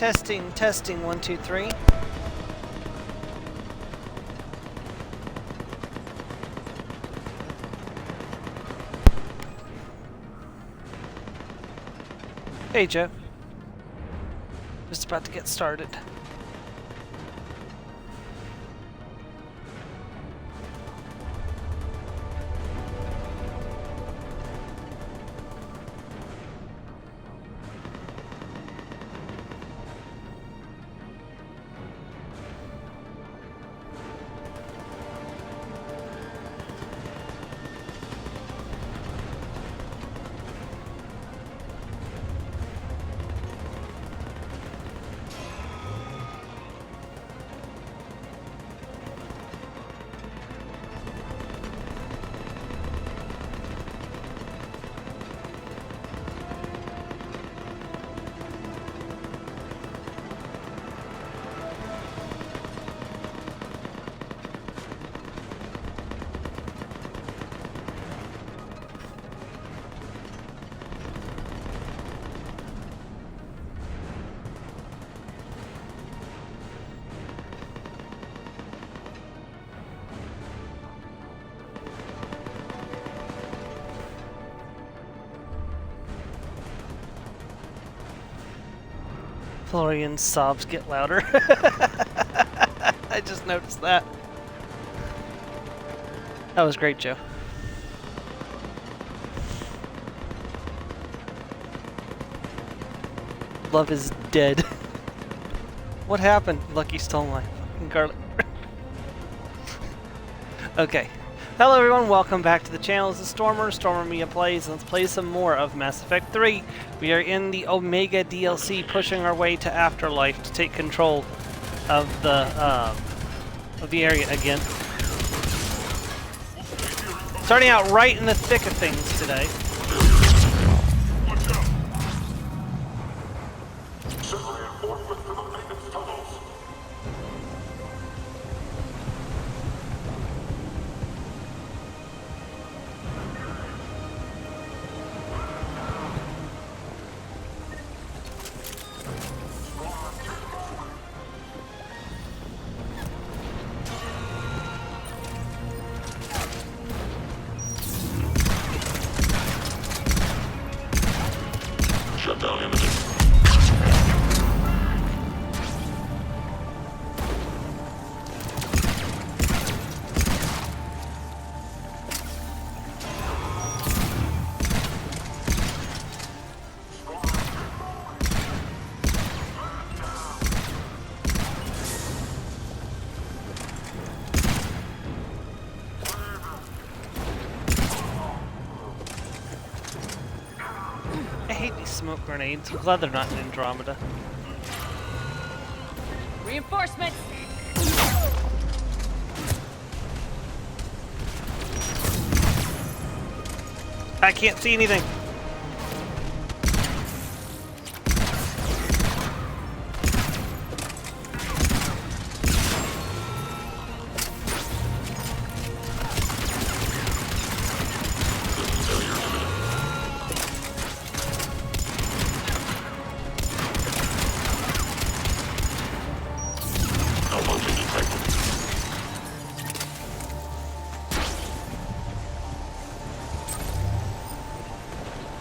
Testing, testing, 1, 2, 3. Hey, Joe. Just about to get started. Florian's sobs get louder. I just noticed that. That was great, Joe. Love is dead. What happened? Lucky stole my fucking garlic. Okay. Hello everyone, welcome back to the channel. This is Stormer Mia Plays, and let's play some more of Mass Effect 3. We are in the Omega DLC, pushing our way to Afterlife to take control of the area again. Starting out right in the thick of things today. I hate these smoke grenades. I'm glad they're not in Andromeda. Reinforcements! I can't see anything.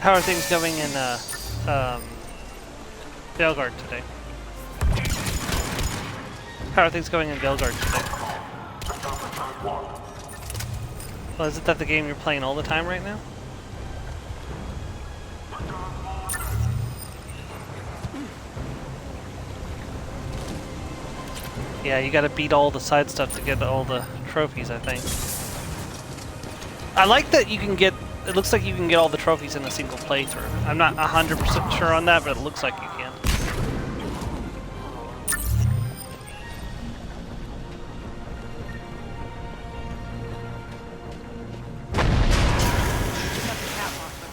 How are things going in Belgard today? How are things going in Belgard today? Well, is it that the game you're playing all the time right now? Yeah, you gotta beat all the side stuff to get all the trophies, I think. I like that you can get... It looks like you can get all the trophies in a single playthrough. I'm not 100% sure on that, but it looks like you can.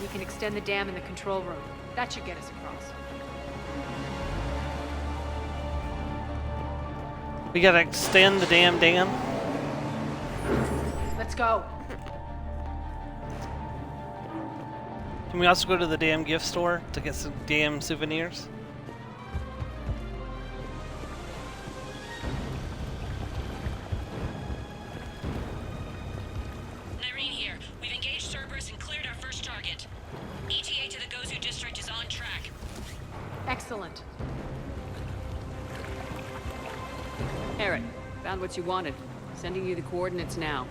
We can extend the dam in the control room. That should get us across. We gotta extend the damn dam. Let's go. Can we also go to the damn gift store to get some damn souvenirs? Eric, found what you wanted. Sending you the coordinates now.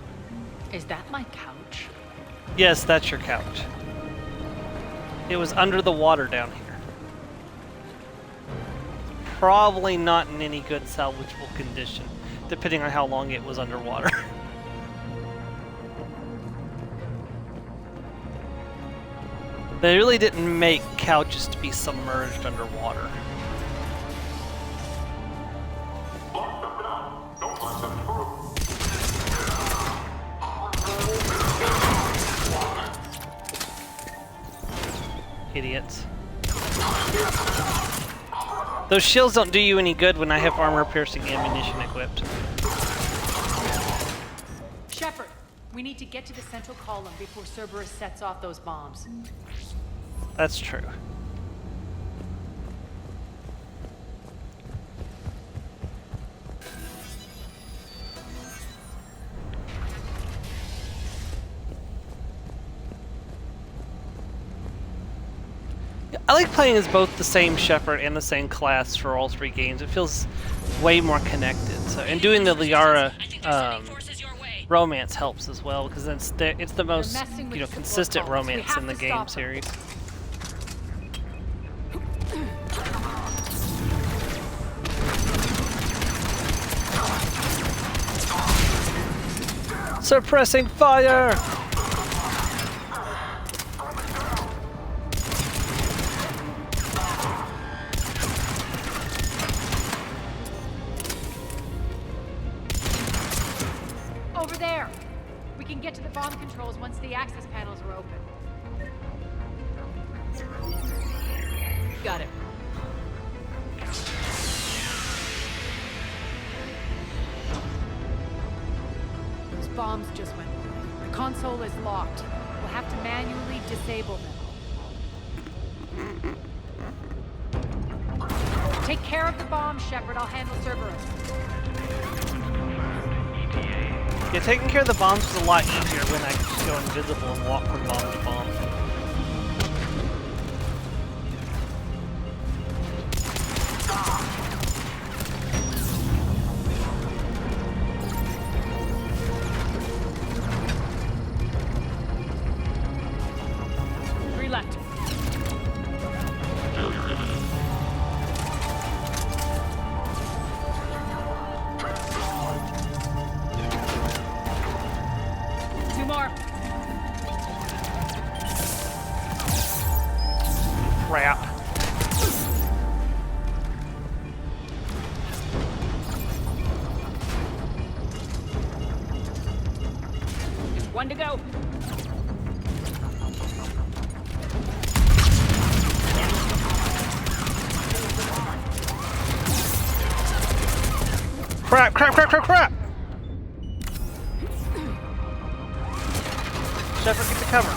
Is that my couch? Yes, that's your couch. It was under the water down here. Probably not in any good salvageable condition, depending on how long it was underwater. They really didn't make couches to be submerged underwater. Idiots. Those shields don't do you any good when I have armor-piercing ammunition equipped. Shepard, we need to get to the central column before Cerberus sets off those bombs. That's true. I like playing as both the same Shepard and the same class for all three games. It feels way more connected. So, and doing the Liara romance helps as well because it's the most consistent romance in the game series. Suppressing fire! Over there! We can get to the bomb controls once the access panels are open. Got it. Those bombs just went. The console is locked. We'll have to manually disable them. Take care of the bombs, Shepard. I'll handle Cerberus. Yeah, taking care of the bombs was a lot easier when I could just go invisible and walk from bomb to bomb. Three left. Two more. Crap. Just one to go. Crap, crap, crap, crap, crap! Shepard, get the cover.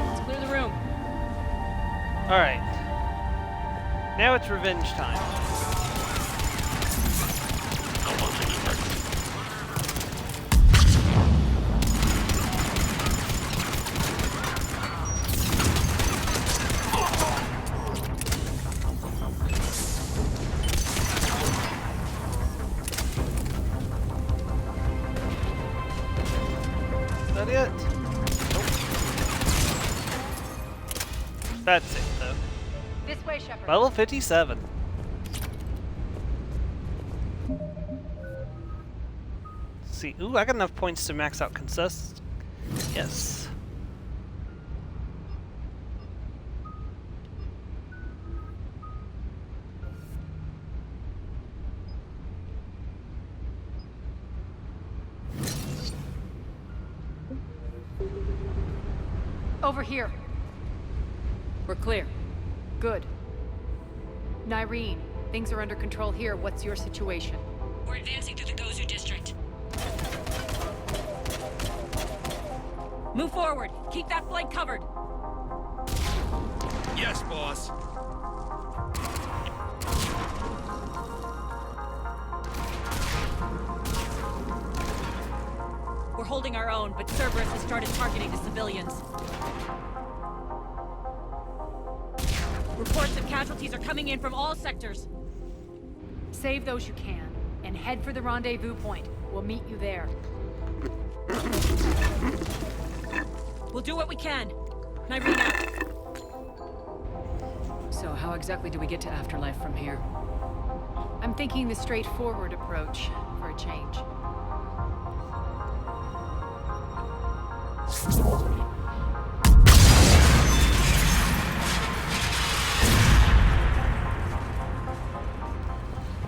Let's clear the room. Alright. Now it's revenge time. Is that it? Nope. That's it, though. This way, Shepard. Level 57. Let's see. Ooh, I got enough points to max out consist. Yes. Over here. We're clear. Good. Nyreen, things are under control here. What's your situation? We're advancing through the Gozu district. Move forward. Keep that flank covered. Yes, boss. We're holding our own, but Cerberus has started targeting the civilians. Reports of casualties are coming in from all sectors. Save those you can, and head for the rendezvous point. We'll meet you there. We'll do what we can. Nyreen out. So how exactly do we get to Afterlife from here? I'm thinking the straightforward approach for a change.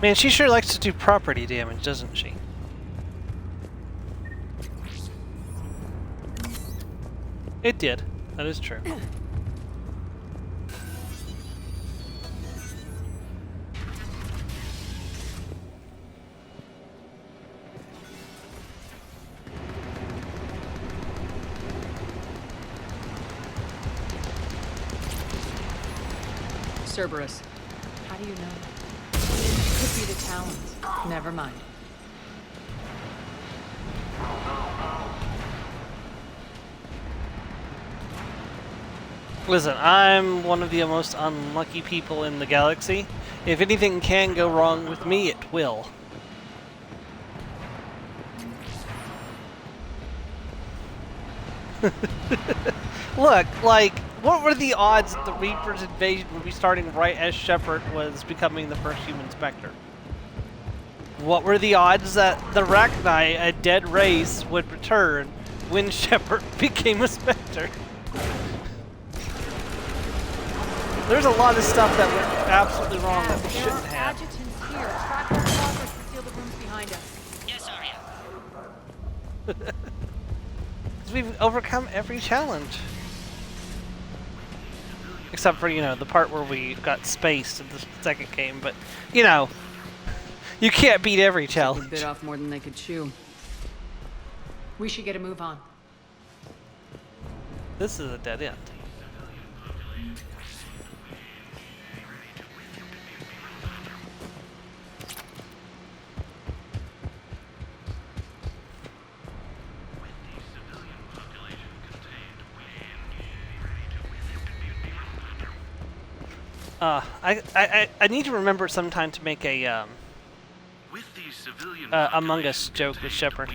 Man, she sure likes to do property damage, doesn't she? It did. That is true. Cerberus. How do you know? Could be the Talons. Never mind. Listen, I'm one of the most unlucky people in the galaxy. If anything can go wrong with me, it will. Look, like, what were the odds that the Reaper's invasion would be starting right as Shepard was becoming the first human Spectre? What were the odds that the Rachni, a dead race, would return when Shepard became a Spectre? There's a lot of stuff that went absolutely wrong that we shouldn't have. Adjutants here. Track our progress to seal the rooms behind us. Yes, Arya. We've overcome every challenge. Except for, you know, the part where we got spaced in the second game, but, you know, you can't beat every We challenge. bit off more than they could chew. We should get a move on. This is a dead end. I need to remember sometime to make a Among Us joke with Shepard.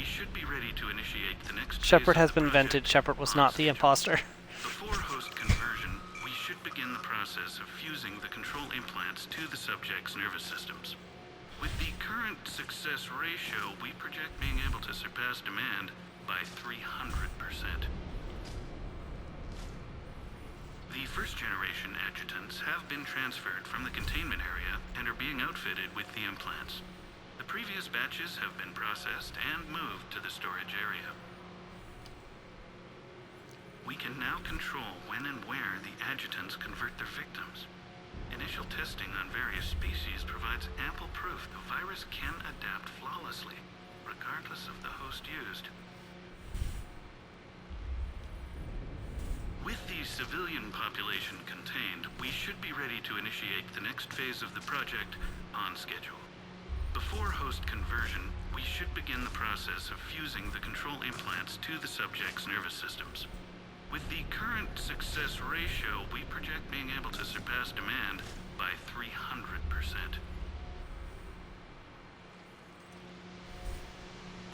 Shepard has been vented. Shepard was not the imposter. Before host conversion, we should begin the process of fusing the control implants to the subject's nervous systems. With the current success ratio, we project being able to surpass demand by 300%. The first-generation adjutants have been transferred from the containment area and are being outfitted with the implants. The previous batches have been processed and moved to the storage area. We can now control when and where the adjutants convert their victims. Initial testing on various species provides ample proof the virus can adapt flawlessly, regardless of the host used. With the civilian population contained, we should be ready to initiate the next phase of the project on schedule. Before host conversion, we should begin the process of fusing the control implants to the subject's nervous systems. With the current success ratio, we project being able to surpass demand by 300%.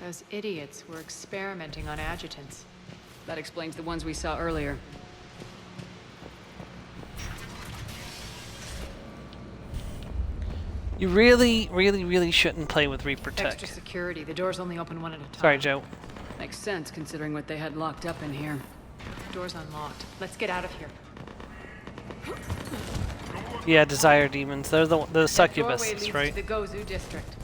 Those idiots were experimenting on adjutants. That explains the ones we saw earlier. You really, really, really shouldn't play with Reaper Tech. Extra security. The doors only open one at a time. Sorry, Joe. Makes sense considering what they had locked up in here. Door's unlocked. Let's get out of here. Yeah, Desire Demons. They're the Doorway succubuses, leads right? to the Gozu district.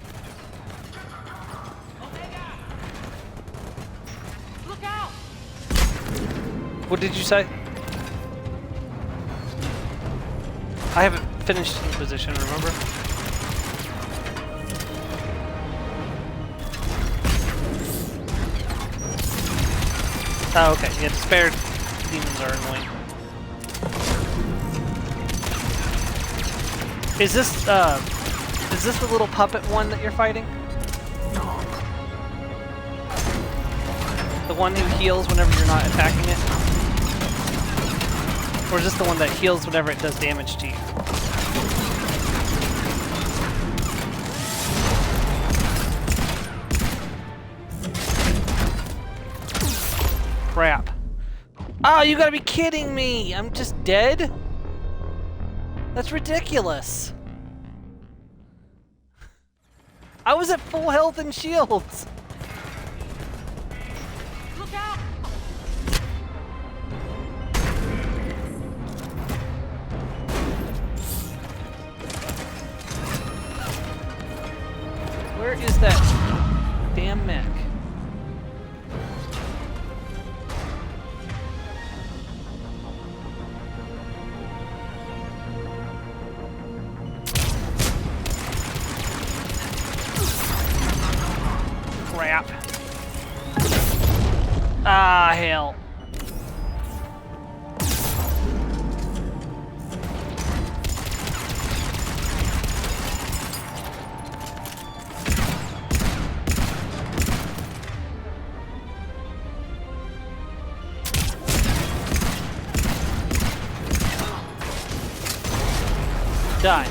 Look out! What did you say? I haven't finished in position, remember? Oh, okay. Yeah, spare demons are annoying. Is this the little puppet one that you're fighting? The one who heals whenever you're not attacking it? Or is this the one that heals whenever it does damage to you? Crap. Oh, you gotta be kidding me! I'm just dead? That's ridiculous. I was at full health and shields. Look out! Where is that damn mech? Crap. Ah, hell. Die.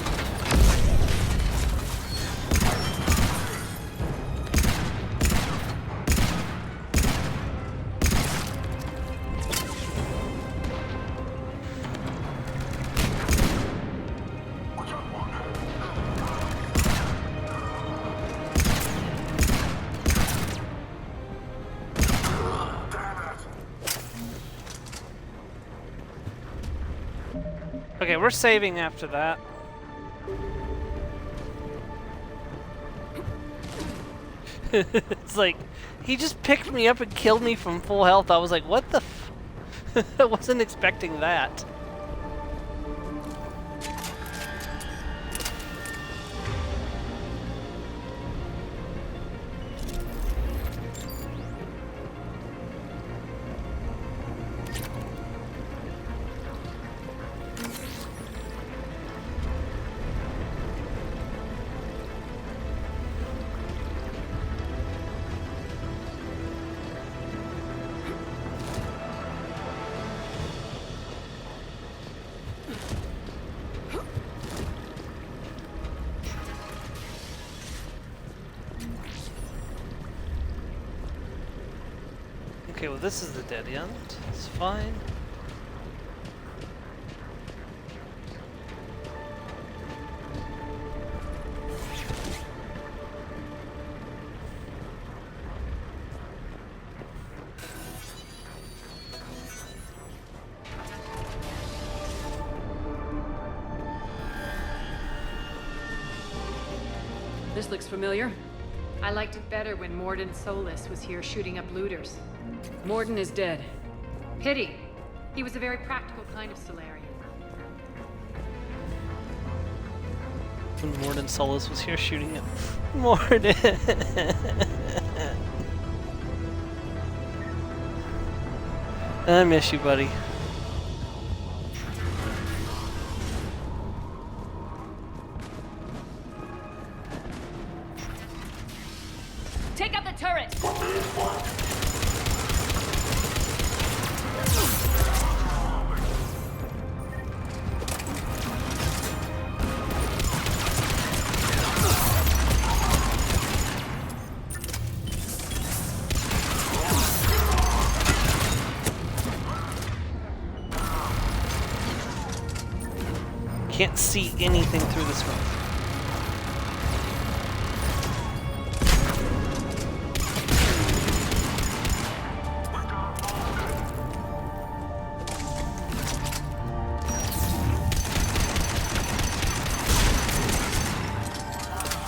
Okay, we're saving after that. It's like, he just picked me up and killed me from full health. I was like, what the f... I wasn't expecting that. Okay, well this is the dead end. It's fine. This looks familiar. I liked it better when Morden Solus was here shooting up looters. Morden is dead. Pity. He was a very practical kind of Solarian. When Morden Solus was here shooting at Morden. I miss you, buddy. Take out the turret! Can't see anything through the smoke.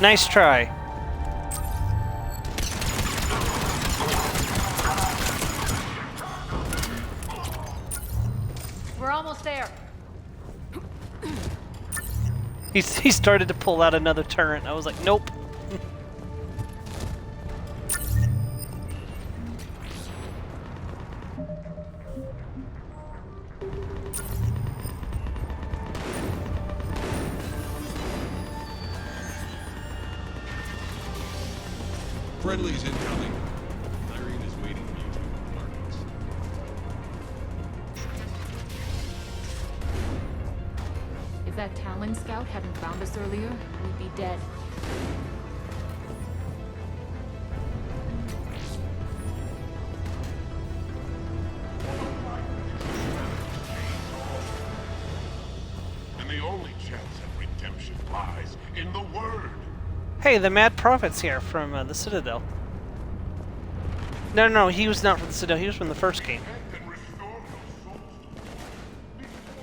Nice try. We're almost there. He started to pull out another turret. I was like, nope. Friendlies incoming. Irene is waiting for you to apartments. If that Talon scout hadn't found us earlier, we'd be dead. And the only chance at redemption lies in the word. Hey, the Mad Prophet's here from the Citadel. No, he was not from the Citadel. He was from the first game. And restore those souls.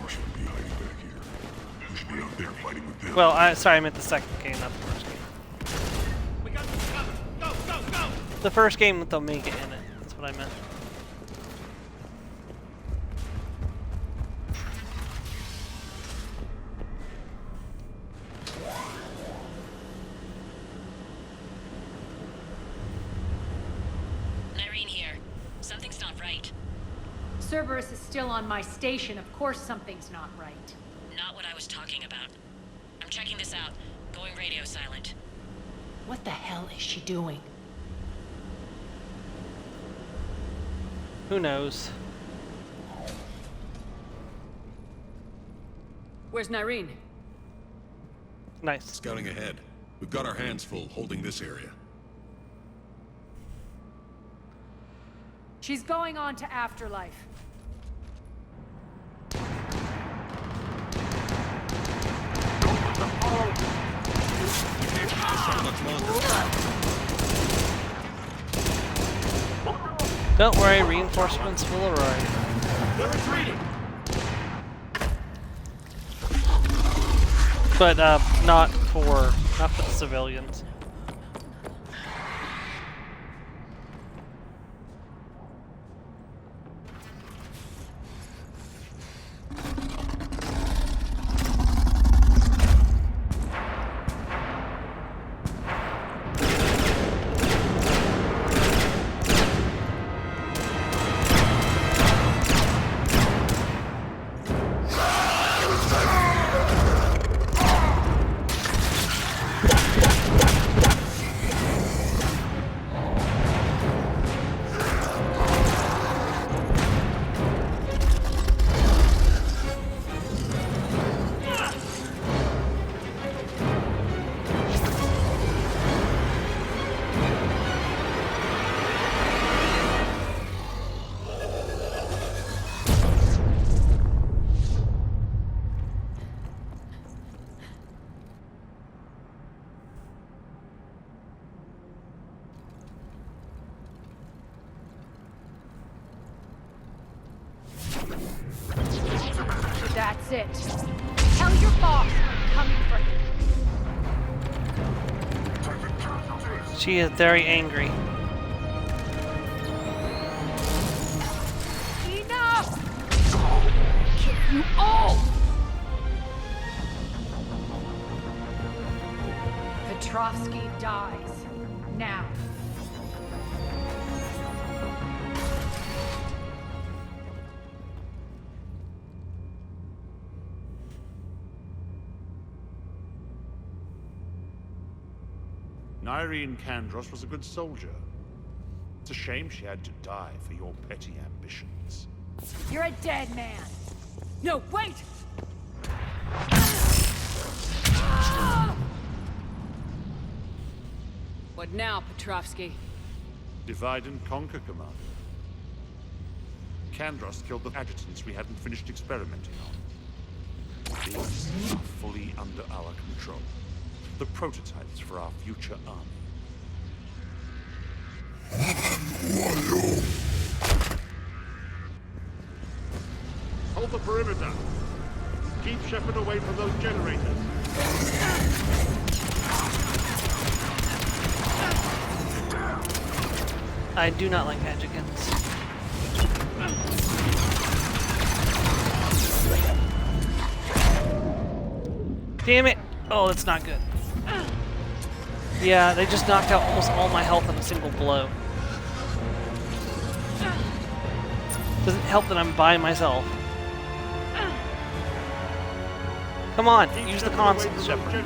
We shouldn't be hiding back here. We should be out there fighting with them. Well, sorry, I meant the second game, not the first game. We got this covered. Go, go, go! The first game with Omega in it. That's what I meant. Irene here. Something's not right. Cerberus is still on my station. Of course something's not right. Not what I was talking about. I'm checking this out. Going radio silent. What the hell is she doing? Who knows? Where's Nyreen? Nice. Scouting ahead. We've got our hands full holding this area. She's going on to Afterlife. Not much longer. Don't worry, reinforcements will arrive. They're retreating. But not for the civilians. That's it. Tell your boss I'm coming for him. She is very angry. Enough! Kill you all! Petrovsky dies. Now. Nyreen Kandros was a good soldier. It's a shame she had to die for your petty ambitions. You're a dead man. No, wait! What now, Petrovsky? Divide and conquer, Commander. Kandros killed the adjutants we hadn't finished experimenting on. These are fully under our control. The prototypes for our future army. Hold the perimeter. Keep Shepard away from those generators. I do not like adjutants. Damn it! Oh, that's not good. Yeah, they just knocked out almost all my health in a single blow. Doesn't help that I'm by myself. Come on, use the console, Shepard.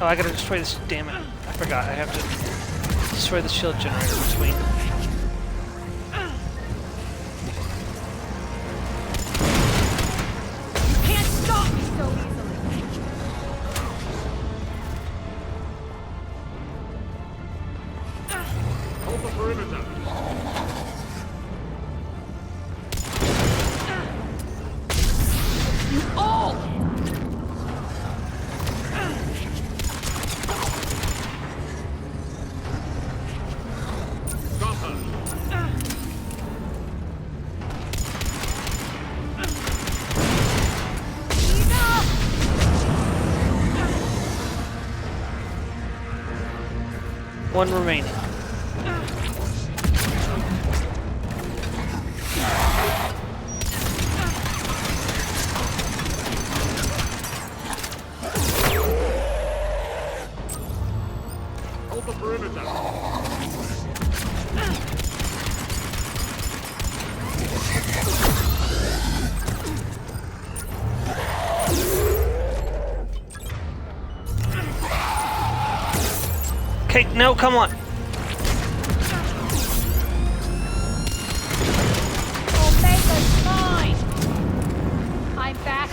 Oh, I gotta destroy this. Damn it. I forgot. I have to destroy the shield generator between. You can't stop me so easily. Hold the perimeter. You all! Stop her. One remaining. Hold the perimeter. Okay, no, come on. Omega's mine! I'm back.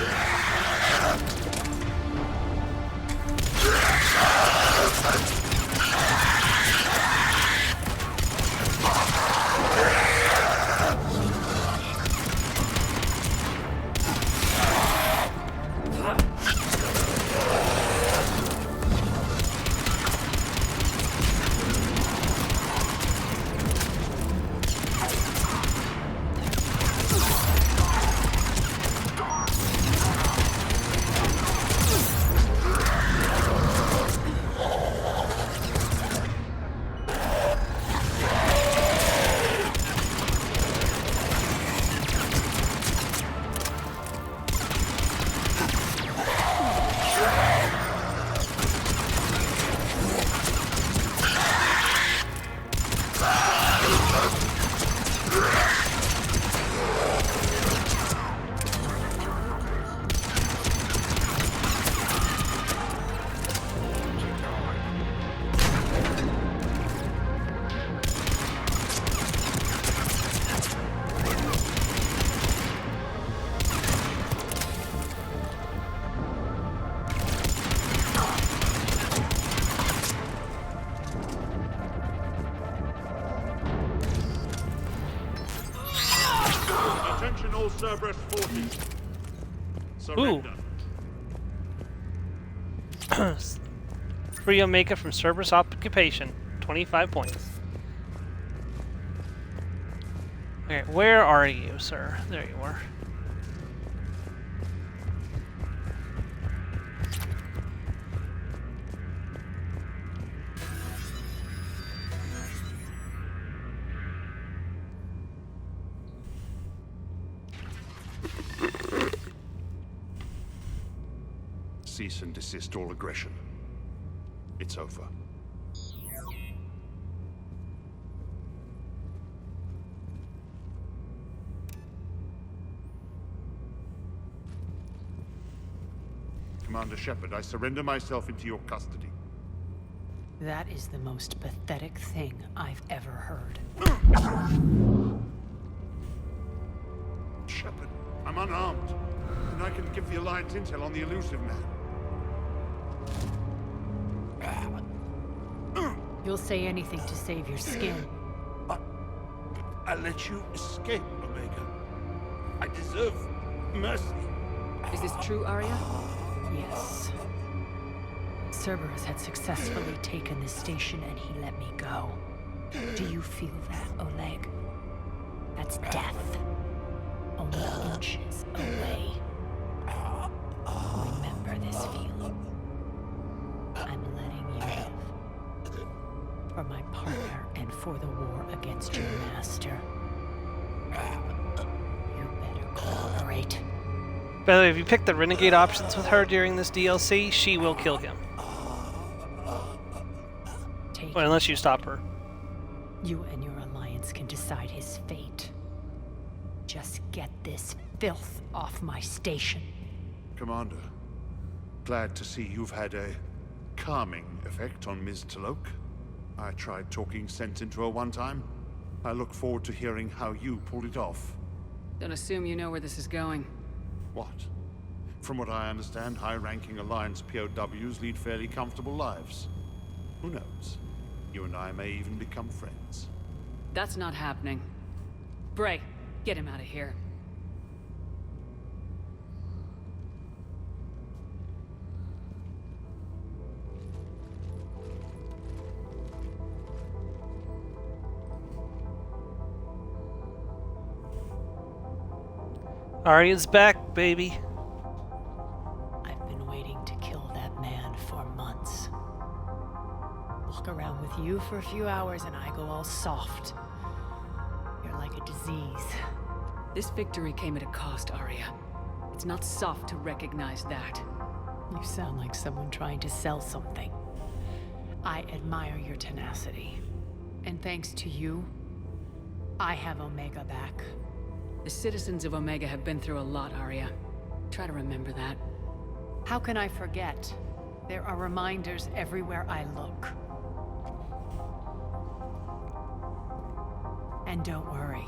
Attention all Cerberus forces. Surrender. Free Omega from Cerberus occupation. 25 points. Okay, where are you, sir? There you are. Cease and desist all aggression. It's over. Commander Shepard, I surrender myself into your custody. That is the most pathetic thing I've ever heard. Shepard, I'm unarmed, and I can give the Alliance intel on the elusive man. You'll say anything to save your skin. I let you escape, Omega. I deserve mercy. Is this true, Arya? Yes. Cerberus had successfully taken the station and he let me go. Do you feel that, Oleg? That's death. Only inches away. Remember this feeling. I'm letting you live. For my partner and for the war against your master. You better cooperate. By the way, if you pick the Renegade options with her during this DLC, she will kill him. Take Well, unless you stop her. You and your alliance can decide his fate. Just get this filth off my station. Commander, glad to see you've had a calming effect on Ms. Talok. I tried talking sense into her one time. I look forward to hearing how you pulled it off. Don't assume you know where this is going. What? From what I understand, high-ranking Alliance POWs lead fairly comfortable lives. Who knows? You and I may even become friends. That's not happening. Bray, get him out of here. Arya's back, baby. I've been waiting to kill that man for months. Walk around with you for a few hours and I go all soft. You're like a disease. This victory came at a cost, Arya. It's not soft to recognize that. You sound like someone trying to sell something. I admire your tenacity. And thanks to you, I have Omega back. The citizens of Omega have been through a lot, Arya. Try to remember that. How can I forget? There are reminders everywhere I look. And don't worry.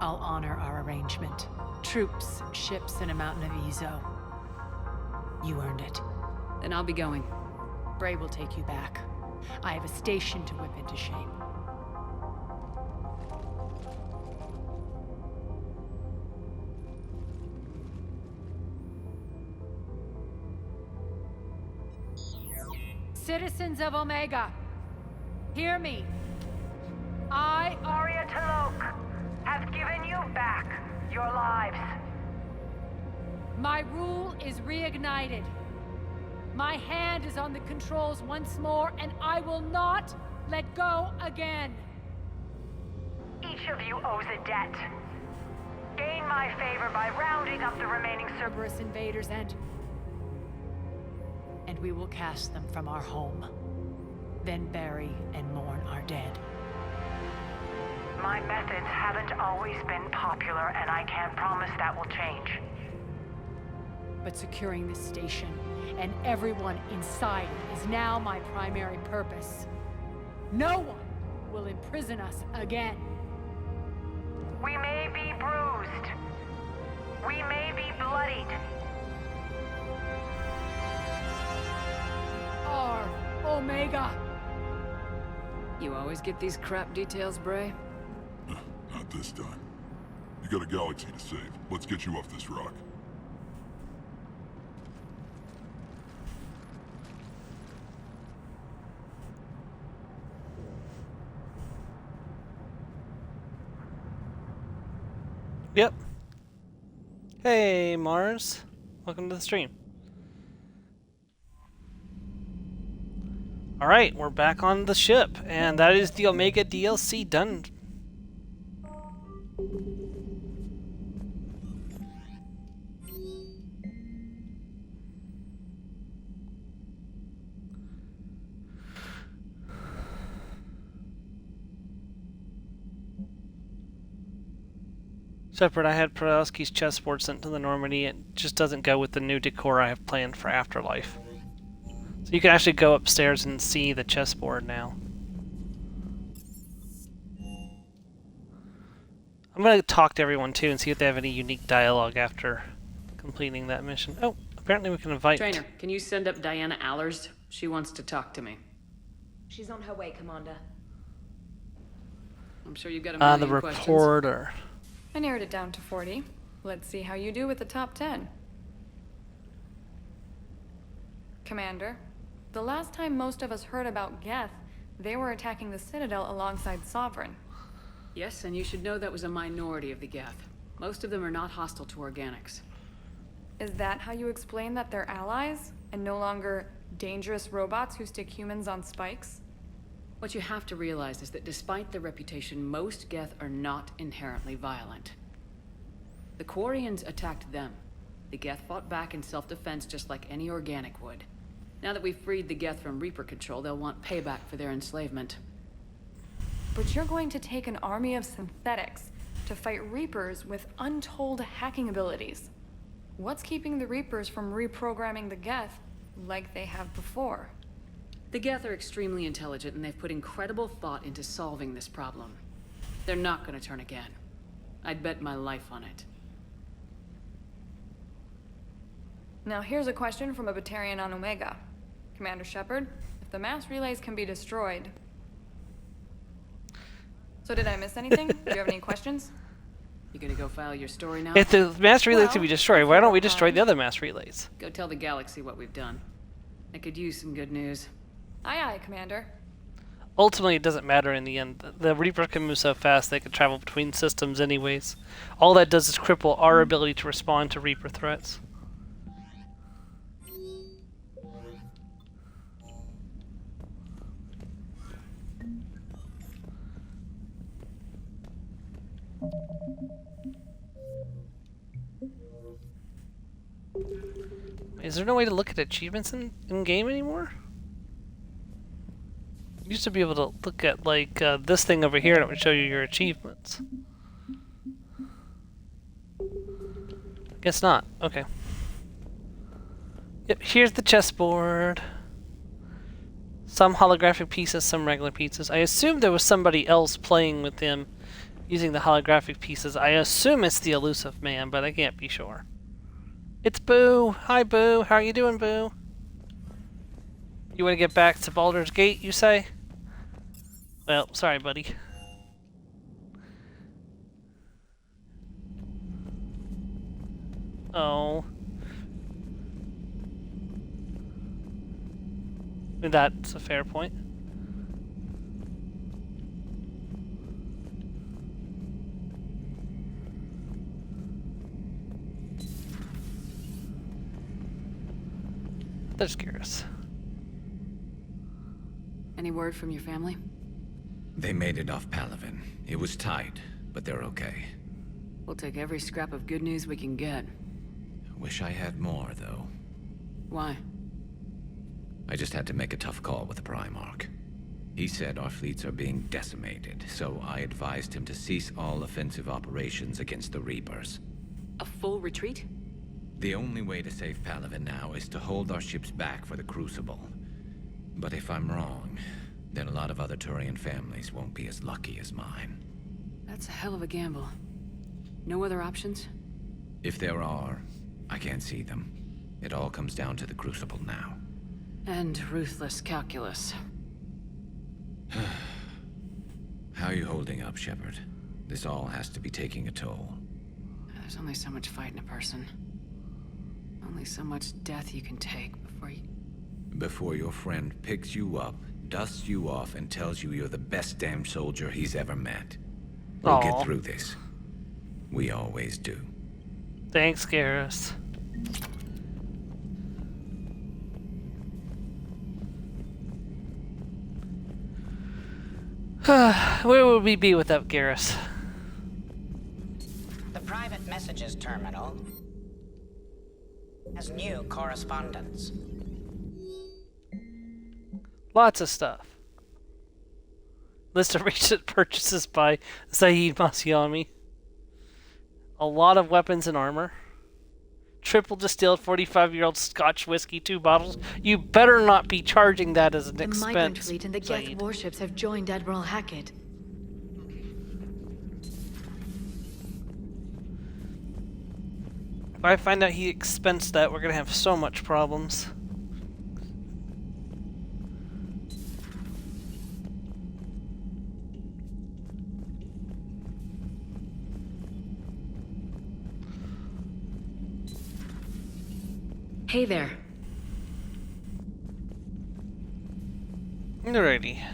I'll honor our arrangement. Troops, ships, and a mountain of Ezo. You earned it. Then I'll be going. Bray will take you back. I have a station to whip into shape. Citizens of Omega, hear me. I, Arya Talok, have given you back your lives. my rule is reignited. My hand is on the controls once more, and I will not let go again. Each of you owes a debt. Gain my favor by rounding up the remaining Cerberus invaders and we will cast them from our home. Then bury and mourn our dead. My methods haven't always been popular, and I can't promise that will change. But securing this station and everyone inside it is now my primary purpose. No one will imprison us again. We may be bruised. We may be bloodied. Our Omega. You always get these crap details, Bray? Not this time. You got a galaxy to save. Let's get you off this rock. Yep. Hey, Mars. Welcome to the stream. Alright, we're back on the ship, and that is the Omega DLC done. Shepard, I had Podolsky's chessboard sent to the Normandy. It just doesn't go with the new decor I have planned for Afterlife. So you can actually go upstairs and see the chessboard now. I'm going to talk to everyone too and see if they have any unique dialogue after completing that mission. Oh, apparently we can invite... Trainer, can you send up Diana Allers? She wants to talk to me. She's on her way, Commander. I'm sure you've got a million the questions. reporter. I narrowed it down to 40. Let's see how you do with the top 10. Commander, the last time most of us heard about Geth, they were attacking the Citadel alongside Sovereign. Yes, and you should know that was a minority of the Geth. Most of them are not hostile to organics. Is that how you explain that they're allies, and no longer dangerous robots who stick humans on spikes? What you have to realize is that despite their reputation, most Geth are not inherently violent. The Quarians attacked them. The Geth fought back in self-defense just like any organic would. Now that we've freed the Geth from Reaper control, they'll want payback for their enslavement. But you're going to take an army of synthetics to fight Reapers with untold hacking abilities. What's keeping the Reapers from reprogramming the Geth like they have before? The Geth are extremely intelligent, and they've put incredible thought into solving this problem. They're not gonna turn again. I'd bet my life on it. Now here's a question from a Batarian on Omega. Commander Shepard, if the mass relays can be destroyed... So did I miss anything? Do you have any questions? You gonna go file your story now? If the mass relays Well, can be destroyed, why don't we destroy the other mass relays? Go tell the galaxy what we've done. I could use some good news. Aye aye, Commander. Ultimately, it doesn't matter in the end. The Reaper can move so fast they can travel between systems anyways. All that does is cripple our ability to respond to Reaper threats. Is there no way to look at achievements in game anymore? You used to be able to look at like this thing over here and it would show you your achievements. Guess not. Okay. Yep, here's the chessboard. Some holographic pieces, some regular pieces. I assume there was somebody else playing with him using the holographic pieces. I assume it's the elusive man, but I can't be sure. It's Boo! Hi Boo! How are you doing, Boo? You want to get back to Baldur's Gate, you say? Well, sorry, buddy. Oh. That's a fair point. There's Garrus. Any word from your family? They made it off Palaven. It was tight, but they're okay. We'll take every scrap of good news we can get. Wish I had more, though. Why? I just had to make a tough call with the Primarch. He said our fleets are being decimated, so I advised him to cease all offensive operations against the Reapers. A full retreat? The only way to save Palaven now is to hold our ships back for the Crucible. But if I'm wrong, then a lot of other Turian families won't be as lucky as mine. That's a hell of a gamble. No other options? If there are, I can't see them. It all comes down to the Crucible now. And ruthless calculus. How are you holding up, Shepard? This all has to be taking a toll. There's only so much fight in a person. Only so much death you can take before your friend picks you up, dusts you off, and tells you you're the best damn soldier he's ever met. We'll get through this. We always do. Thanks, Garrus. Where would we be without Garrus? The private messages terminal has new correspondence. Lots of stuff. List of recent purchases by Zaid Masyami. A lot of weapons and armor. Triple distilled 45-year-old Scotch whiskey, 2 bottles. You better not be charging that as an expense. The migrant fleet and the Geth Zaid. warships have joined Admiral Hackett. If I find out he expensed that, we're gonna have so much problems. Hey there. Alrighty.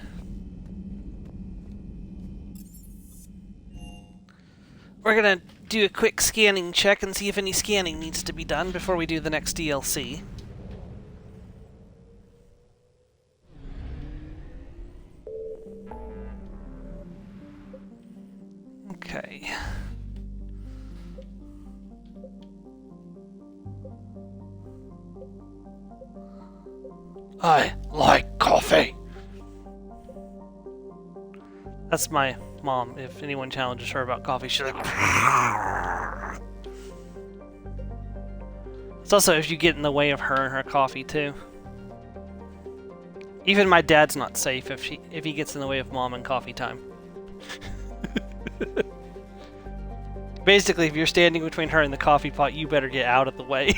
We're gonna do a quick scanning check and see if any scanning needs to be done before we do the next DLC. Okay. I like coffee. That's my mom. If anyone challenges her about coffee, she's like... It's also if you get in the way of her and her coffee, too. Even my dad's not safe if he gets in the way of mom and coffee time. Basically, if you're standing between her and the coffee pot, you better get out of the way.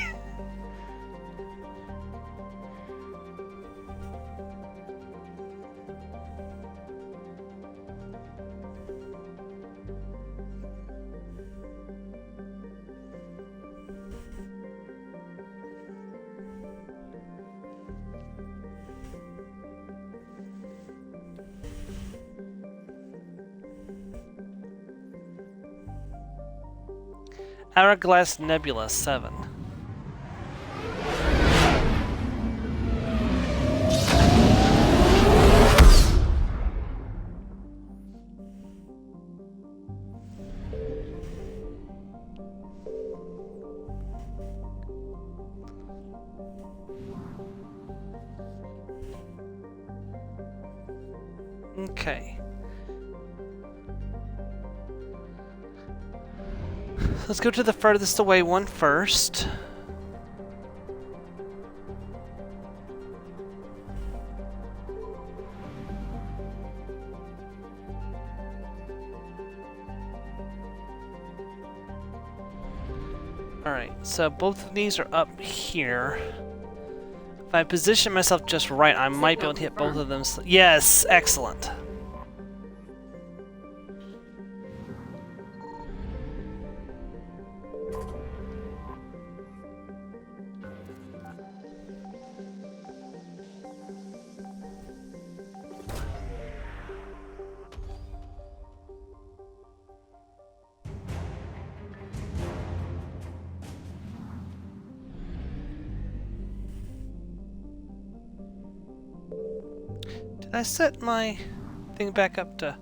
Hourglass Nebula 7. Okay. Let's go to the furthest away one first. Alright, so both of these are up here. If I position myself just right, I might be able to hit both of them. Yes, excellent. Did I set my thing back up to...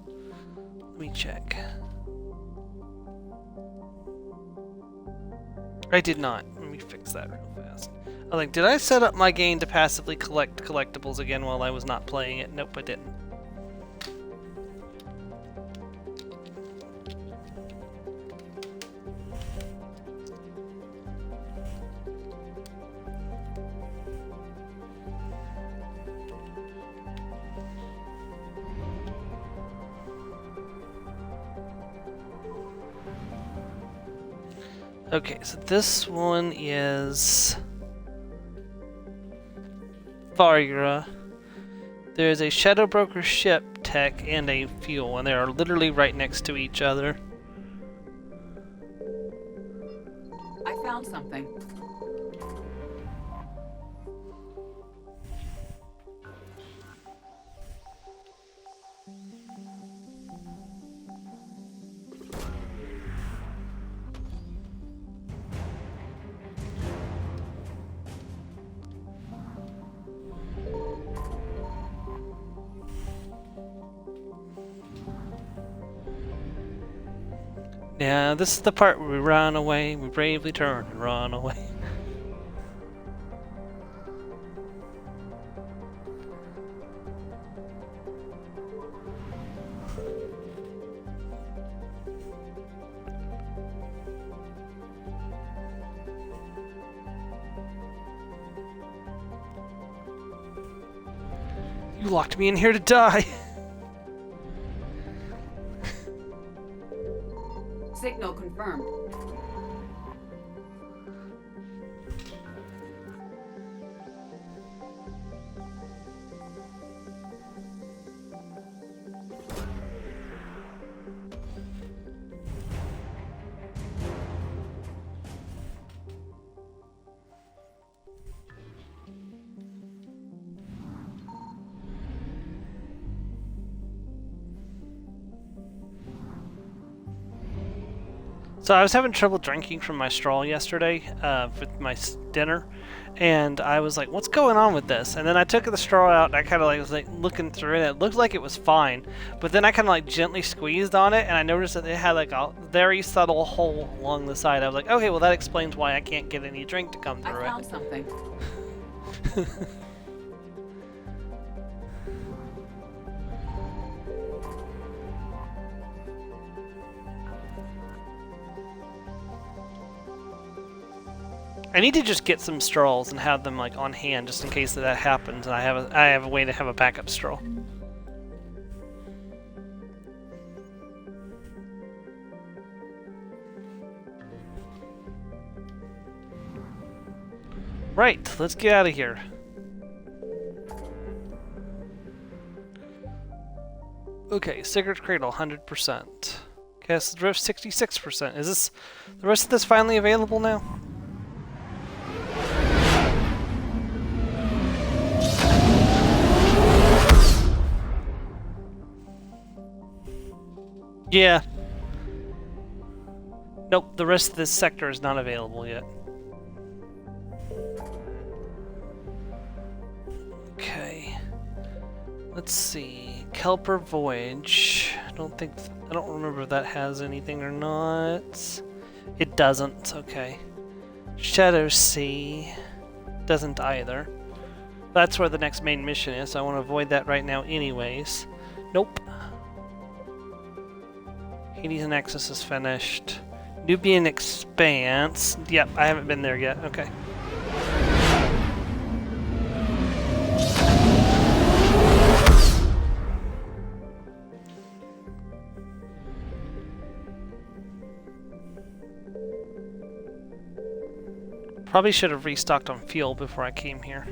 Let me check. I did not. Let me fix that real fast. I think, did I set up my game to passively collect collectibles again while I was not playing it? Nope, I didn't. Okay, so this one is Fargra. There's a Shadow Broker ship tech and a fuel, and they are literally right next to each other. I found something. Yeah, this is the part where we run away, we bravely turn and run away. You locked me in here to die. Signal confirmed. So I was having trouble drinking from my straw yesterday with my dinner, and I was like, what's going on with this? And then I took the straw out, and I kind of was like looking through it, and it looked like it was fine, but then I kind of like gently squeezed on it, and I noticed that it had like a very subtle hole along the side. I was like, okay, well that explains why I can't get any drink to come through it. I found something. I need to just get some strolls and have them like on hand just in case that happens, and I have a way to have a backup stroll. Right, let's get out of here. Okay, Cigarette Cradle, 100%. Cast Drift, 66%. Is this the rest of this finally available now? Yeah. Nope, the rest of this sector is not available yet. Okay. Let's see. Kelper Voyage. I don't remember if that has anything or not. It doesn't, okay. Shadow Sea. Doesn't either. That's where the next main mission is, so I want to avoid that right now anyways. Nope. Hades Nexus is finished. Nubian Expanse. Yep, I haven't been there yet. Okay. Probably should have restocked on fuel before I came here.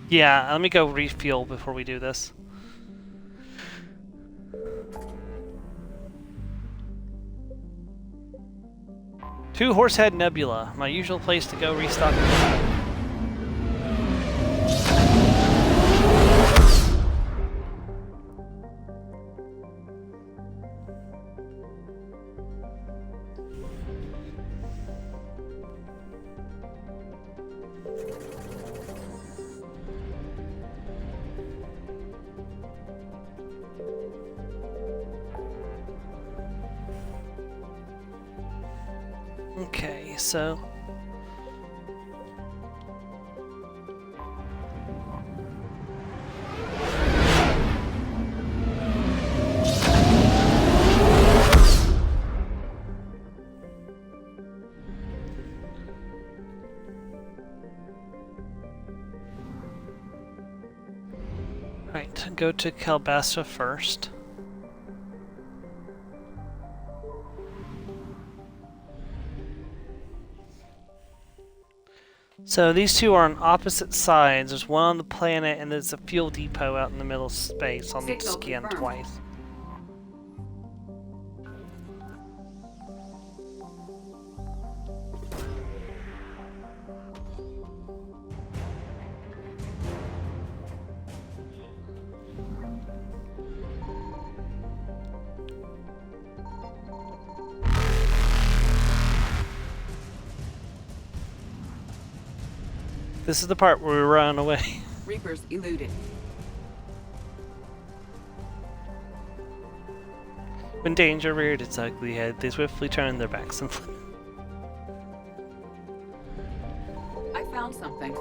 Yeah, let me go refuel before we do this. Two Horsehead Nebula, my usual place to go restock. Okay, so right, go to Kalbasa first. So these two are on opposite sides. There's one on the planet, and there's a fuel depot out in the middle of space on the scan twice. This is the part where we run away. Reapers eluded. When danger reared its ugly head, they swiftly turned their backs and fled. I found something.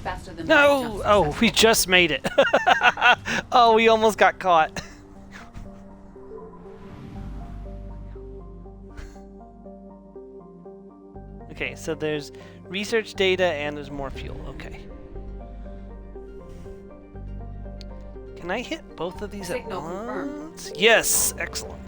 Faster than No! Oh, we just made it. Oh, we almost got caught. Okay, so there's research data and there's more fuel. Okay. Can I hit both of these at once? Yes! Excellent.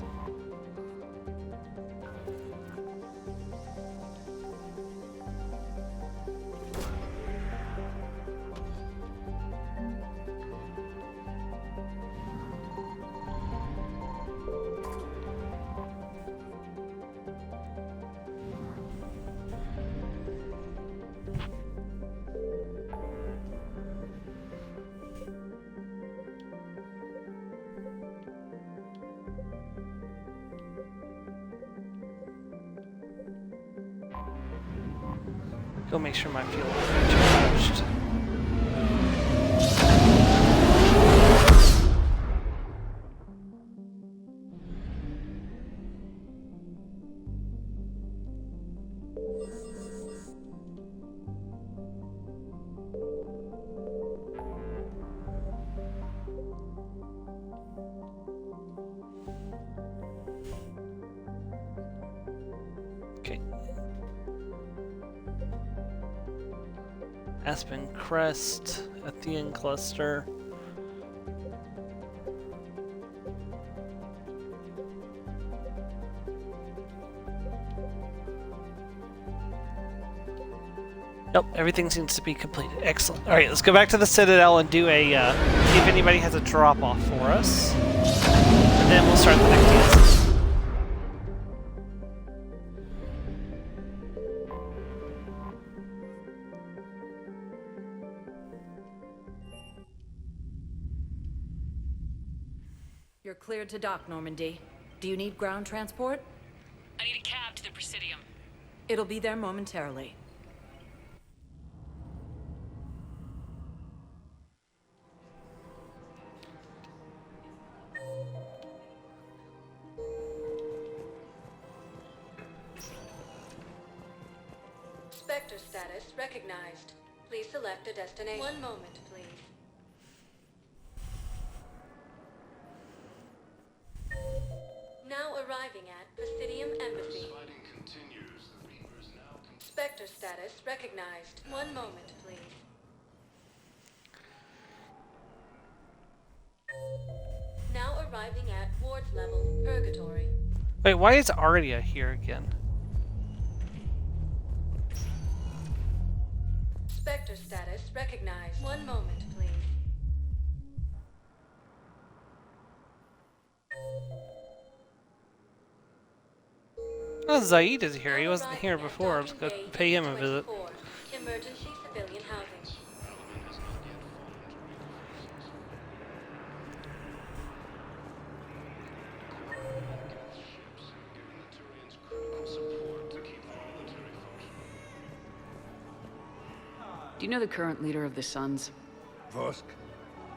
Go make sure my fuel is recharged. Okay. Aspen Crest, Athean Cluster. Nope, everything seems to be completed. Excellent. Alright, let's go back to the Citadel and do a, see if anybody has a drop-off for us. And then we'll start the next DLC. You're cleared to dock, Normandy. Do you need ground transport? I need a cab to the Presidium. It'll be there momentarily. Spectre status recognized. Please select a destination. One moment, please. Now arriving at Presidium Embassy. Fighting continues. The Reapers now Spectre status recognized. One moment, please. Now arriving at Ward's level, Purgatory. Wait, why is Arya here again? Spectre status recognized. One moment, please. Oh, Zaid is here. He wasn't here before. Let's go pay him a visit. Emergency civilian housing. Do you know the current leader of the Suns? Vosk?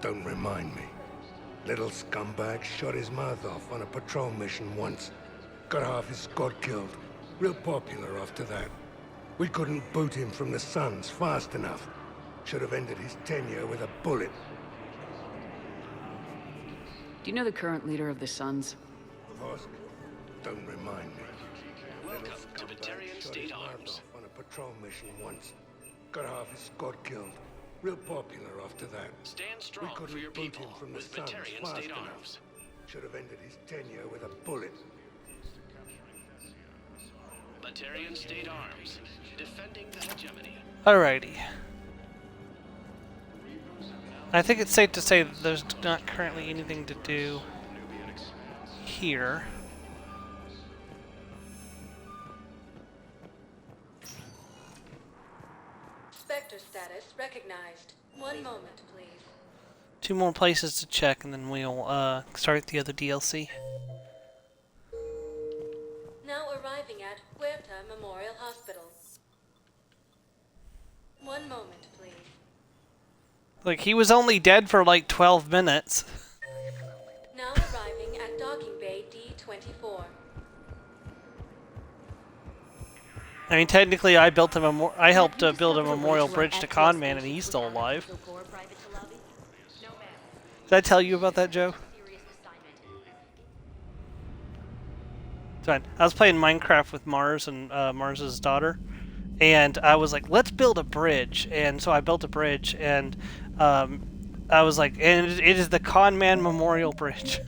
Don't remind me. Little scumbag shot his mouth off on a patrol mission once. Got half his squad killed. Real popular after that. We couldn't boot him from the Suns fast enough. Should have ended his tenure with a bullet. Do you know the current leader of the Suns? Vosk? Don't remind me. Welcome to Batarian State Arms. On a patrol mission once. Got half his squad killed. Real popular after that. Stand strong for your people with Batarian State Arms. Should have ended his tenure with a bullet. Batarian State Arms, defending the hegemony. Alrighty. I think it's safe to say that there's not currently anything to do here. Spectre status recognized. One moment, please. 2 more places to check, and then we'll start the other DLC. Now arriving at Huerta Memorial Hospital. One moment, please. Like, he was only dead for like 12 minutes. Now arriving at Docking Bay D-24. I mean, technically, I built I helped build a memorial bridge to Conman, and he's still alive. Did I tell you about that, Joe? Fine. I was playing Minecraft with Mars and Mars's daughter, and I was like, "Let's build a bridge." And so I built a bridge, and I was like, "And it is the Conman Memorial Bridge."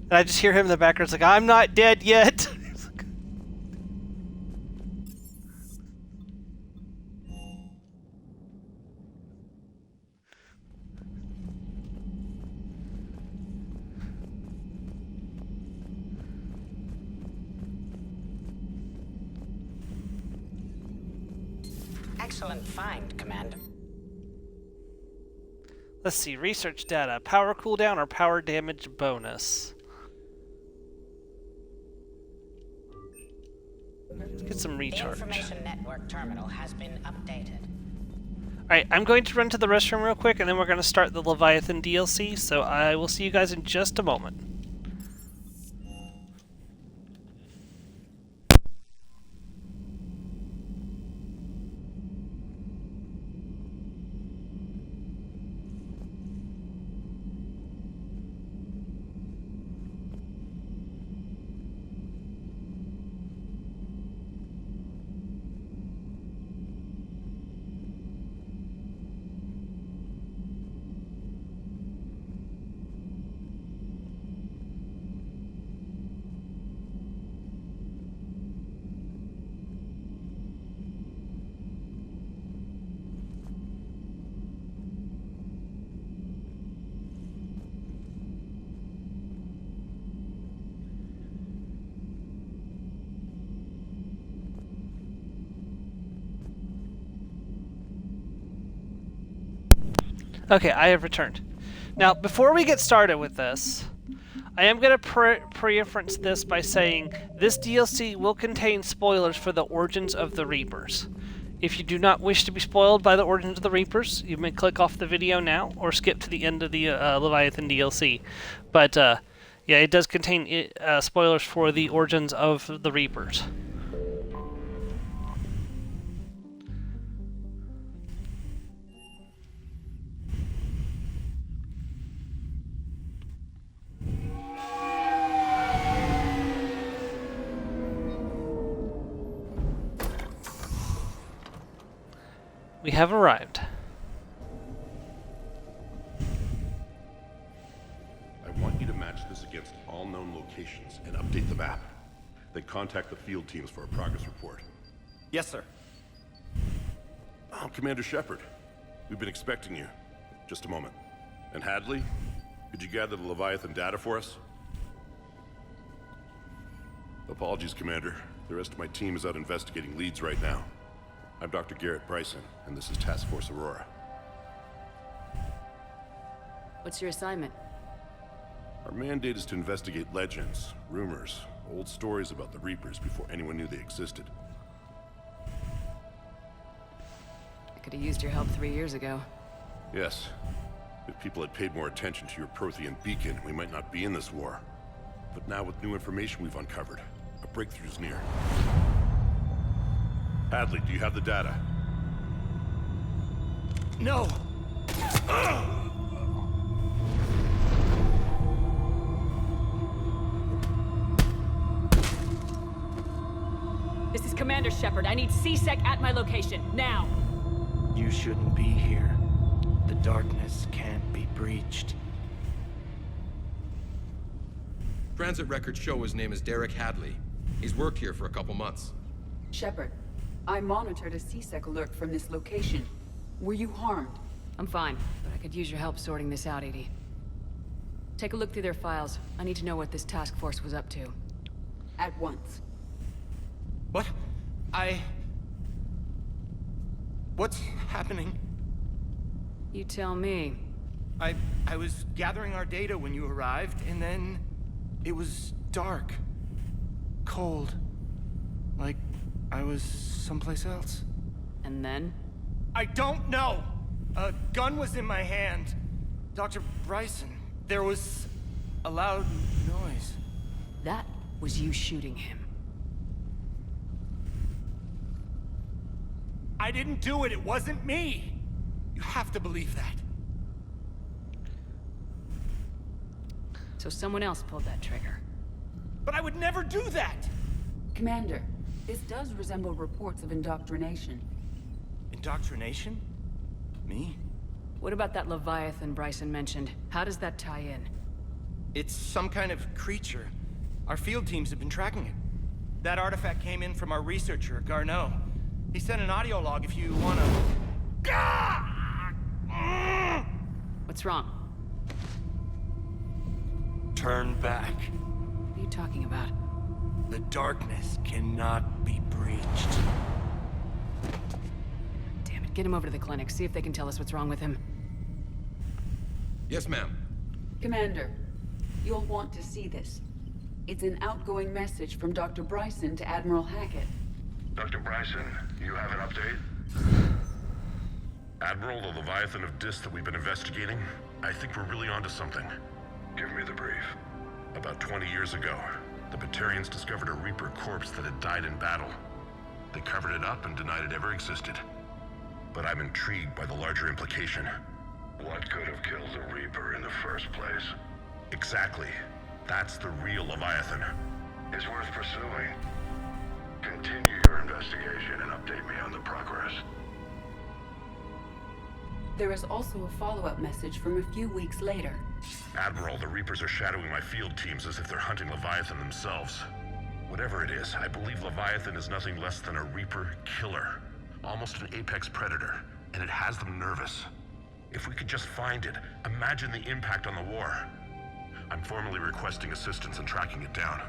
And I just hear him in the background, like, "I'm not dead yet." Excellent find, Commander. Let's see, research data. Power cooldown or power damage bonus? Let's get some recharge. The information network terminal has been updated. Alright, I'm going to run to the restroom real quick, and then we're going to start the Leviathan DLC, so I will see you guys in just a moment. Okay, I have returned. Now, before we get started with this, I am going to preference this by saying this DLC will contain spoilers for the Origins of the Reapers. If you do not wish to be spoiled by the Origins of the Reapers, you may click off the video now or skip to the end of the Leviathan DLC. But, yeah, it does contain spoilers for the Origins of the Reapers. We have arrived. I want you to match this against all known locations and update the map. Then contact the field teams for a progress report. Yes, sir. Oh, Commander Shepard. We've been expecting you. Just a moment. And Hadley, could you gather the Leviathan data for us? Apologies, Commander. The rest of my team is out investigating leads right now. I'm Dr. Garrett Bryson, and this is Task Force Aurora. What's your assignment? Our mandate is to investigate legends, rumors, old stories about the Reapers before anyone knew they existed. I could have used your help 3 years ago. Yes. If people had paid more attention to your Prothean beacon, we might not be in this war. But now with new information we've uncovered, a breakthrough's near. Hadley, do you have the data? No! This is Commander Shepard. I need C-Sec at my location, now! You shouldn't be here. The darkness can't be breached. Transit records show his name is Derek Hadley. He's worked here for a couple months. Shepard, I monitored a C-Sec alert from this location. Were you harmed? I'm fine, but I could use your help sorting this out, Edie. Take a look through their files. I need to know what this task force was up to. At once. What? What's happening? You tell me. I was gathering our data when you arrived, and then it was dark. Cold. Like I was someplace else. And then? I don't know! A gun was in my hand. Dr. Bryson, there was a loud noise. That was you shooting him. I didn't do it, it wasn't me! You have to believe that. So someone else pulled that trigger. But I would never do that! Commander, this does resemble reports of indoctrination. Indoctrination? Me? What about that Leviathan Bryson mentioned? How does that tie in? It's some kind of creature. Our field teams have been tracking it. That artifact came in from our researcher, Garneau. He sent an audio log if you wanna... What's wrong? Turn back. What are you talking about? The darkness cannot be breached. Damn it, get him over to the clinic. See if they can tell us what's wrong with him. Yes, ma'am. Commander, you'll want to see this. It's an outgoing message from Dr. Bryson to Admiral Hackett. Dr. Bryson, you have an update? Admiral, the Leviathan of Dis that we've been investigating, I think we're really onto something. Give me the brief. About 20 years ago, the Batarians discovered a Reaper corpse that had died in battle. They covered it up and denied it ever existed. But I'm intrigued by the larger implication. What could have killed the Reaper in the first place? Exactly. That's the real Leviathan. It's worth pursuing. Continue your investigation and update me on the progress. There is also a follow-up message from a few weeks later. Admiral, the Reapers are shadowing my field teams as if they're hunting Leviathan themselves. Whatever it is, I believe Leviathan is nothing less than a Reaper killer. Almost an apex predator, and it has them nervous. If we could just find it, imagine the impact on the war. I'm formally requesting assistance in tracking it down.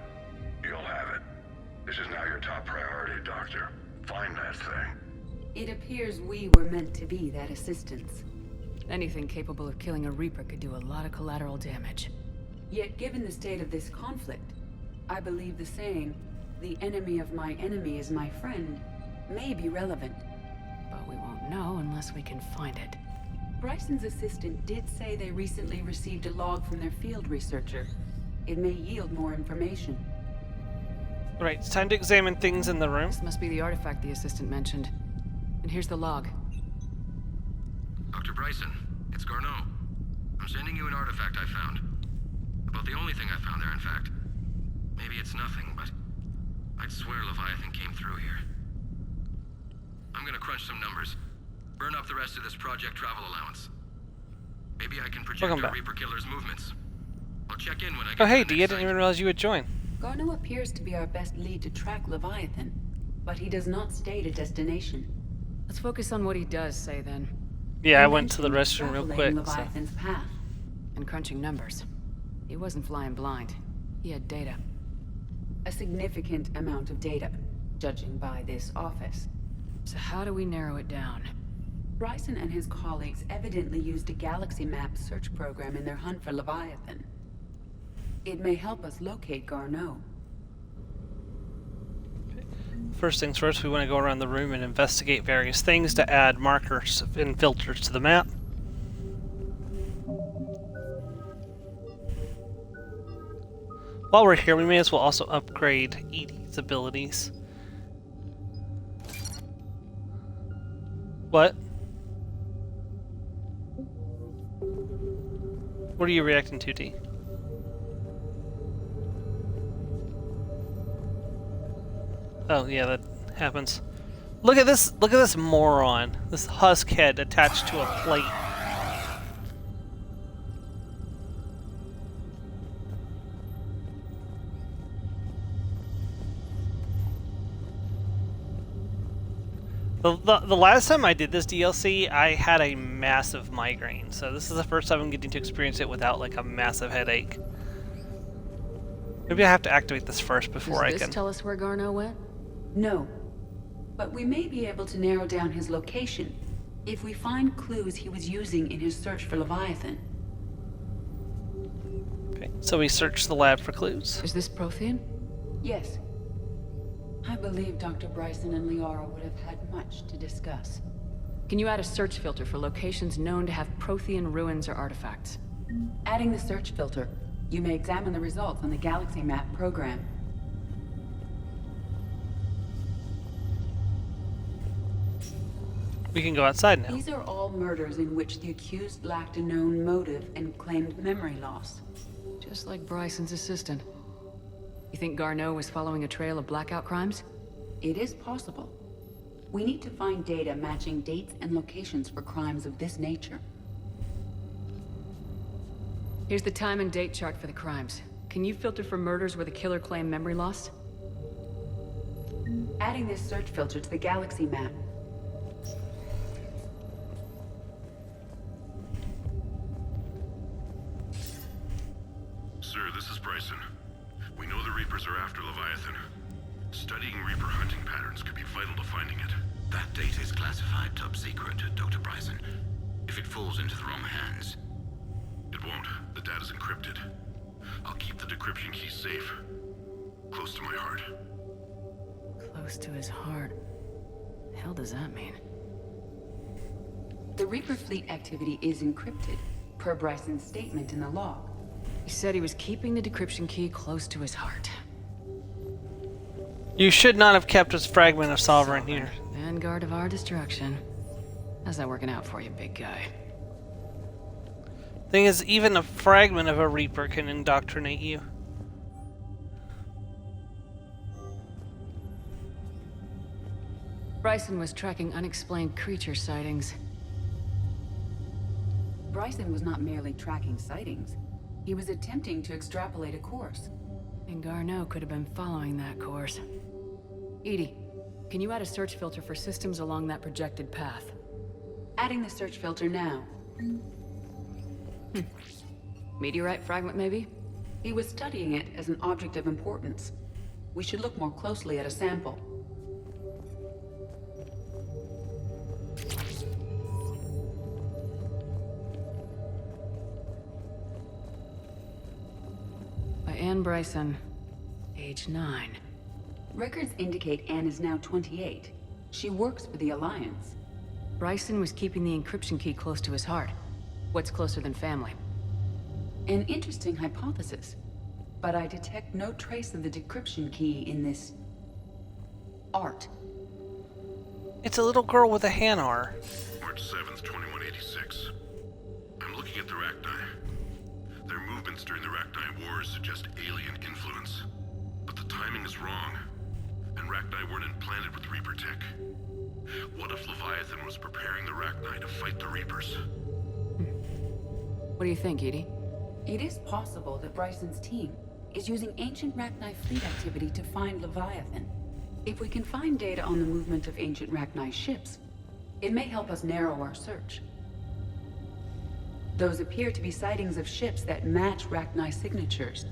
You'll have it. This is now your top priority, Doctor. Find that thing. It appears we were meant to be that assistance. Anything capable of killing a Reaper could do a lot of collateral damage. Yet given the state of this conflict, I believe the saying, "The enemy of my enemy is my friend," may be relevant. But we won't know unless we can find it. Bryson's assistant did say they recently received a log from their field researcher. It may yield more information. Right, it's time to examine things in the room. This must be the artifact the assistant mentioned. And here's the log. Dr. Bryson, it's Garneau. I'm sending you an artifact I found. About the only thing I found there, in fact. Maybe it's nothing, but I'd swear Leviathan came through here. I'm gonna crunch some numbers. Burn up the rest of this project travel allowance. Maybe I can project a Reaper killer's movements. I'll check in when I get Oh hey, to the D, I didn't even realize you would join. Garneau appears to be our best lead to track Leviathan, but he does not state a destination. Let's focus on what he does say then. Yeah, I went to the restroom real quick. Leviathan's path. And crunching numbers. He wasn't flying blind. He had data. A significant amount of data, judging by this office. So how do we narrow it down? Bryson and his colleagues evidently used a galaxy map search program in their hunt for Leviathan. It may help us locate Garneau. First things first, we want to go around the room and investigate various things to add markers and filters to the map. While we're here, we may as well also upgrade Edie's abilities. What? What are you reacting to, D? Oh yeah, that happens. Look at this moron. This husk head attached to a plate. The last time I did this DLC, I had a massive migraine, so this is the first time I'm getting to experience it without like a massive headache. Maybe I have to activate this first before I can. Does this tell us where Garneau went? No. But we may be able to narrow down his location if we find clues he was using in his search for Leviathan. Okay, so we search the lab for clues. Is this Prothean? Yes. I believe Dr. Bryson and Liara would have had much to discuss. Can you add a search filter for locations known to have Prothean ruins or artifacts? Adding the search filter, you may examine the results on the Galaxy Map program. We can go outside now. These are all murders in which the accused lacked a known motive and claimed memory loss. Just like Bryson's assistant. You think Garneau was following a trail of blackout crimes? It is possible. We need to find data matching dates and locations for crimes of this nature. Here's the time and date chart for the crimes. Can you filter for murders where the killer claimed memory loss? Adding this search filter to the Galaxy Map. Sir, this is Bryson. We know the Reapers are after Leviathan. Studying Reaper hunting patterns could be vital to finding it. That data is classified top secret, Dr. Bryson. If it falls into the wrong hands... It won't. The data's encrypted. I'll keep the decryption key safe. Close to my heart. Close to his heart. The hell does that mean? The Reaper fleet activity is encrypted, per Bryson's statement in the log. He said he was keeping the decryption key close to his heart. You should not have kept his fragment of Sovereign here. Vanguard of our destruction. How's that working out for you, big guy? Thing is, even a fragment of a Reaper can indoctrinate you. Bryson was tracking unexplained creature sightings. Bryson was not merely tracking sightings. He was attempting to extrapolate a course. And Garneau could have been following that course. Edie, can you add a search filter for systems along that projected path? Adding the search filter now. Meteorite fragment, maybe? He was studying it as an object of importance. We should look more closely at a sample. By Anne Bryson, age 9. Records indicate Anne is now 28. She works for the Alliance. Bryson was keeping the encryption key close to his heart. What's closer than family? An interesting hypothesis, but I detect no trace of the decryption key in this art. It's a little girl with a Hanar. March 7th, 2186. I'm looking at the Rachni. Their movements during the Rachni Wars suggest alien influence. But the timing is wrong, and Rachni weren't implanted with Reaper tech. What if Leviathan was preparing the Rachni to fight the Reapers? What do you think, Edie? It is possible that Bryson's team is using ancient Rachni fleet activity to find Leviathan. If we can find data on the movement of ancient Rachni ships, it may help us narrow our search. Those appear to be sightings of ships that match Rachni signatures.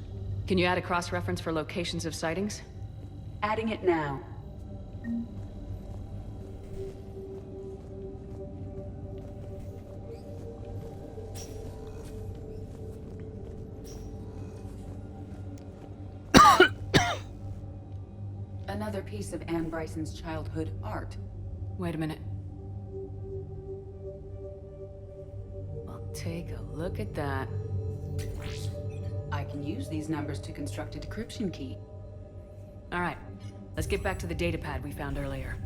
Can you add a cross-reference for locations of sightings? Adding it now. Another piece of Anne Bryson's childhood art. Wait a minute. Well, take a look at that. I can use these numbers to construct a decryption key. All right, let's get back to the datapad we found earlier.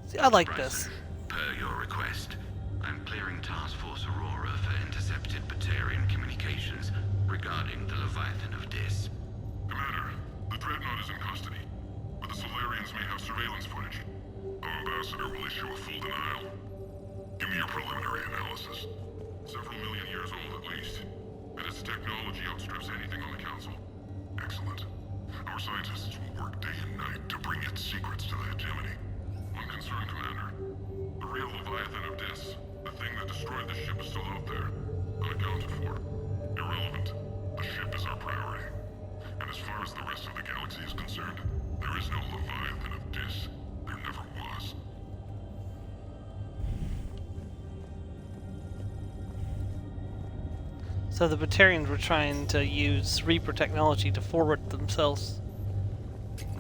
See, I like this. Per your request, I'm clearing Task Force Aurora for intercepted Batarian communications regarding the Leviathan of Dis. Commander, the Dreadnought is in custody, but the Solarians may have surveillance footage. Our ambassador will issue a full denial. Give me your preliminary analysis. Several million years old at least, and its technology outstrips anything on the Council. Excellent. Our scientists will work day and night to bring its secrets to the hegemony. One concern, Commander. The real Leviathan of Dis, the thing that destroyed the ship, is still out there, unaccounted for. Irrelevant. The ship is our priority. And as far as the rest of the galaxy is concerned, there is no Leviathan of Dis. There never was. So the Batarians were trying to use Reaper technology to forward themselves.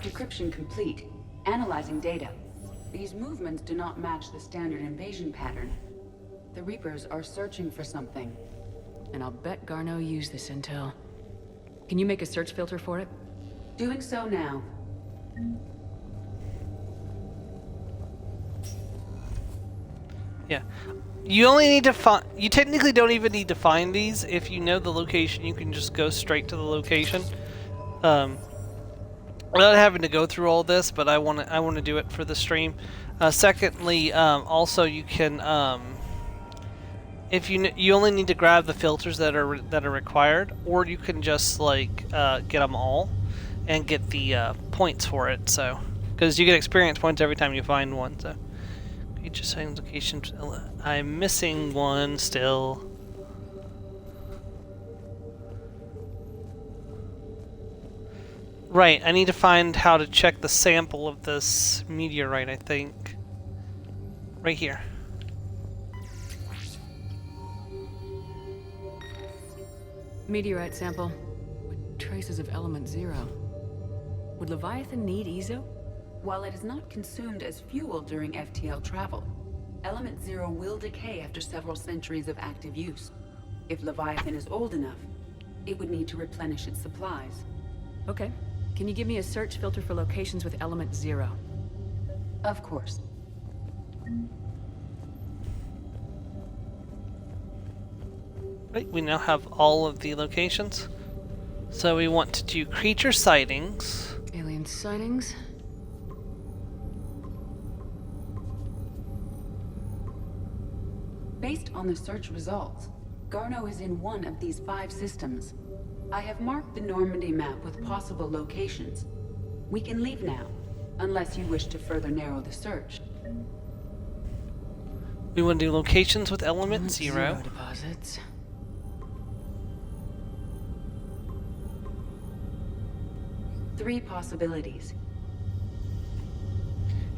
Decryption complete. Analyzing data. These movements do not match the standard invasion pattern. The Reapers are searching for something. And I'll bet Garneau used this intel. Can you make a search filter for it? Doing so now. Yeah. You only need to find... You technically don't even need to find these. If you know the location, you can just go straight to the location. Without having to go through all this, but I want to do it for the stream. Secondly, also you can... if you only need to grab the filters that are required, or you can just like get them all and get the points for it. So, because you get experience points every time you find one. So, creature sightings location. I'm missing one still. Right, I need to find how to check the sample of this meteorite. I think right here. Meteorite sample with traces of element 0. Would Leviathan need Ezo? While it is not consumed as fuel during FTL travel, Element Zero will decay after several centuries of active use. If Leviathan is old enough, it would need to replenish its supplies. Okay. Can you give me a search filter for locations with Element Zero? Of course. Right, we now have all of the locations. So we want to do creature sightings. Alien sightings. Based on the search results, Garneau is in one of these 5 systems. I have marked the Normandy map with possible locations. We can leave now, unless you wish to further narrow the search. We want to do locations with Element Zero. Deposits. Three possibilities.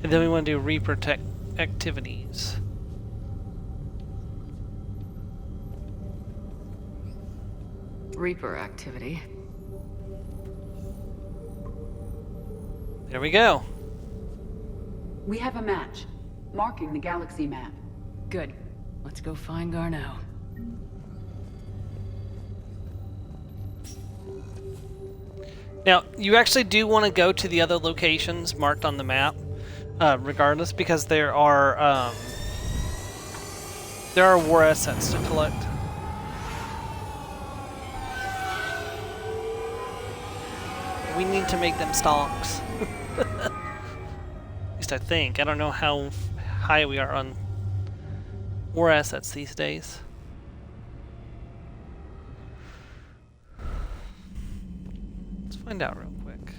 And then we want to do Reaper tech activities. Reaper activity. There we go. We have a match, marking the galaxy map. Good. Let's go find Garneau. Now, you actually do want to go to the other locations marked on the map, regardless, because there are war assets to collect. We need to make them stonks. At least I think. I don't know how high we are on war assets these days. Let's find out real quick.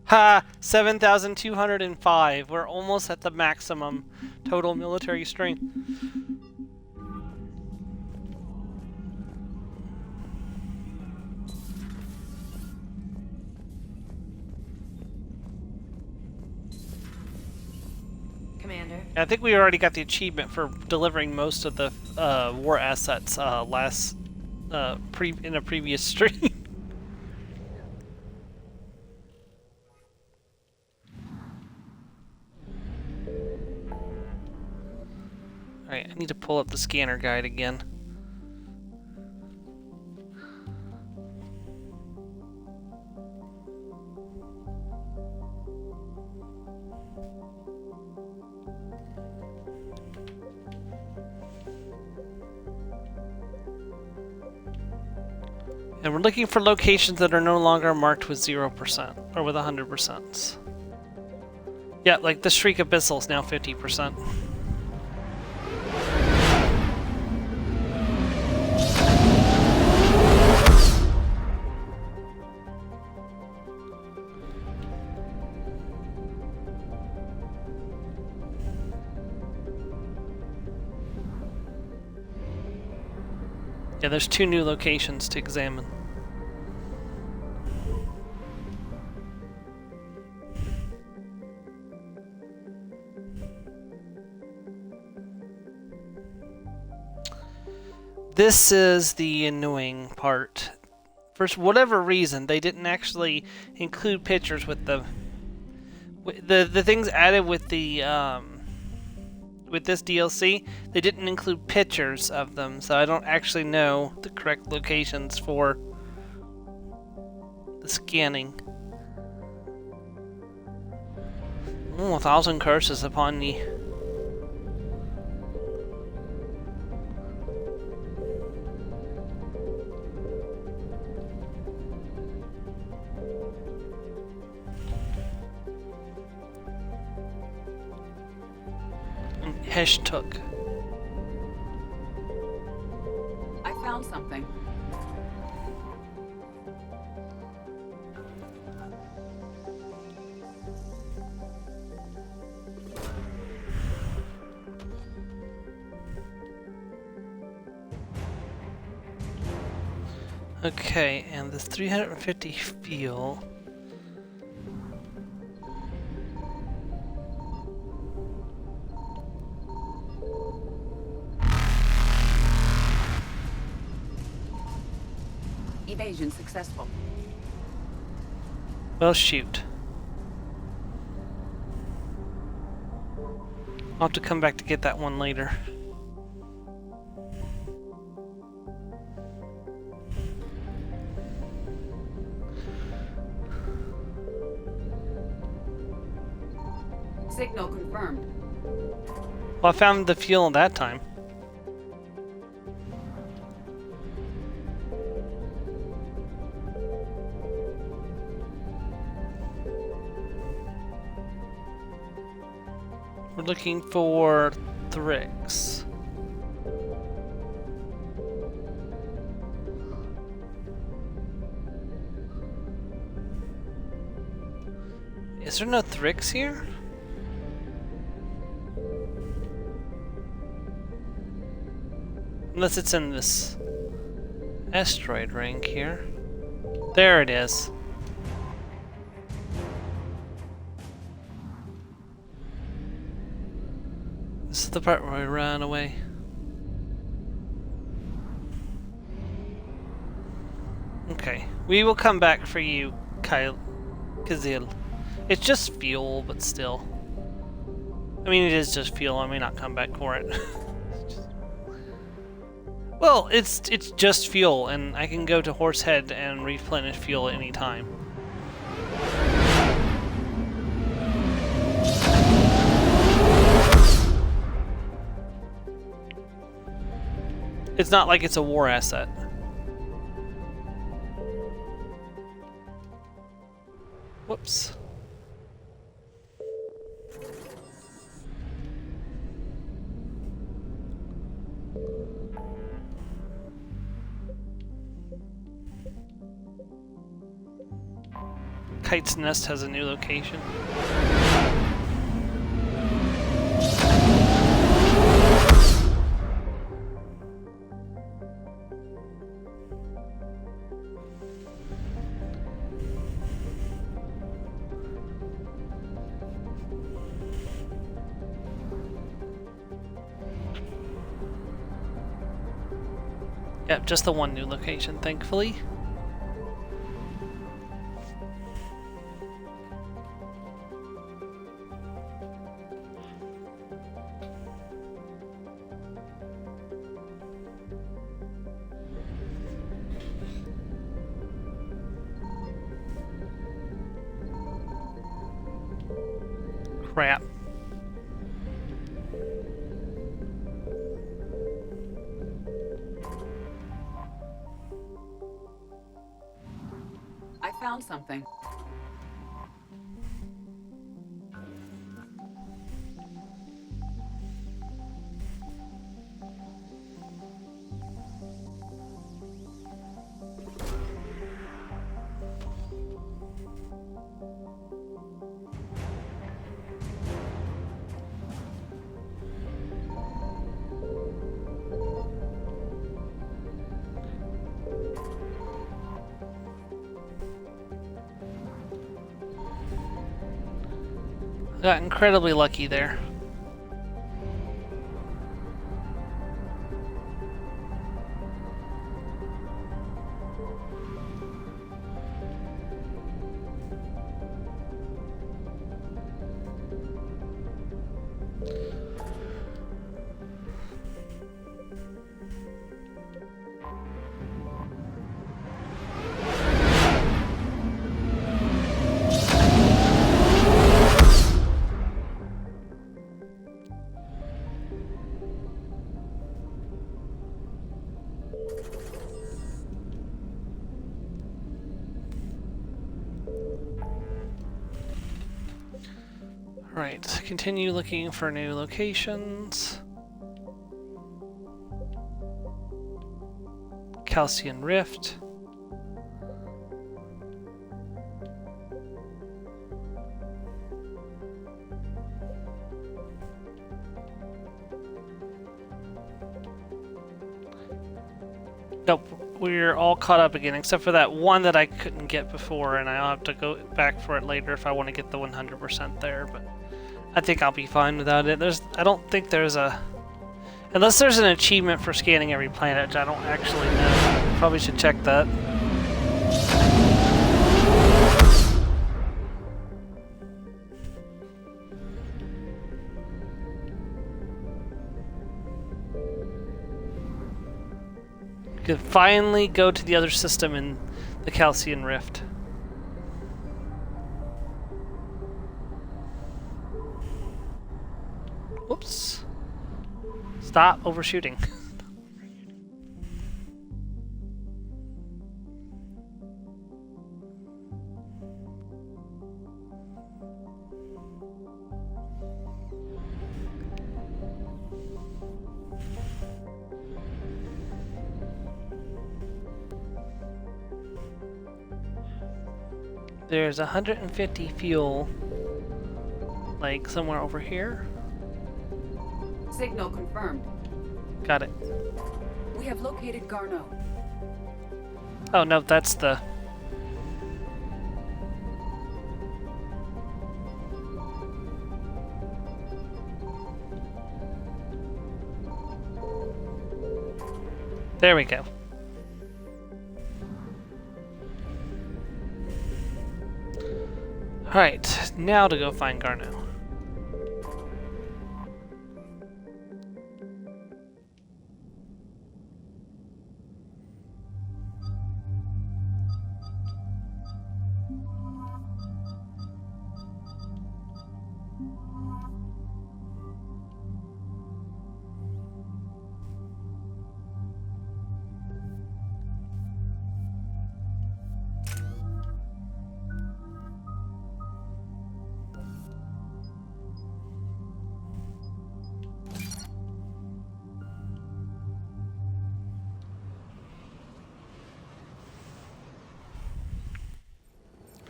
Ha! 7,205. We're almost at the maximum total military strength. Commander. I think we already got the achievement for delivering most of the war assets in a previous stream. Alright, I need to pull up the scanner guide again. And we're looking for locations that are no longer marked with 0% or with 100%. Yeah, like the Shriek Abyssal is now 50%. Yeah, there's 2 new locations to examine. This is the annoying part. For whatever reason, they didn't actually include pictures with the things added with the with this DLC. They didn't include pictures of them, so I don't actually know the correct locations for the scanning. Oh, 1,000 curses upon me. Hesh took. I found something. Okay, and this 350 fuel. Evasion successful. Well, shoot. I'll have to come back to get that one later. Signal confirmed. Well, I found the fuel that time. We're looking for Thrix. Is there no Thrix here? Unless it's in this asteroid ring here. There it is. This is the part where we ran away. Okay, we will come back for you, Kazil. It's just fuel, but still. I mean, it is just fuel. I may not come back for it. Well, it's just fuel, and I can go to Horsehead and replenish fuel at any time. It's not like it's a war asset. Whoops. Kite's Nest has a new location. Yep, just the one new location, thankfully. Crap. I found something. Got incredibly lucky there. Right, continue looking for new locations. Calcian Rift. Nope, we're all caught up again, except for that one that I couldn't get before, and I'll have to go back for it later if I want to get the 100% there, but I think I'll be fine without it. I don't think there's a... Unless there's an achievement for scanning every planet, which I don't actually know. Probably should check that. Could finally go to the other system in the Calcian Rift. Whoops. Stop overshooting. There's 150 fuel, like somewhere over here. Signal confirmed. Got it. We have located Garneau. Oh no, that's the... There we go. Alright, now to go find Garneau.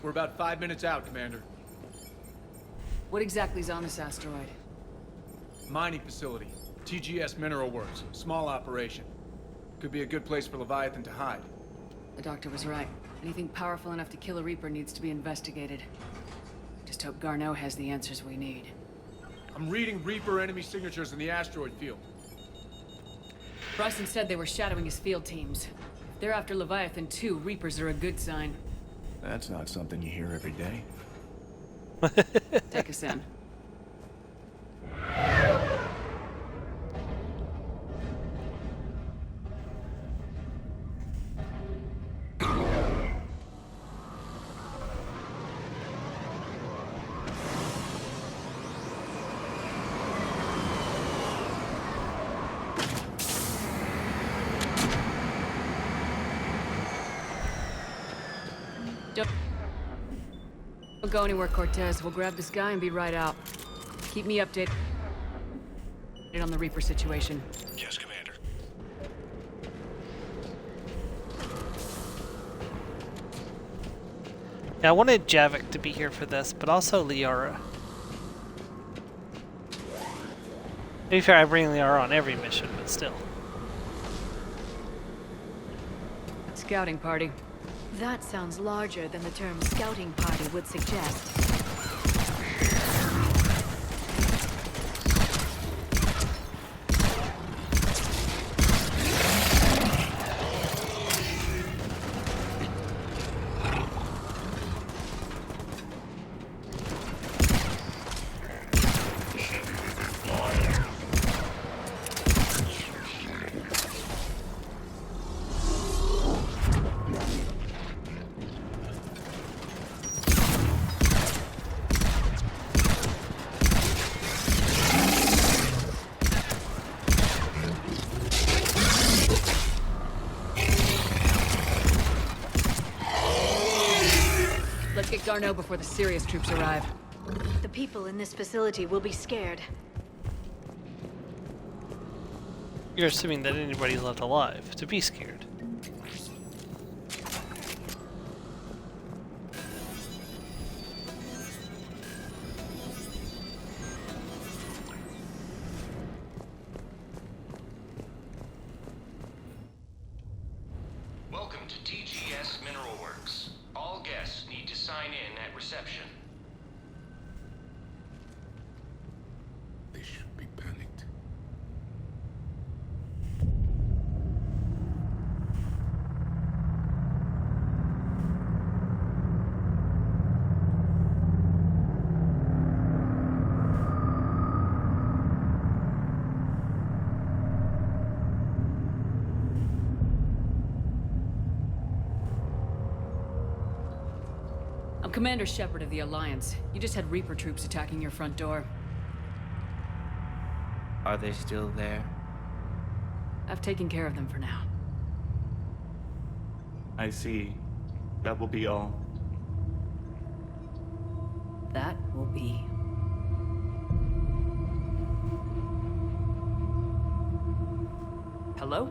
We're about 5 minutes out, Commander. What exactly is on this asteroid? Mining facility. TGS Mineral Works. Small operation. Could be a good place for Leviathan to hide. The doctor was right. Anything powerful enough to kill a Reaper needs to be investigated. Just hope Garneau has the answers we need. I'm reading Reaper enemy signatures in the asteroid field. Bryson said they were shadowing his field teams. If they're after Leviathan too, Reapers are a good sign. That's not something you hear every day. Take us in. Don't go anywhere, Cortez. We'll grab this guy and be right out. Keep me updated on the Reaper situation. Yes, Commander. Yeah, I wanted Javik to be here for this, but also Liara. To be fair, I bring Liara on every mission, but still. Scouting party. That sounds larger than the term scouting party would suggest. Let's get Garneau before the serious troops arrive. The people in this facility will be scared. You're assuming that anybody's left alive to be scared. reception. They should be panicked. I'm Commander Shepard of the Alliance. You just had Reaper troops attacking your front door. Are they still there? I've taken care of them for now. I see. That will be all. That will be. Hello?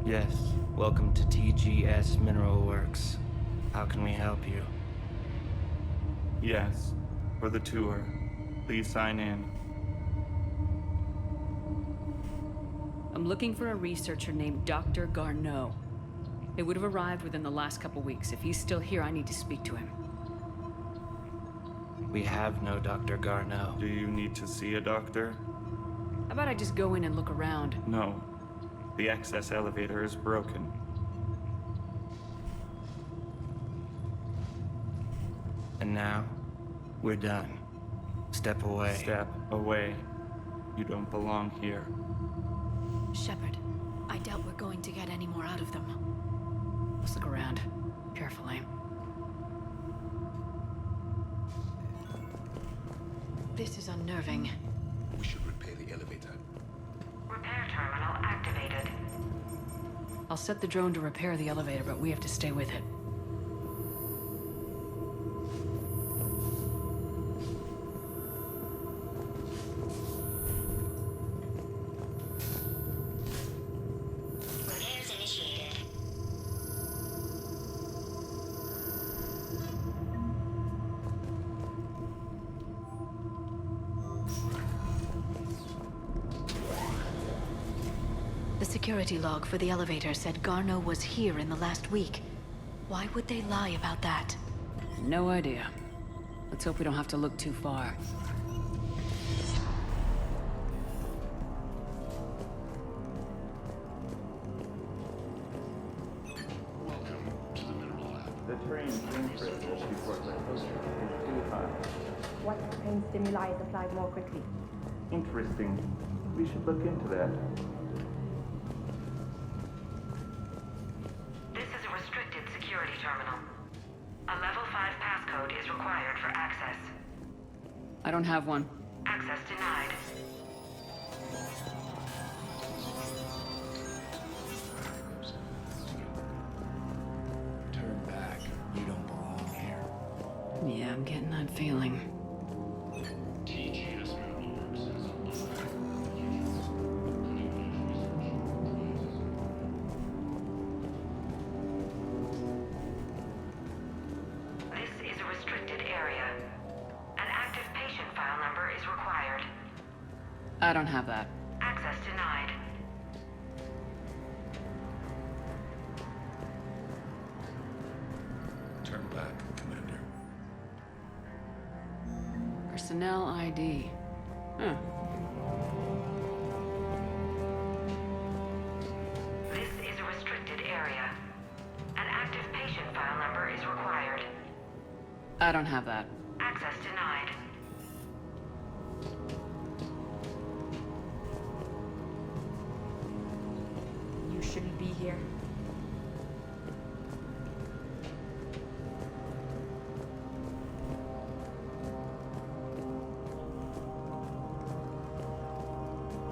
Yes. Welcome to TGS Mineral Works. How can we help you? Yes. For the tour. Please sign in. I'm looking for a researcher named Dr. Garneau. They would have arrived within the last couple weeks. If he's still here, I need to speak to him. We have no Dr. Garneau. Do you need to see a doctor? How about I just go in and look around? No. The access elevator is broken. And now, we're done. Step away. Step away. You don't belong here. Shepard, I doubt we're going to get any more out of them. Let's look around. Carefully. This is unnerving. We should repair the elevator. Repair terminal activated. I'll set the drone to repair the elevator, but we have to stay with it. Repairs initiated. The security log for the elevator said Garneau was here in the last week. Why would they lie about that? No idea. Let's hope we don't have to look too far. The terrain in crystals before the coaster is too high. What kind of stimuli is applied more quickly? Interesting. We should look into that. This is a restricted security terminal. A level 5 passcode is required for access. I don't have one. Access denied. Turn back. You don't belong here. Yeah, I'm getting that feeling. TGS Mineral Works is This is a restricted area. An active patient file number is required. I don't have that. Access denied. Turn back, Commander. Personnel ID. Huh. This is a restricted area. An active patient file number is required. I don't have that. Access denied. You shouldn't be here.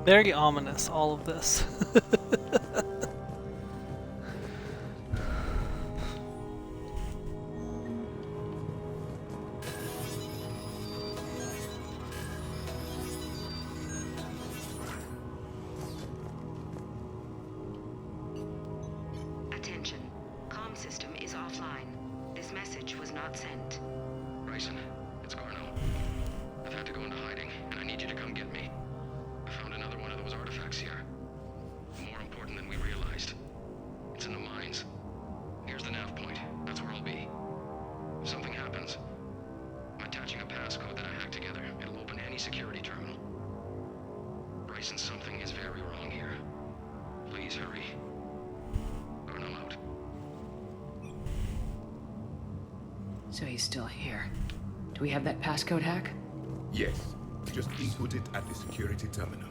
Very ominous, all of this. Attention. Comm system is offline. This message was not sent. Bryson, it's Garneau. I've had to go into hiding, and I need you to come get me. I found another one of those artifacts here. More important than we realized. It's in the mines. Here's the nav point. Something is very wrong here. Please hurry. Garno out. So he's still here. Do we have that passcode hack? Yes. Just input it at the security terminal.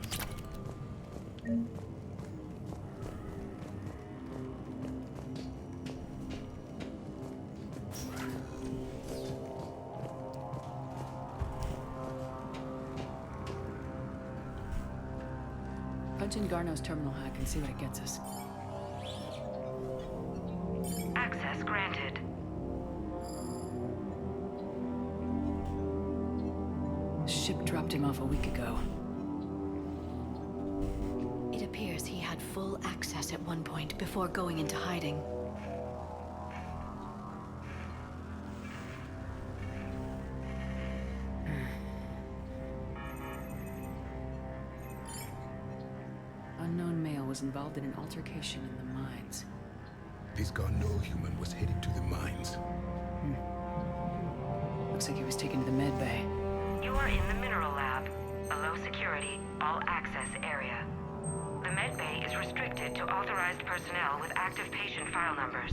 Punch in Garno's terminal hack and see what it gets us. Access granted. Ship dropped him off a week ago. It appears he had full access at one point before going into hiding. Unknown male was involved in an altercation in the mines. This Garno human was headed to the mines. Looks like he was taken to the med bay. You are in the mineral lab, a low security, all access area. The med bay is restricted to authorized personnel with active patient file numbers.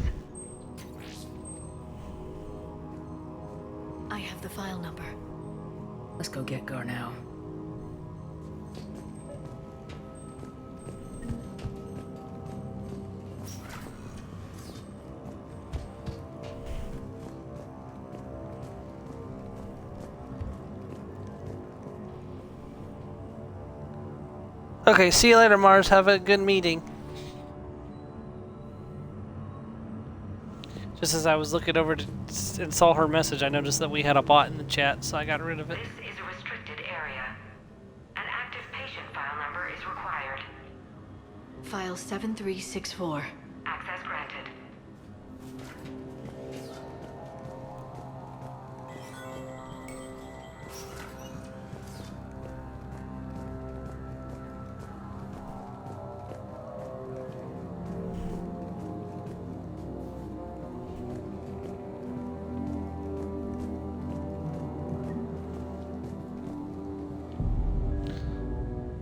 I have the file number. Let's go get Garno. Okay, see you later, Mars. Have a good meeting. Just as I was looking over and saw her message, I noticed that we had a bot in the chat, so I got rid of it. This is a restricted area. An active patient file number is required. File 7364. Access granted.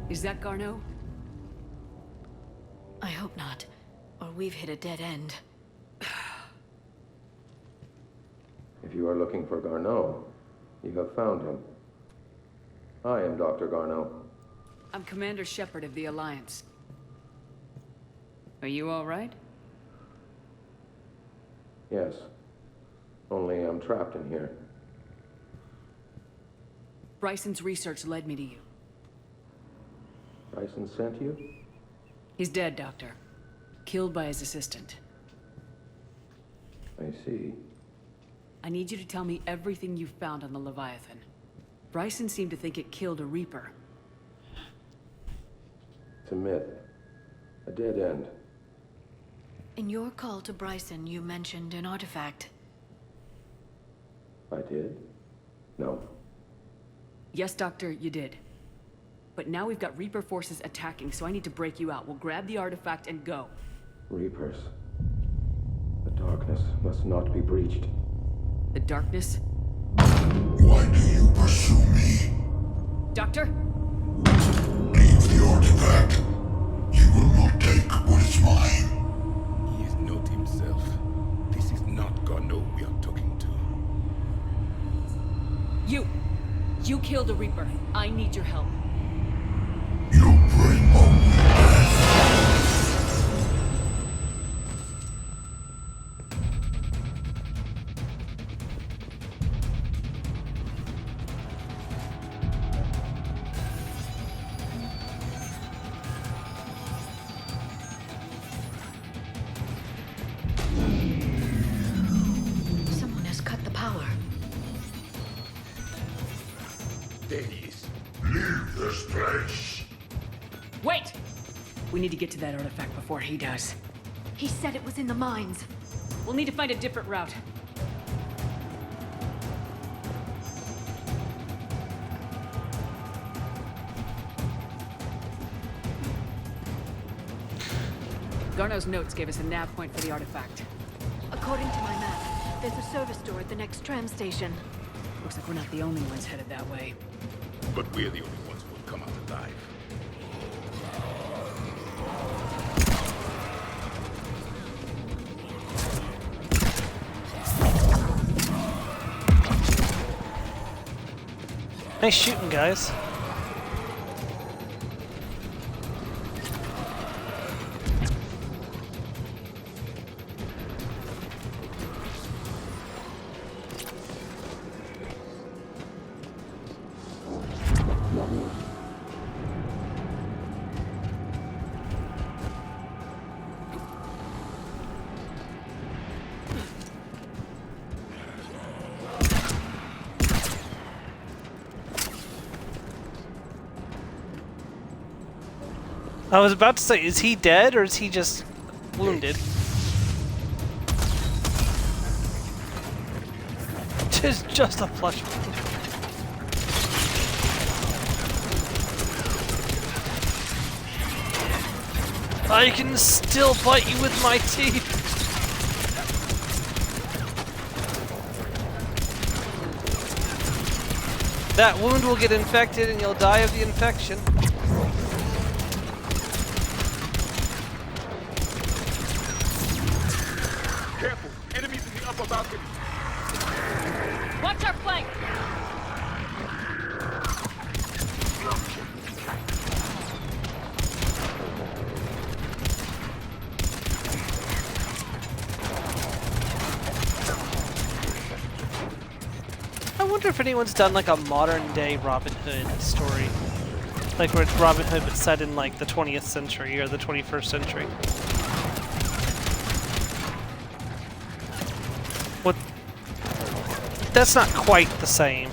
Is that Garno? I hope not, or we've hit a dead end. If you are looking for Garno, you have found him. I am Dr. Garno. I'm Commander Shepard of the Alliance. Are you all right? Yes. Only I'm trapped in here. Bryson's research led me to you. Bryson sent you? He's dead, Doctor. Killed by his assistant. I see. I need you to tell me everything you found on the Leviathan. Bryson seemed to think it killed a Reaper. It's a myth. A dead end. In your call to Bryson, you mentioned an artifact. I did? No. Yes, Doctor, you did. But now we've got Reaper forces attacking, so I need to break you out. We'll grab the artifact and go. Reapers. The darkness must not be breached. The darkness? Why do you pursue me? Doctor? Leave the artifact. You will not take what is mine. He is not himself. This is not Garno we are talking to. You killed a Reaper. I need your help. You bring only death. Someone has cut the power. There he is. Leave this place. Wait! We need to get to that artifact before he does. He said it was in the mines. We'll need to find a different route. Garno's notes gave us a nav point for the artifact. According to my map, there's a service door at the next tram station. Looks like we're not the only ones headed that way. But we're the only ones who will come out alive. Nice shooting, guys. I was about to say, is he dead or is he just wounded? Tis just a flesh wound. I can still bite you with my teeth. That wound will get infected and you'll die of the infection. Careful! Enemies in the upper balcony! Watch our flank! I wonder if anyone's done like a modern day Robin Hood story. Like where it's Robin Hood but set in like the 20th century or the 21st century. What? That's not quite the same.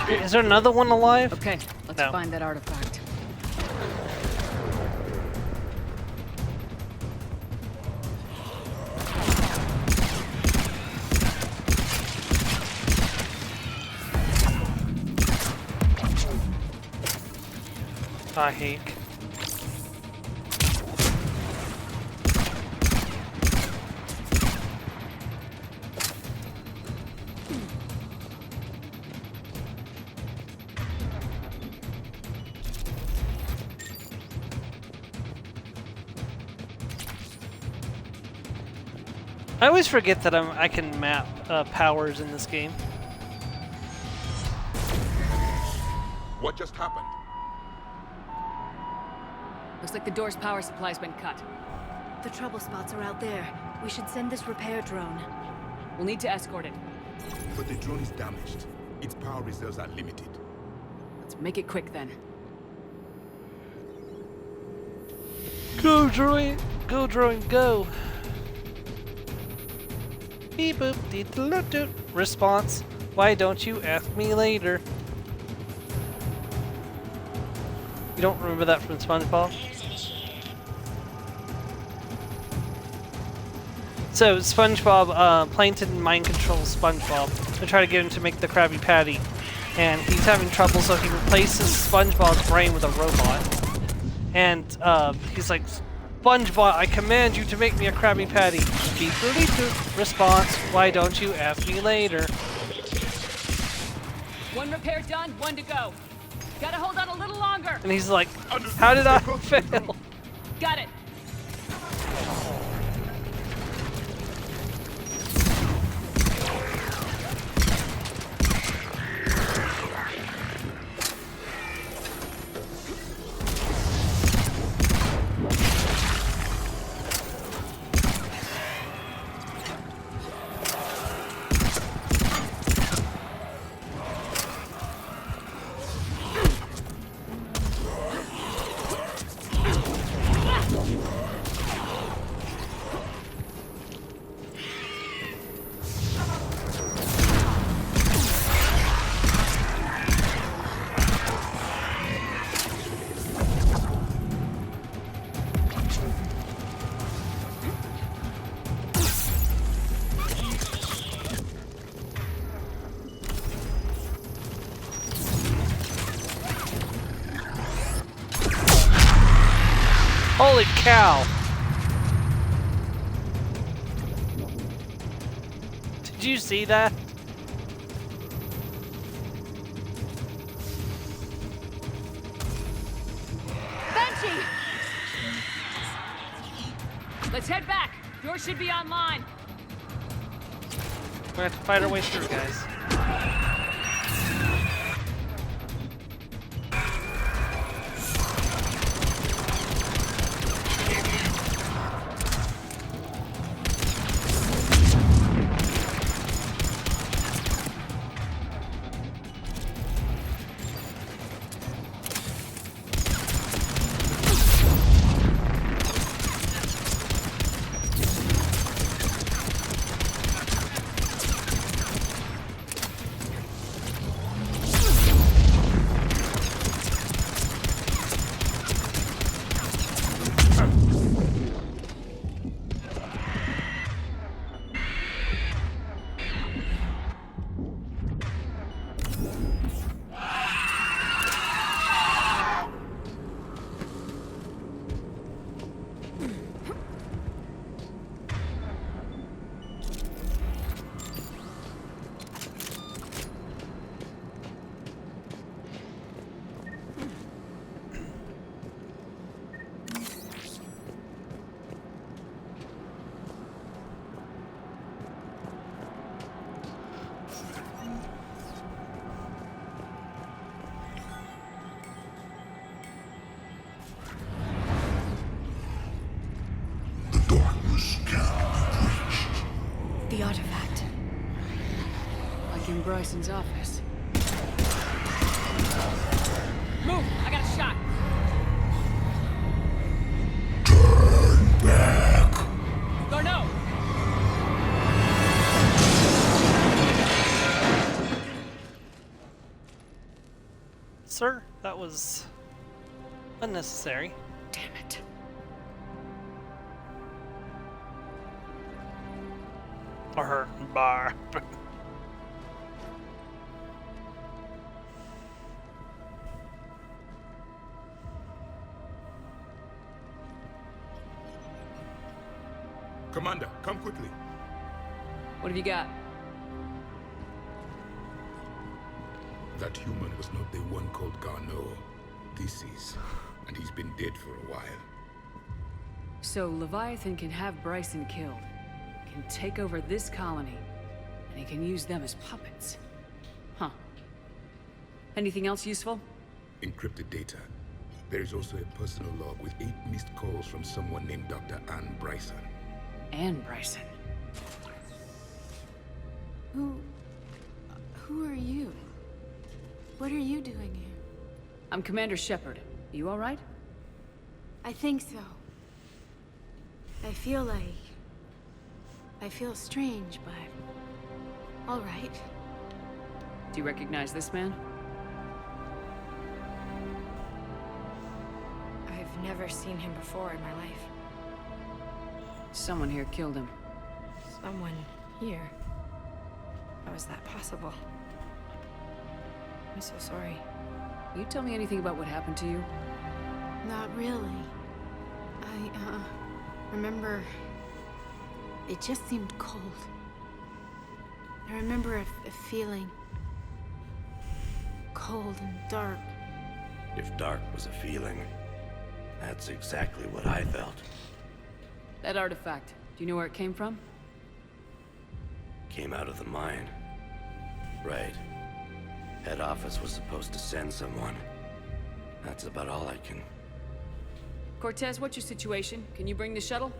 Is there another one alive? Okay, let's find that artifact. I hate. I always forget that I can map powers in this game. What just happened? Looks like the door's power supply's been cut. The trouble spots are out there. We should send this repair drone. We'll need to escort it. But the drone is damaged. Its power reserves are limited. Let's make it quick then. Go droid! Go droid, go! Beep boop dee doo doo. Response. Why don't you ask me later? You don't remember that from SpongeBob? So SpongeBob, Plankton mind controls SpongeBob to try to get him to make the Krabby Patty, and he's having trouble, so he replaces SpongeBob's brain with a robot, And he's like, SpongeBob, I command you to make me a Krabby Patty. Beep boop boop. Response, why don't you F me later? One repair done, one to go. Gotta hold on a little longer. And he's like, how did I fail? Got it. Holy cow! Did you see that? Benji! Let's head back. Yours should be online. We're gonna have to fight our way through, guys. The artifact. Like in Bryson's office. Move! I got a shot! Turn back! Garneau! Sir, that was unnecessary. Damn it. Or her bar. Commander, come quickly. What have you got? That human was not the one called Garneau. This is, and he's been dead for a while. So Leviathan can have Bryson killed, can take over this colony, and he can use them as puppets. Huh. Anything else useful? Encrypted data. There is also a personal log with 8 missed calls from someone named Dr. Anne Bryson. Anne Bryson. Who are you? What are you doing here? I'm Commander Shepard. You all right? I think so. I feel strange, but all right. Do you recognize this man? I've never seen him before in my life. Someone here killed him. Someone here? How is that possible? I'm so sorry. Will you tell me anything about what happened to you? Not really. I, remember... It just seemed cold. I remember a feeling... cold and dark. If dark was a feeling, that's exactly what I felt. That artifact, do you know where it came from? Came out of the mine. Right. Head office was supposed to send someone. That's about all I can... Cortez, what's your situation? Can you bring the shuttle?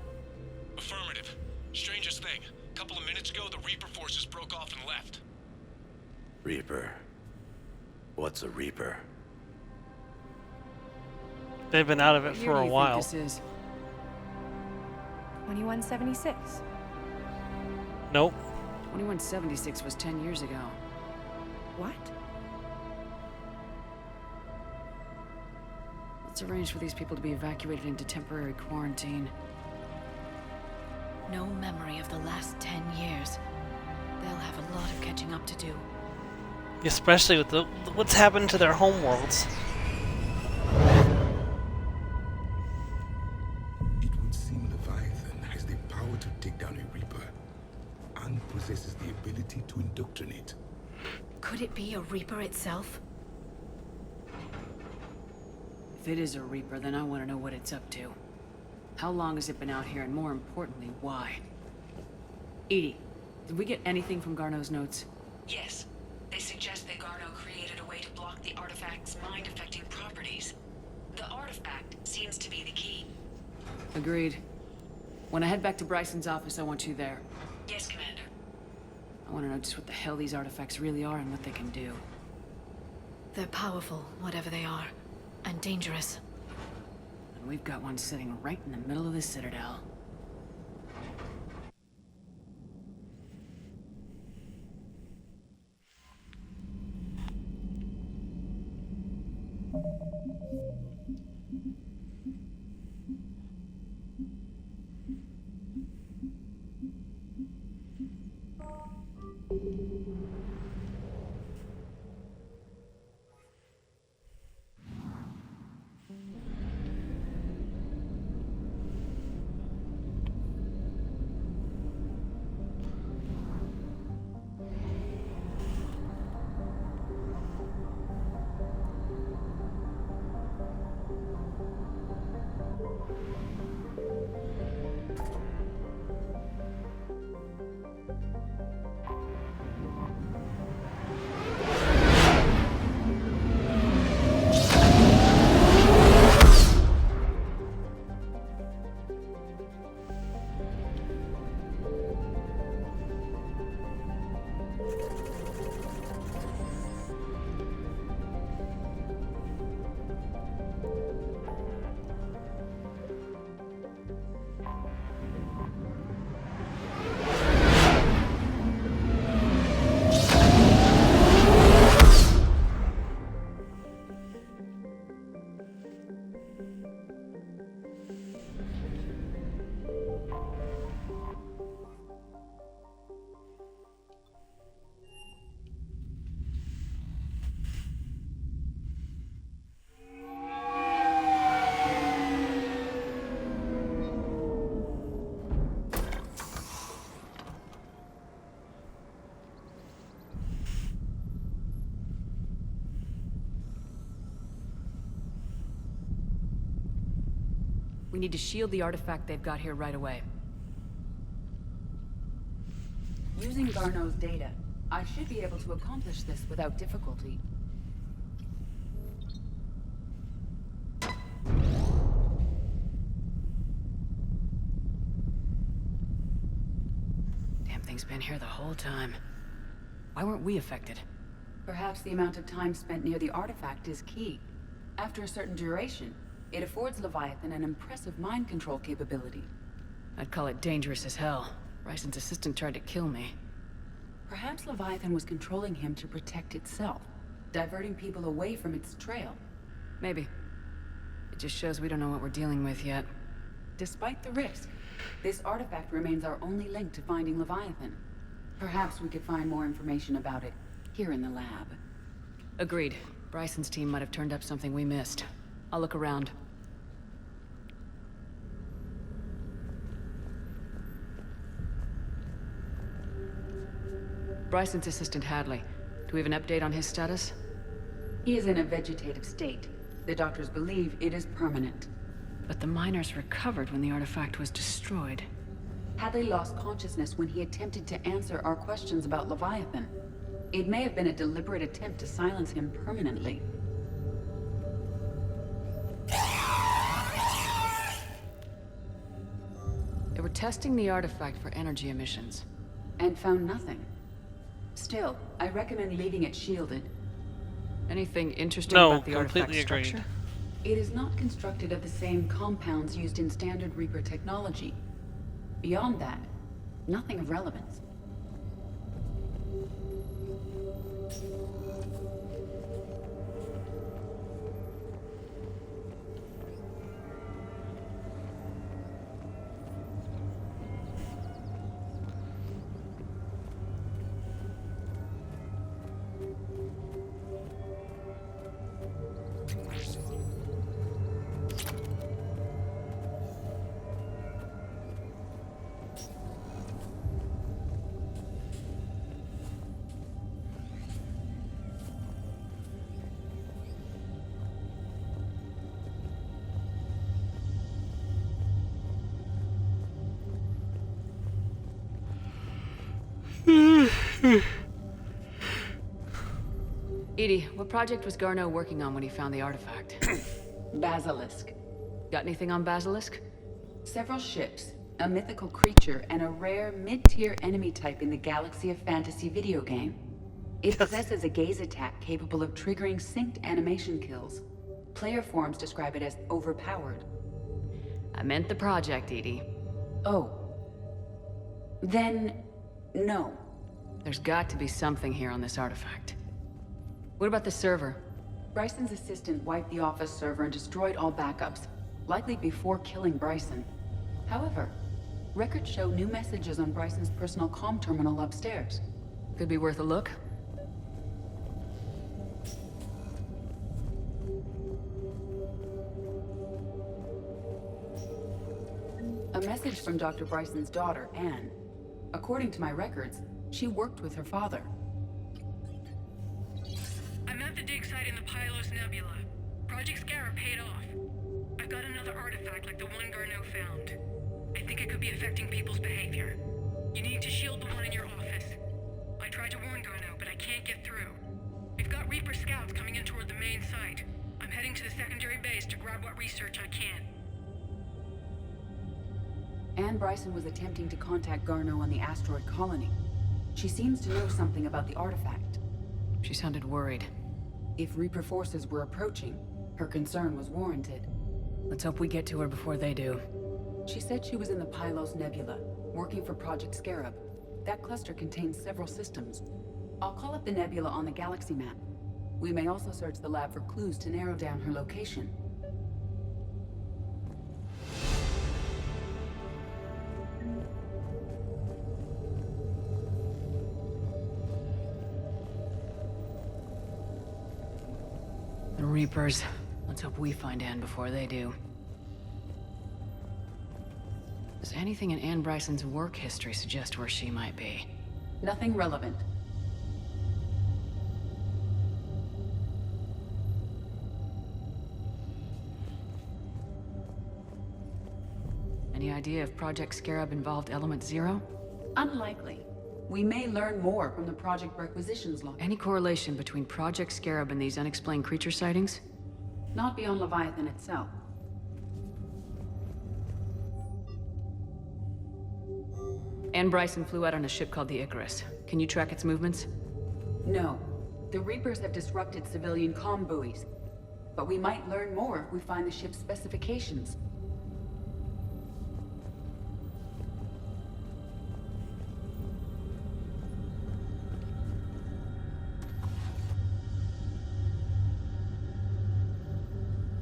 Affirmative. Strangest thing. A couple of minutes ago, the Reaper forces broke off and left. Reaper. What's a Reaper? They've been out of it What year for do a you think while. this is? 2176. Nope. 2176 was 10 years ago. What? Let's arrange for these people to be evacuated into temporary quarantine. No memory of the last 10 years. They'll have a lot of catching up to do. Especially with what's happened to their homeworlds. It would seem Leviathan has the power to take down a Reaper, and possesses the ability to indoctrinate. Could it be a Reaper itself? If it is a Reaper, then I want to know what it's up to. How long has it been out here, and more importantly, why? Edie, did we get anything from Garneau's notes? Yes. They suggest that Garneau created a way to block the artifact's mind-affecting properties. The artifact seems to be the key. Agreed. When I head back to Bryson's office, I want you there. Yes, Commander. I want to know just what the hell these artifacts really are and what they can do. They're powerful, whatever they are. And dangerous. And we've got one sitting right in the middle of the Citadel. We need to shield the artifact they've got here right away. Using Garneau's data, I should be able to accomplish this without difficulty. Damn thing's been here the whole time. Why weren't we affected? Perhaps the amount of time spent near the artifact is key. After a certain duration, it affords Leviathan an impressive mind control capability. I'd call it dangerous as hell. Bryson's assistant tried to kill me. Perhaps Leviathan was controlling him to protect itself, diverting people away from its trail. Maybe. It just shows we don't know what we're dealing with yet. Despite the risk, this artifact remains our only link to finding Leviathan. Perhaps we could find more information about it here in the lab. Agreed. Bryson's team might have turned up something we missed. I'll look around. Bryson's assistant Hadley. Do we have an update on his status? He is in a vegetative state. The doctors believe it is permanent. But the miners recovered when the artifact was destroyed. Hadley lost consciousness when he attempted to answer our questions about Leviathan. It may have been a deliberate attempt to silence him permanently. They were testing the artifact for energy emissions. And found nothing. Still, I recommend leaving it shielded. Anything interesting about the artifact agreed. structure? It is not constructed of the same compounds used in standard Reaper technology. Beyond that, nothing of relevance. Edie, what project was Garneau working on when he found the artifact? Basilisk. Got anything on Basilisk? Several ships, a mythical creature, and a rare mid-tier enemy type in the Galaxy of Fantasy video game. It possesses a gaze attack capable of triggering synced animation kills. Player forums describe it as overpowered. I meant the project, Edie. Oh. Then, no. There's got to be something here on this artifact. What about the server? Bryson's assistant wiped the office server and destroyed all backups, likely before killing Bryson. However, records show new messages on Bryson's personal comm terminal upstairs. Could be worth a look. A message from Dr. Bryson's daughter, Anne. According to my records, she worked with her father. I'm at the dig site in the Pylos Nebula. Project Scarab paid off. I've got another artifact like the one Garneau found. I think it could be affecting people's behavior. You need to shield the one in your office. I tried to warn Garneau, but I can't get through. We've got Reaper scouts coming in toward the main site. I'm heading to the secondary base to grab what research I can. Anne Bryson was attempting to contact Garneau on the asteroid colony. She seems to know something about the artifact. She sounded worried. If Reaper forces were approaching, her concern was warranted. Let's hope we get to her before they do. She said she was in the Pylos Nebula, working for Project Scarab. That cluster contains several systems. I'll call up the nebula on the galaxy map. We may also search the lab for clues to narrow down her location. The Reapers. Let's hope we find Anne before they do. Does anything in Anne Bryson's work history suggest where she might be? Nothing relevant. Any idea if Project Scarab involved Element Zero? Unlikely. We may learn more from the Project Requisitions log. Any correlation between Project Scarab and these unexplained creature sightings? Not beyond Leviathan itself. Anne Bryson flew out on a ship called the Icarus. Can you track its movements? No. The Reapers have disrupted civilian comm buoys. But we might learn more if we find the ship's specifications.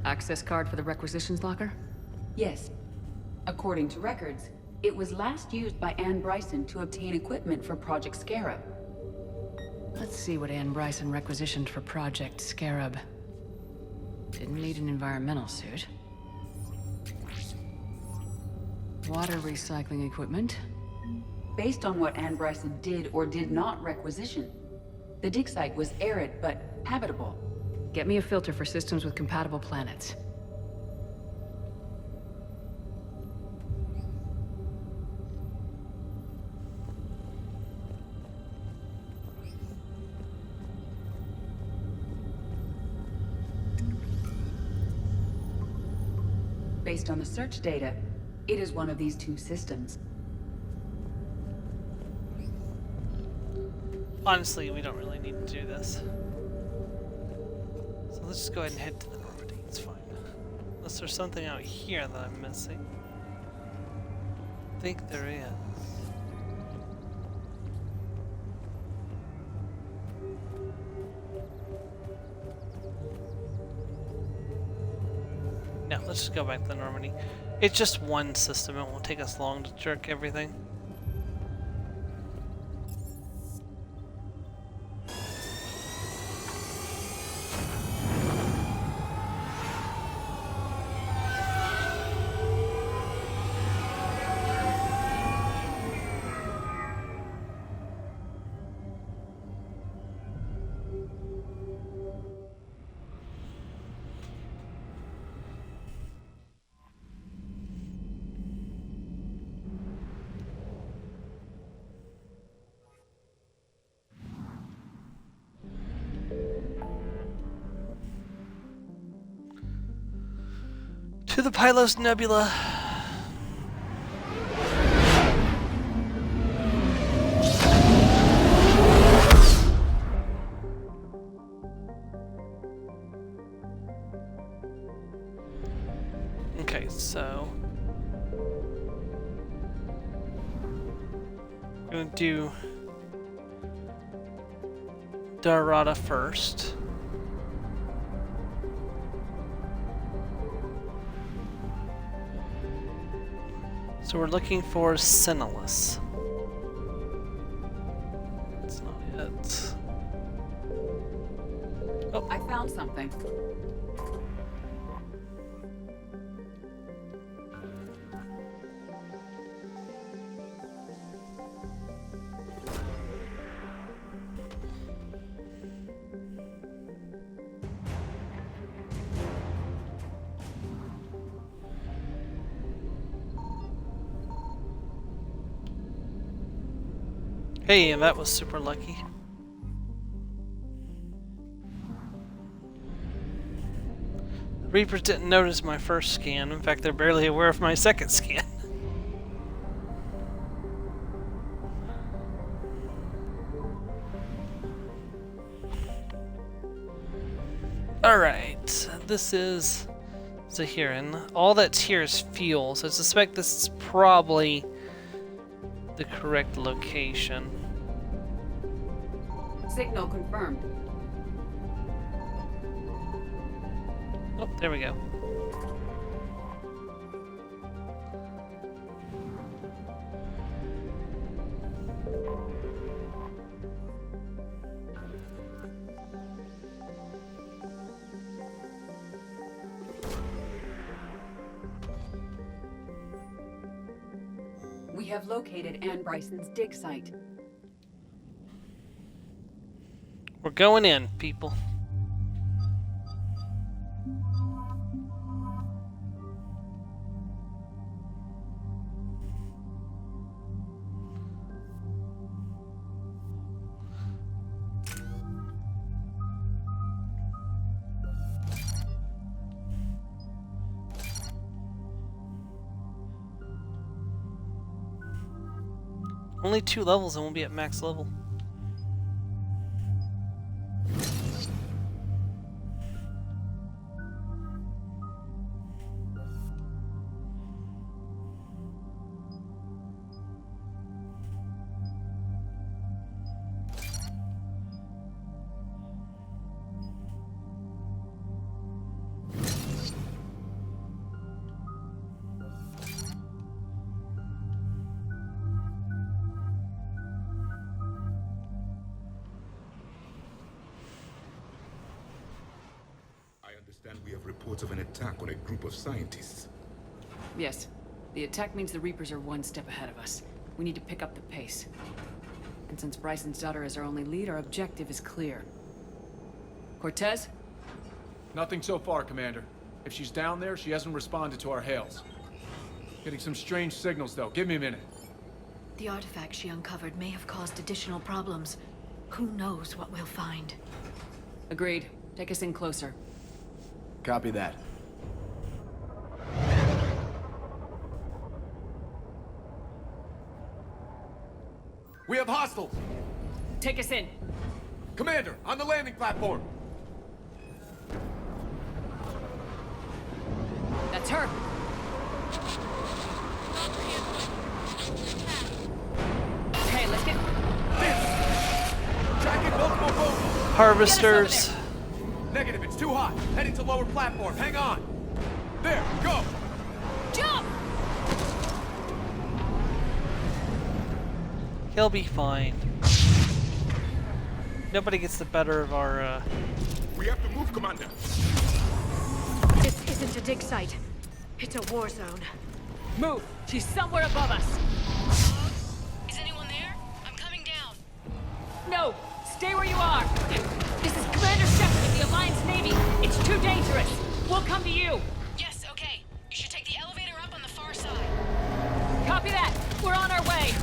Access card for the requisitions locker? Yes. According to records, it was last used by Anne Bryson to obtain equipment for Project Scarab. Let's see what Anne Bryson requisitioned for Project Scarab. Didn't need an environmental suit. Water recycling equipment. Based on what Anne Bryson did or did not requisition, the dig site was arid but habitable. Get me a filter for systems with compatible planets. Based on the search data, it is one of these two systems. Honestly, we don't really need to do this. So let's just go ahead and head to the Normandy. It's fine. Unless there's something out here that I'm missing. I think there is. No, let's just go back to the Normandy. It's just one system. It won't take us long to jerk everything. To the Pylos Nebula. Okay, so I'm gonna do Darada first. So we're looking for Sinalus. That's not it. Oh, I found something. Hey, and that was super lucky. The Reapers didn't notice my first scan. In fact, they're barely aware of my second scan. Alright, this is Zahiran. All that's here is fuel, so I suspect this is probably the correct location. Signal confirmed. Oh, there we go. We have located Anne Bryson's dig site. We're going in, people. Only 2 levels and we'll be at max level. We have reports of an attack on a group of scientists. Yes. The attack means the Reapers are one step ahead of us. We need to pick up the pace. And since Bryson's daughter is our only lead, our objective is clear. Cortez? Nothing so far, Commander. If she's down there, she hasn't responded to our hails. Getting some strange signals, though. Give me a minute. The artifact she uncovered may have caused additional problems. Who knows what we'll find? Agreed. Take us in closer. Copy that. We have hostiles! Take us in. Commander, on the landing platform! That's her! Okay, let's get... Tracking multiple boats! Harvesters. Negative, it's too hot. Heading to lower platform. Hang on. There, go! Jump! He'll be fine. Nobody gets the better of our, We have to move, Commander. This isn't a dig site. It's a war zone. Move! She's somewhere above us! Is anyone there? I'm coming down. No! Stay where you are! This is Commander Shepard of the Alliance Navy! It's too dangerous! We'll come to you! Yes, okay. You should take the elevator up on the far side. Copy that! We're on our way!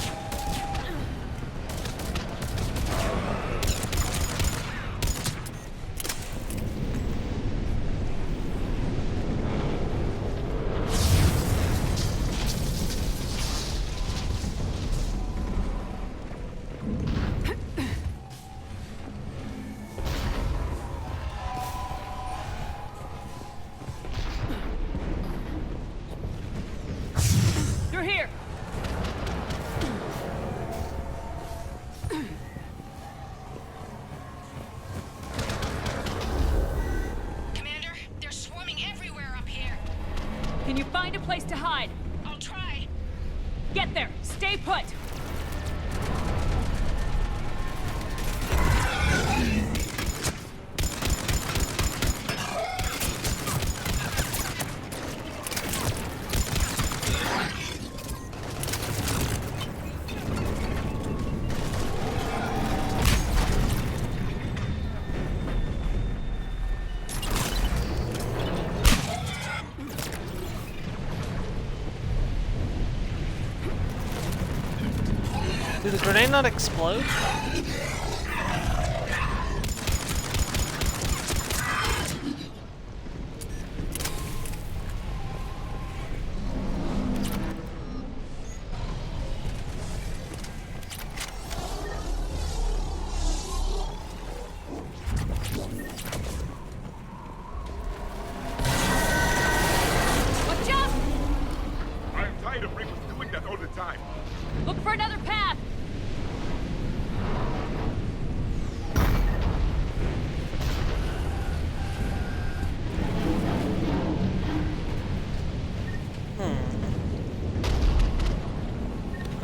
They're here! Commander, they're swarming everywhere up here. Can you find a place to hide? I'll try. Get there! Stay put! Did the grenade not explode? Watch out! I am tired of Reapers doing that all the time. Look for another path!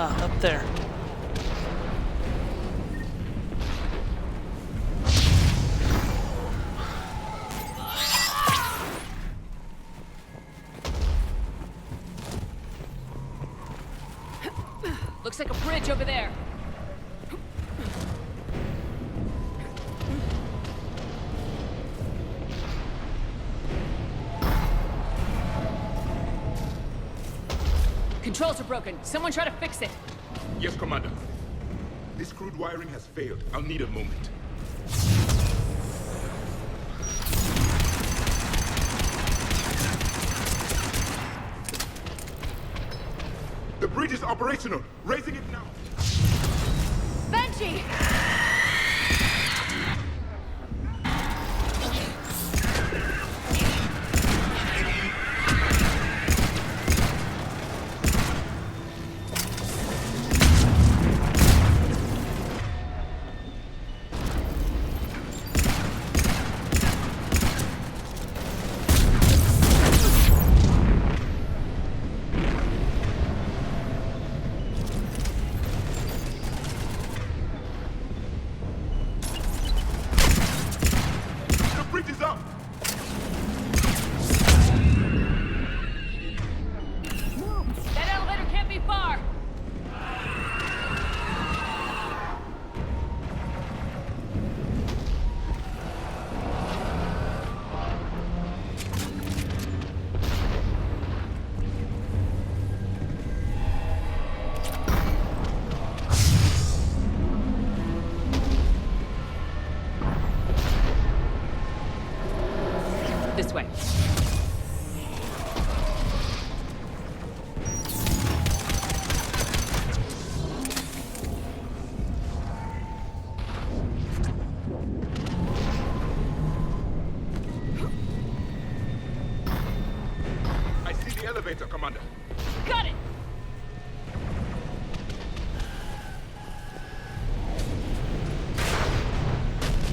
Ah, up there. Looks like a bridge over there. Controls are broken. Someone try to fix it. Yes, Commander. This crude wiring has failed. I'll need a moment. The bridge is operational. Raising it now. Banshee! This way. I see the elevator, Commander. Got it!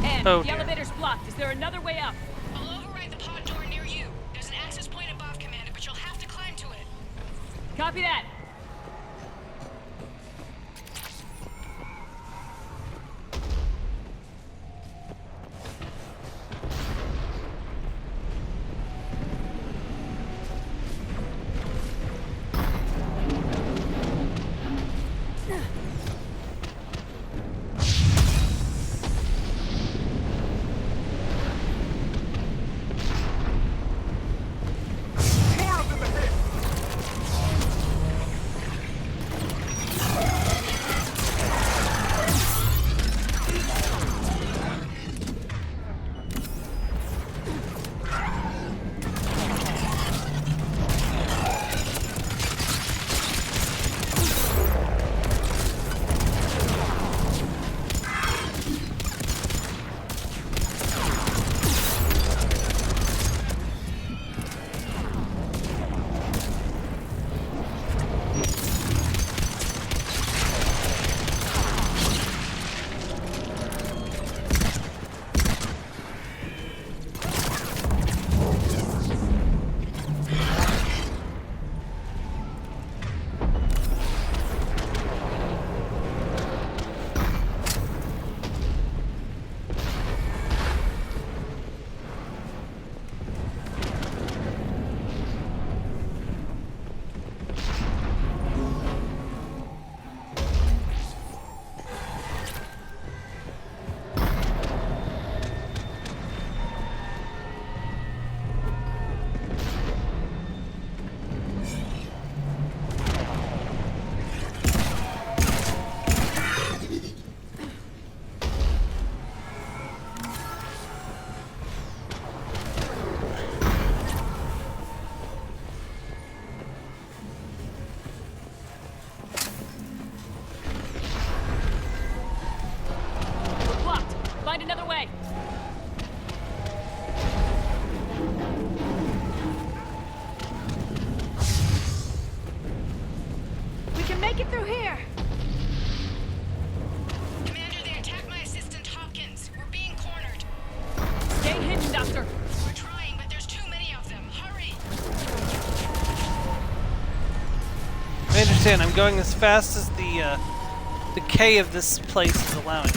And Oh, the dear. elevator's blocked. Is there another way up? I'll override the pod door near you. There's an access point above, Commander, but you'll have to climb to it. Copy that. More of them ahead! We're blocked. Find another way. We can make it through here. Commander, they attacked my assistant, Hopkins. We're being cornered. Stay hidden, Doctor. We're trying, but there's too many of them. Hurry! I understand. I'm going as fast as the decay of this place is allowing.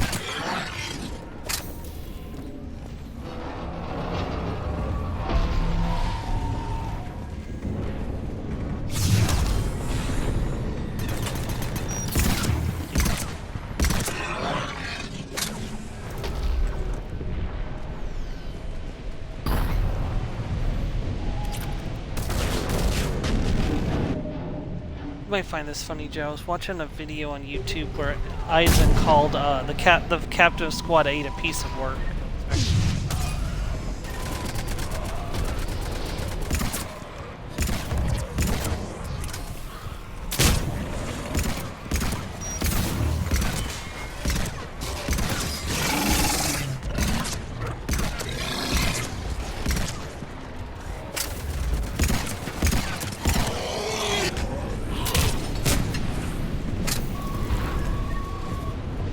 You might find this funny, Joe. I was watching a video on YouTube where Eisen called the captain of Squad 8 a piece of work.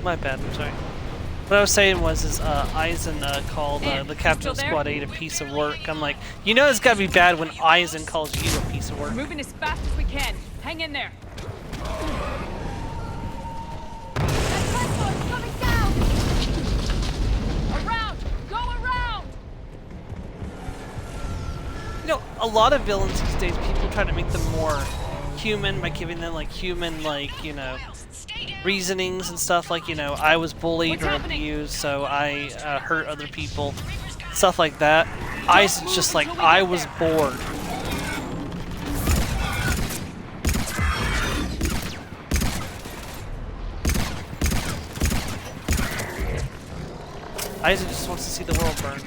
My bad, I'm sorry. What I was saying was, Eisen called the captain of Squad 8 a piece of work. I'm like, you know it's gotta be bad when Eisen calls you a piece of work. Moving as fast as we can. Hang in there. Around! Go around! You know, a lot of villains these days, people try to make them more human by giving them, like, human, like, you know, reasonings and stuff, like, you know, I was bullied or abused, so I hurt other people, stuff like that. Eisen's just like, I was bored. Eisen just wants to see the world burn.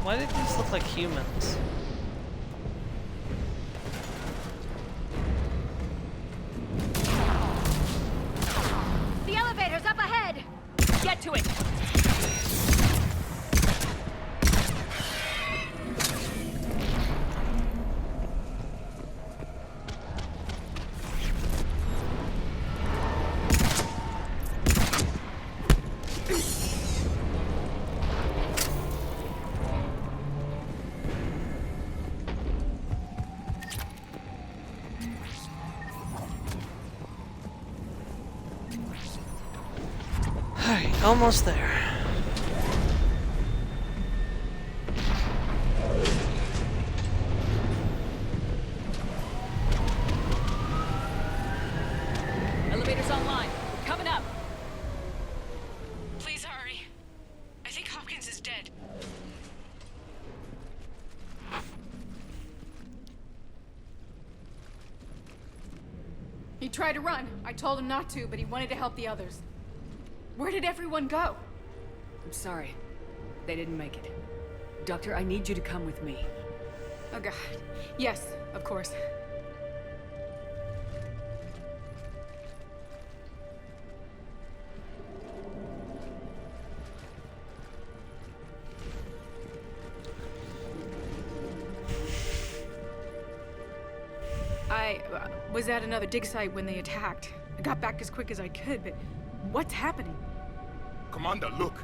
Why did these look like humans? The elevator's up ahead! Get to it! Alright, almost there. Elevator's online. We're coming up. Please hurry. I think Hopkins is dead. He tried to run. I told him not to, but he wanted to help the others. Where did everyone go? I'm sorry. They didn't make it. Doctor, I need you to come with me. Oh god. Yes, of course. I was at another dig site when they attacked. I got back as quick as I could, but what's happening? Commander, look.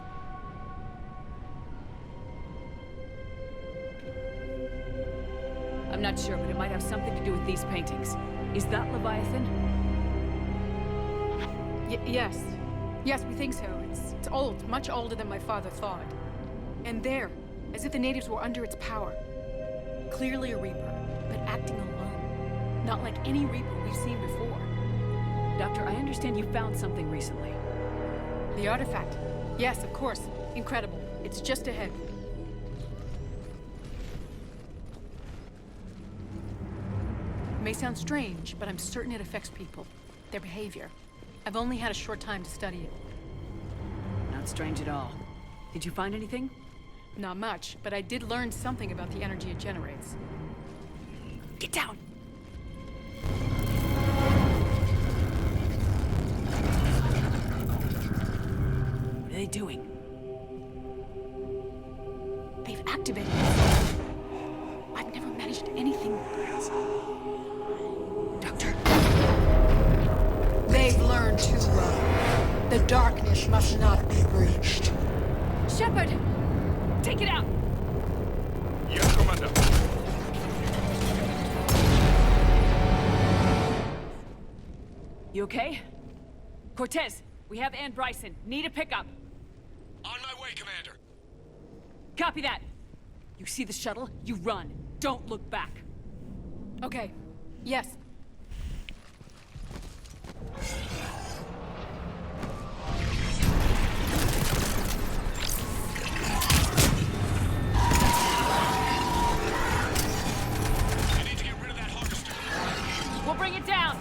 I'm not sure, but it might have something to do with these paintings. Is that Leviathan? Yes. Yes, we think so. It's old, much older than my father thought. And there, as if the natives were under its power. Clearly a Reaper, but acting alone. Not like any Reaper we've seen before. Doctor, I understand you found something recently. The artifact. Yes, of course. Incredible. It's just ahead. It may sound strange, but I'm certain it affects people. Their behavior. I've only had a short time to study it. Not strange at all. Did you find anything? Not much, but I did learn something about the energy it generates. Get down! What are they doing? They've activated it. I've never managed anything. Doctor. They've learned too well. The darkness must not be breached. Shepard! Take it out! Yes, Commander. You okay? Cortez, we have Ann Bryson. Need a pickup. On my way, Commander. Copy that. You see the shuttle, you run. Don't look back. Okay. Yes. You need to get rid of that harvester. We'll bring it down.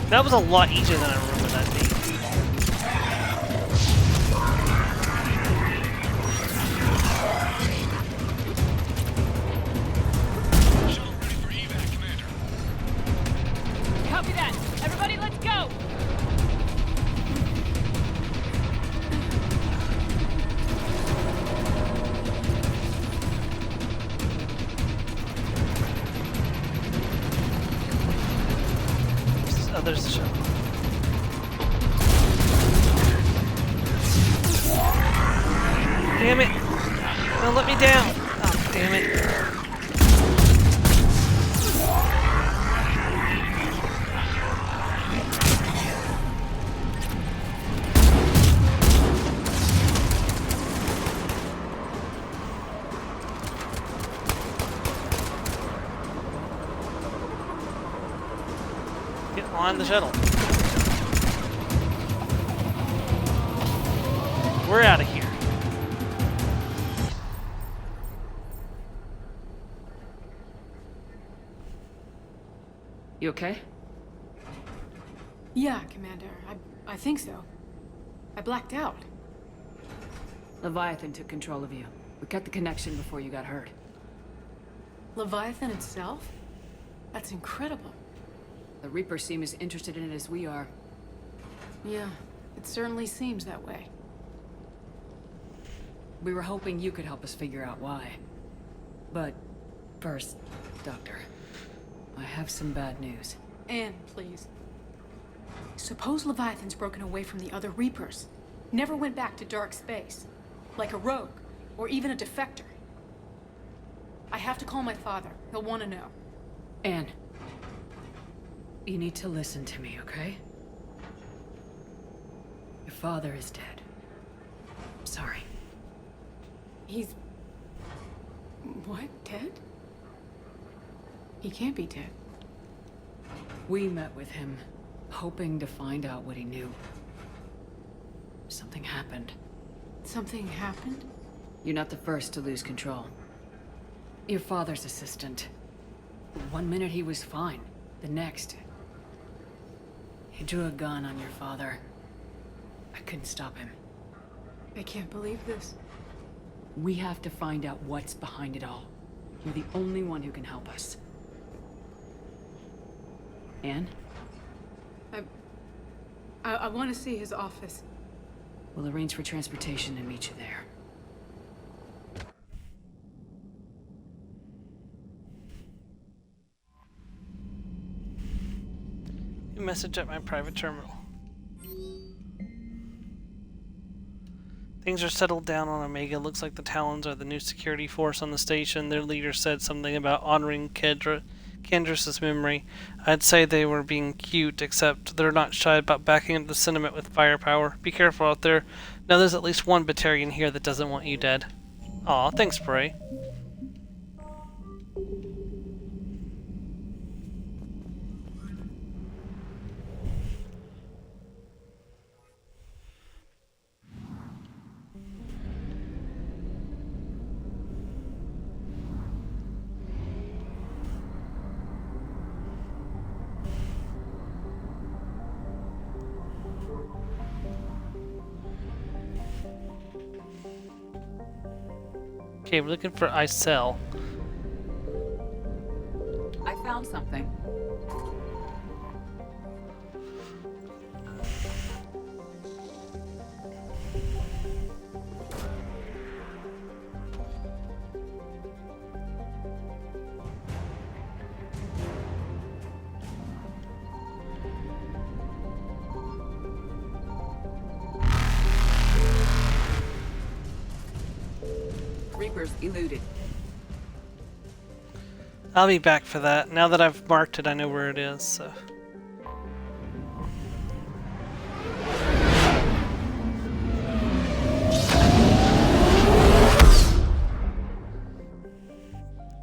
That was a lot easier than I remember that being. Copy that. Everybody, let's go. Oh, there's the shuttle. Damn it! Don't let me down! Oh, damn it. behind the shuttle. We're out of here. You okay? Yeah, Commander. I think so. I blacked out. Leviathan took control of you. We cut the connection before you got hurt. Leviathan itself? That's incredible. The Reapers seem as interested in it as we are. Yeah, it certainly seems that way. We were hoping you could help us figure out why. But first, Doctor, I have some bad news. Anne, please. Suppose Leviathan's broken away from the other Reapers. Never went back to dark space. Like a rogue, or even a defector. I have to call my father. He'll want to know. Anne, you need to listen to me, okay? Your father is dead. I'm sorry. He's... what? Dead? He can't be dead. We met with him, hoping to find out what he knew. Something happened. Something happened? You're not the first to lose control. Your father's assistant. One minute he was fine. The next... he drew a gun on your father. I couldn't stop him. I can't believe this. We have to find out what's behind it all. You're the only one who can help us. Anne? I want to see his office. We'll arrange for transportation and meet you there. Message at my private terminal. Things are settled down on Omega. Looks like the Talons are the new security force on the station. Their leader said something about honoring Kendra's memory. I'd say they were being cute, except they're not shy about backing up the sentiment with firepower. Be careful out there. Now there's at least one Batarian here that doesn't want you dead. Aw, thanks, Bray. Okay, we're looking for Isel. I found something. Reapers eluded. I'll be back for that. Now that I've marked it, I know where it is, so...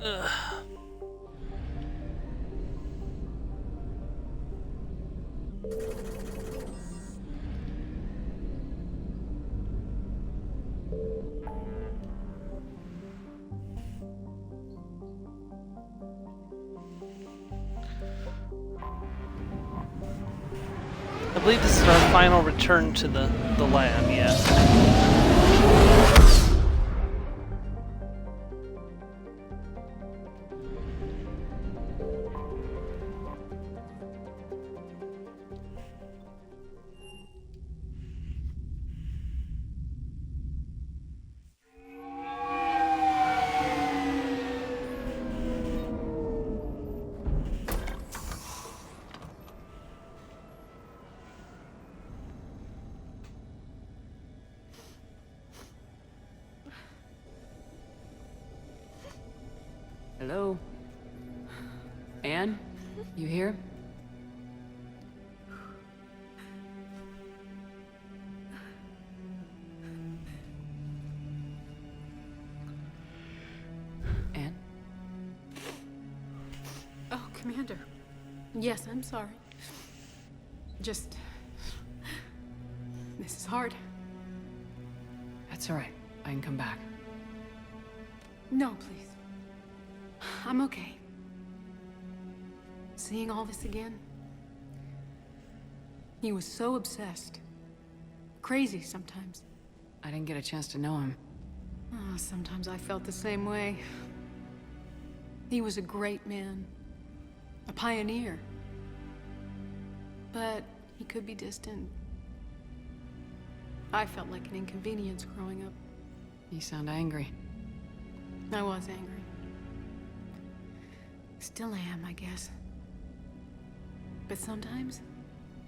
Ugh. I believe this is our final return to the lab, yeah. Hello? Anne? You here? Anne? Oh, Commander. Yes, I'm sorry. Just... This is hard. That's all right. I can come back. No, please. I'm okay. Seeing all this again... He was so obsessed. Crazy sometimes. I didn't get a chance to know him. Oh, sometimes I felt the same way. He was a great man. A pioneer. But he could be distant. I felt like an inconvenience growing up. You sound angry. I was angry. Still am, I guess. But sometimes,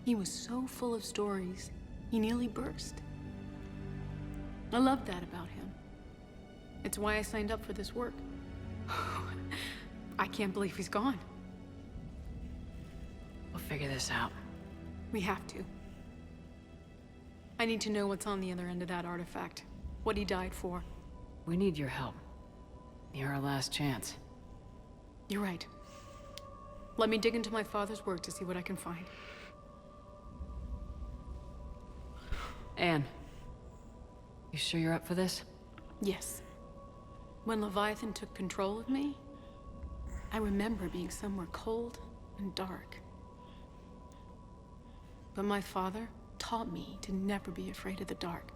he was so full of stories, he nearly burst. I loved that about him. It's why I signed up for this work. I can't believe he's gone. We'll figure this out. We have to. I need to know what's on the other end of that artifact. What he died for. We need your help. You're our last chance. You're right. Let me dig into my father's work to see what I can find. Anne, you sure you're up for this? Yes. When Leviathan took control of me, I remember being somewhere cold and dark. But my father taught me to never be afraid of the dark.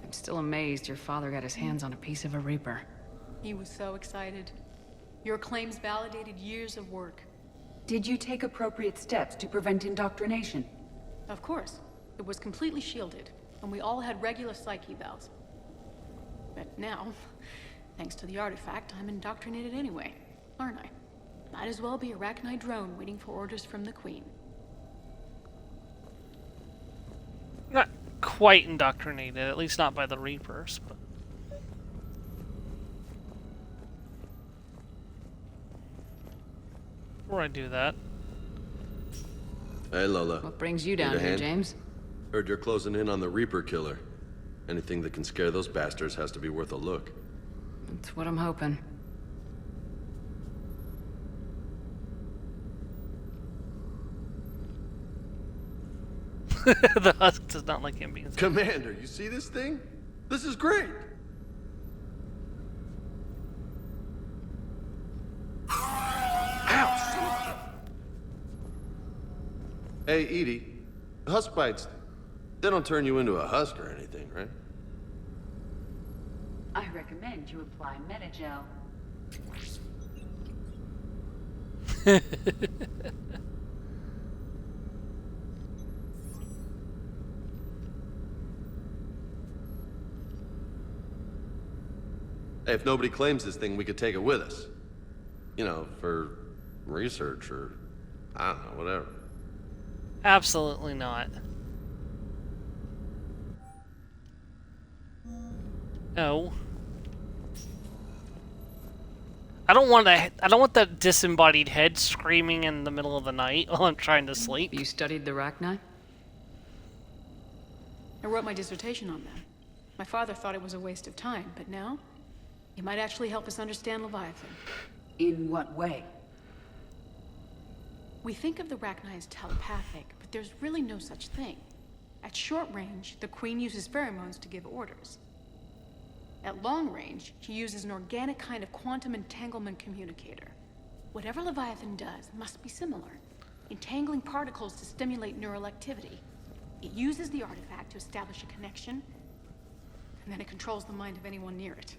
I'm still amazed your father got his hands on a piece of a Reaper. He was so excited. Your claims validated years of work. Did you take appropriate steps to prevent indoctrination? Of course. It was completely shielded, and we all had regular psych evals. But now, thanks to the artifact, I'm indoctrinated anyway, aren't I? Might as well be a Arachnite drone waiting for orders from the Queen. Not quite indoctrinated, at least not by the Reapers, but... Before I do that... Hey, Lola. What brings you down here, James? Heard you're closing in on the Reaper killer. Anything that can scare those bastards has to be worth a look. That's what I'm hoping. The Husk does not like him being... Commander, you see this thing? This is great! Ow! Hey, Edie. Husk bites, they don't turn you into a husk or anything, right? I recommend you apply Metagel. Hey, if nobody claims this thing, we could take it with us. You know, for research or, I don't know, whatever. Absolutely not. No. I don't want that disembodied head screaming in the middle of the night while I'm trying to sleep. You studied the Arachnite? I wrote my dissertation on them. My father thought it was a waste of time, but now, it might actually help us understand Leviathan. In what way? We think of the Arachnite as telepathic, but there's really no such thing. At short range, the Queen uses pheromones to give orders. At long range, she uses an organic kind of quantum entanglement communicator. Whatever Leviathan does must be similar, entangling particles to stimulate neural activity. It uses the artifact to establish a connection, and then it controls the mind of anyone near it.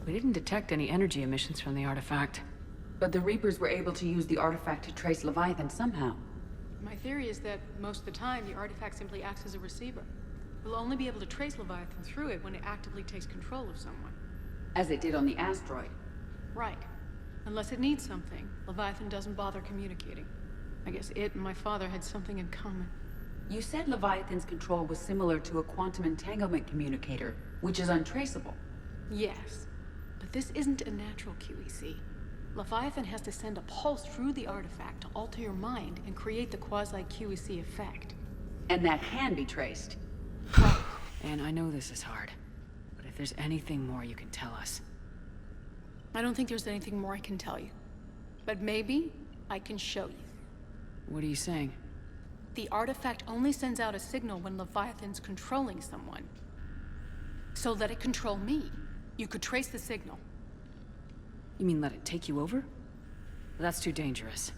We didn't detect any energy emissions from the artifact. But the Reapers were able to use the artifact to trace Leviathan somehow. My theory is that most of the time, the artifact simply acts as a receiver. We'll only be able to trace Leviathan through it when it actively takes control of someone. As it did on the asteroid. Right. Unless it needs something, Leviathan doesn't bother communicating. I guess it and my father had something in common. You said Leviathan's control was similar to a quantum entanglement communicator, which is untraceable. Yes, but this isn't a natural QEC. Leviathan has to send a pulse through the artifact to alter your mind and create the quasi-QEC effect. And that can be traced. And I know this is hard, but if there's anything more you can tell us. I don't think there's anything more I can tell you. But maybe I can show you. What are you saying? The artifact only sends out a signal when Leviathan's controlling someone. So let it control me. You could trace the signal. You mean let it take you over? That's too dangerous.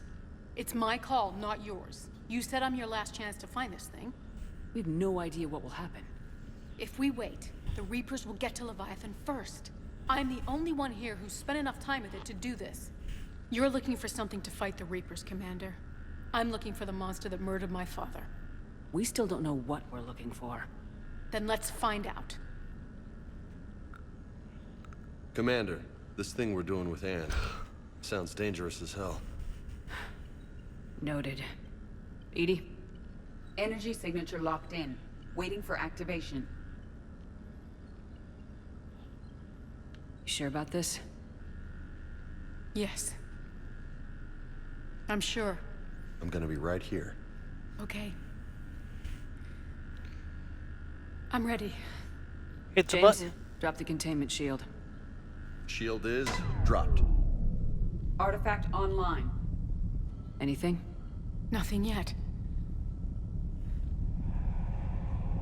It's my call, not yours. You said I'm your last chance to find this thing. We have no idea what will happen. If we wait, the Reapers will get to Leviathan first. I'm the only one here who's spent enough time with it to do this. You're looking for something to fight the Reapers, Commander. I'm looking for the monster that murdered my father. We still don't know what we're looking for. Then let's find out. Commander, this thing we're doing with Anne sounds dangerous as hell. Noted. Edie? Energy signature locked in, waiting for activation. You sure about this? Yes. I'm sure. I'm gonna be right here. Okay. I'm ready. Hit the James, button. drop the containment shield. Shield is dropped. Artifact online. Anything? Nothing yet.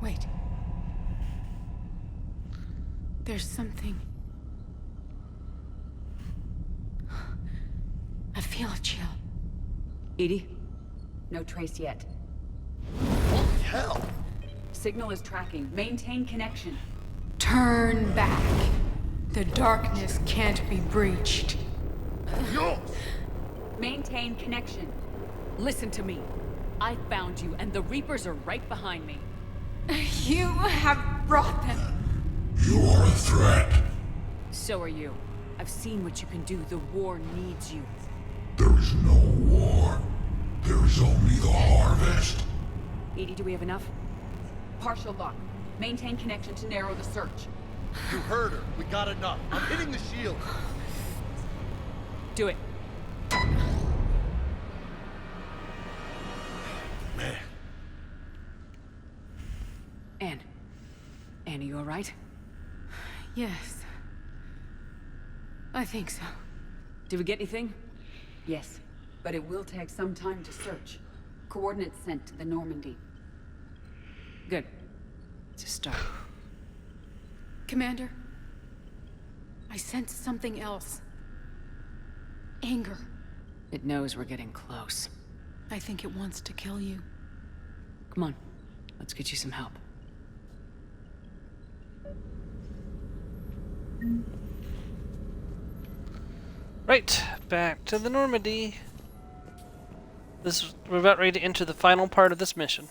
Wait. There's something. I feel a chill. Edie? No trace yet. Holy hell! Signal is tracking. Maintain connection. Turn back. The darkness can't be breached. No! Maintain connection. Listen to me. I found you, and the Reapers are right behind me. You have brought them. You are a threat. So are you. I've seen what you can do. The war needs you. There is no war. There is only the harvest. Edie, do we have enough? Partial lock. Maintain connection to narrow the search. You heard her. We got enough. I'm hitting the shield. Do it. Man. Anne, are you alright? Yes. I think so. Did we get anything? Yes, but it will take some time to search. Coordinates sent to the Normandy. Good. It's a start. Commander, I sense something else. Anger. It knows we're getting close. I think it wants to kill you. Come on, let's get you some help. Right, back to the Normandy. We're about ready to enter the final part of this mission.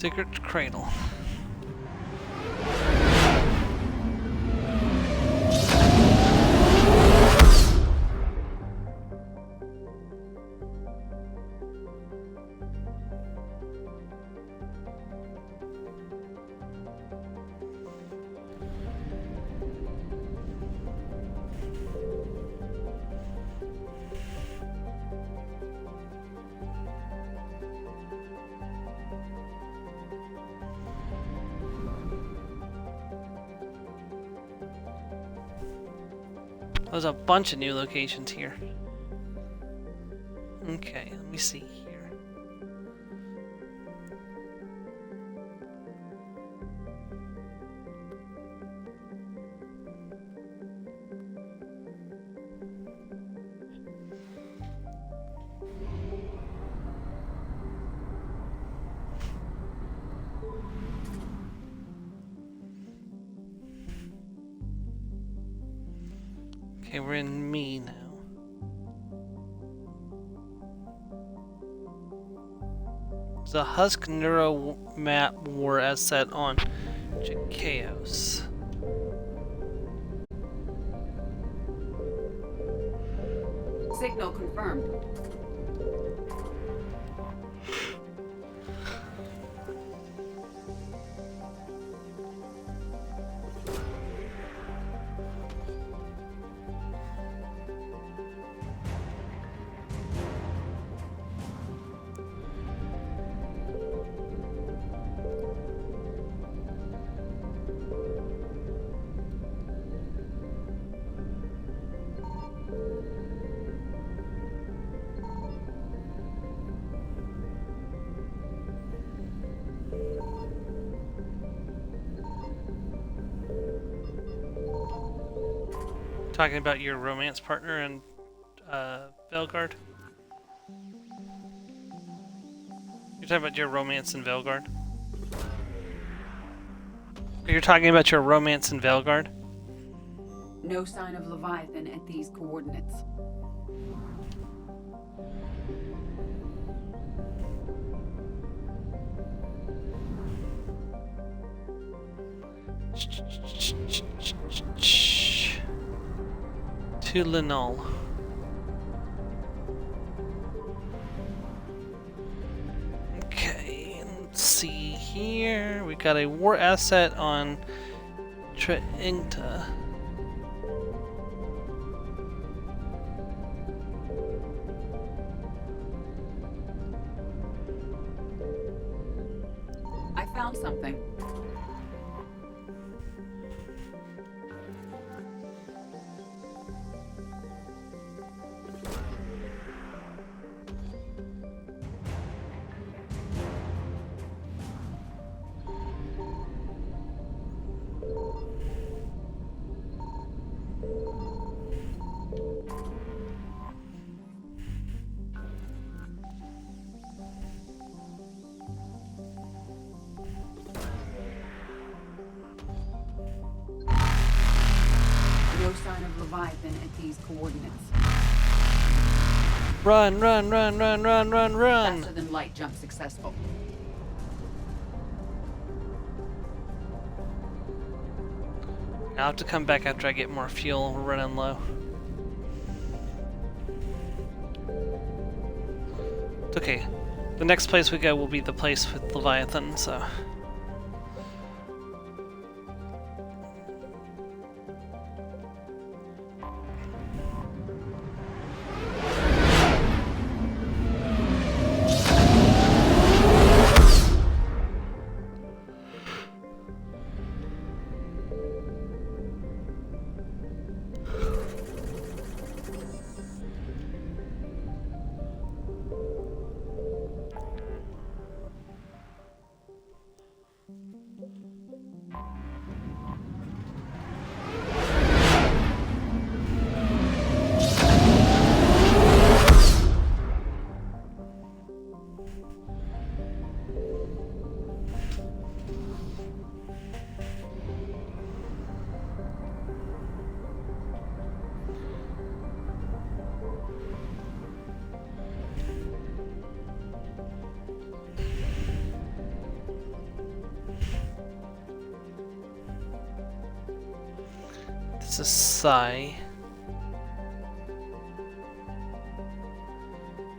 Secret Cradle. There's a bunch of new locations here. Okay, let me see here. Okay, we're in me now. The Husk Neuro map war as set on Chaos. Signal confirmed. Talking about your romance partner in Velgard? You're talking about your romance in Velgard? You're talking about your romance in Velgard? No sign of Leviathan at these coordinates. To Linol. Okay, let's see here. We got a war asset on Treinta. I found something. No sign of Leviathan at these coordinates. Run, run, run, run, run, run, run! Faster than light jump successful. I'll have to come back after I get more fuel. We're running low. It's okay. The next place we go will be the place with Leviathan, so... It's a sigh.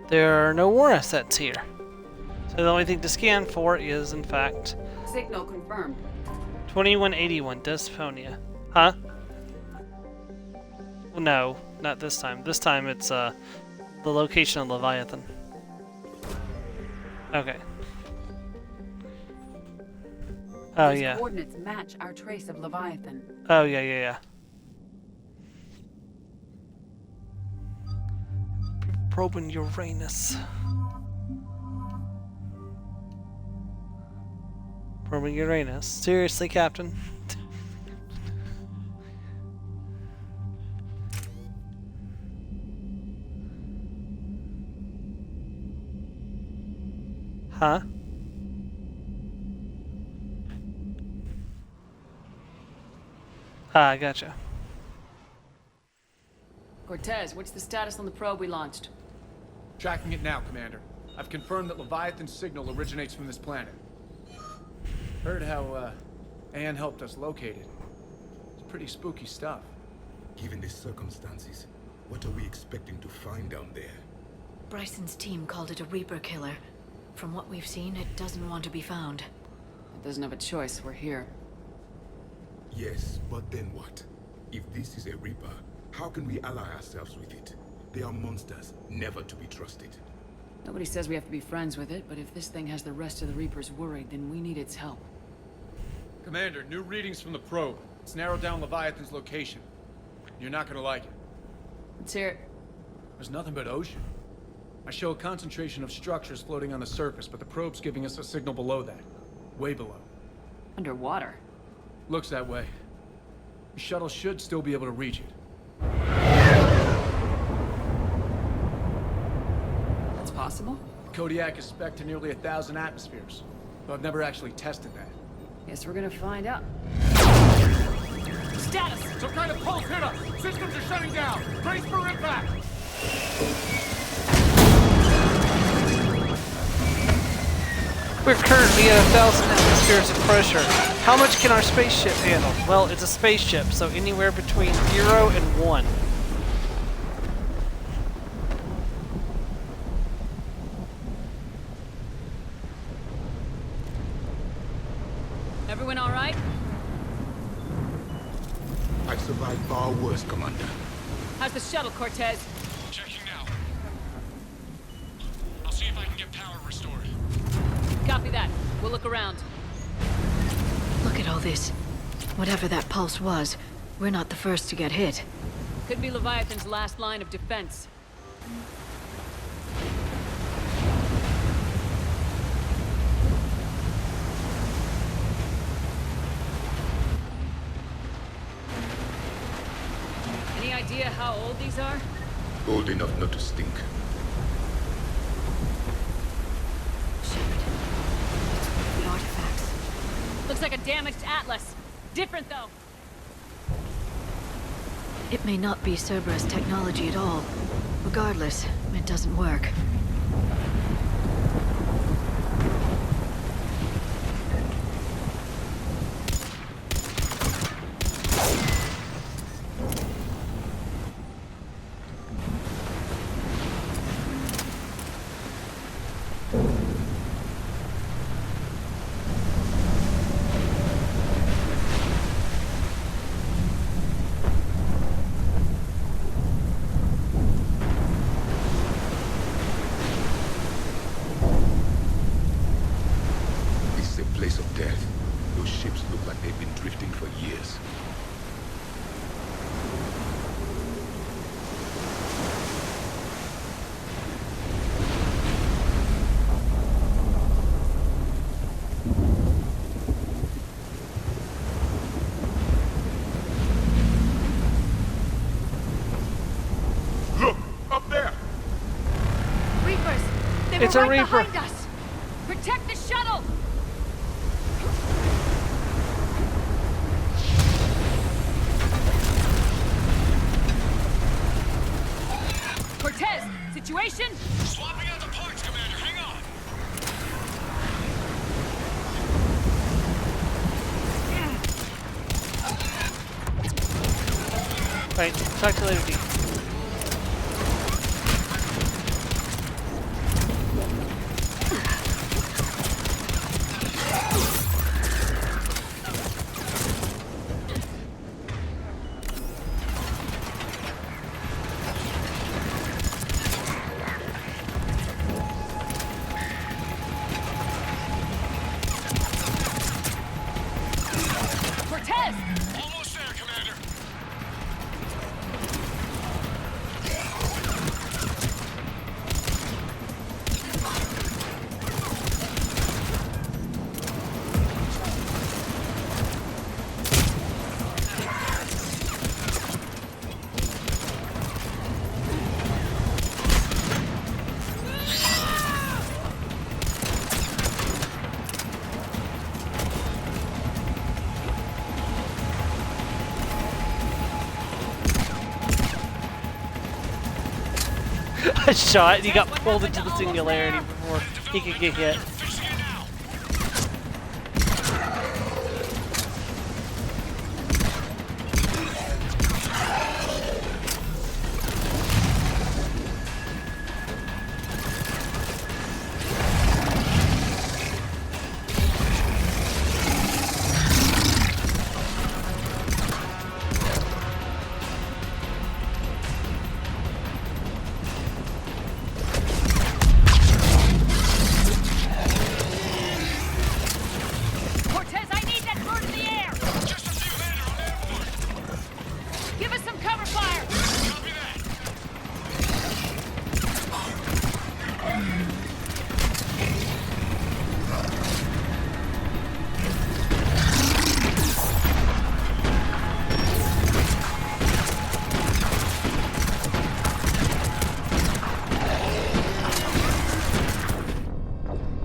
There are no war assets here. So the only thing to scan for is, in fact... Signal confirmed. 2181, Dysphonia. Huh? No, not this time. This time it's the location of Leviathan. Okay. Oh, These yeah. coordinates match our trace of Leviathan. Oh, yeah, yeah, yeah. Probing Uranus. Probing Uranus. Seriously, Captain? Huh? Ah, gotcha. Cortez, what's the status on the probe we launched? Tracking it now, Commander. I've confirmed that Leviathan's signal originates from this planet. Heard how, Anne helped us locate it. It's pretty spooky stuff. Given the circumstances, what are we expecting to find down there? Bryson's team called it a Reaper killer. From what we've seen, it doesn't want to be found. It doesn't have a choice, we're here. Yes, but then what? If this is a Reaper, how can we ally ourselves with it? They are monsters, never to be trusted. Nobody says we have to be friends with it, but if this thing has the rest of the Reapers worried, then we need its help. Commander, new readings from the probe. It's narrowed down Leviathan's location. You're not gonna like it. Let's hear it. There's nothing but ocean. I show a concentration of structures floating on the surface, but the probe's giving us a signal below that. Way below. Underwater? Looks that way. The shuttle should still be able to reach it. That's possible? Kodiak is spec'd to nearly 1,000 atmospheres, though I've never actually tested that. Guess we're gonna find out. Status! Some kind of pulse hit us! Systems are shutting down! Brace for impact! We're currently at 1,000 atmospheres of pressure. How much can our spaceship handle? Well, it's a spaceship, so anywhere between 0 and 1. Everyone all right? I've survived far worse, Commander. How's the shuttle, Cortez? Checking now. I'll see if I can get power restored. Copy that. We'll look around. Look at all this. Whatever that pulse was, we're not the first to get hit. Could be Leviathan's last line of defense. Any idea how old these are? Old enough not to stink. The artifacts. Looks like a damaged Atlas. Different, though. It may not be Cerberus technology at all. Regardless, it doesn't work. It's a Reaper. Behind us. Protect the shuttle. Cortez, situation? Swapping out the parts, Commander. Hang on. Right, talk to you later, D. shot and he got pulled into the singularity before he could get hit.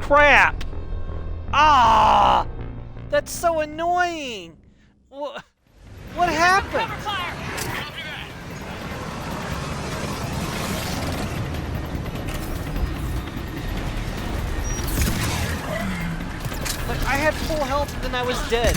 Crap! Ah! That's so annoying! What happened? Like, I had full health and then I was dead.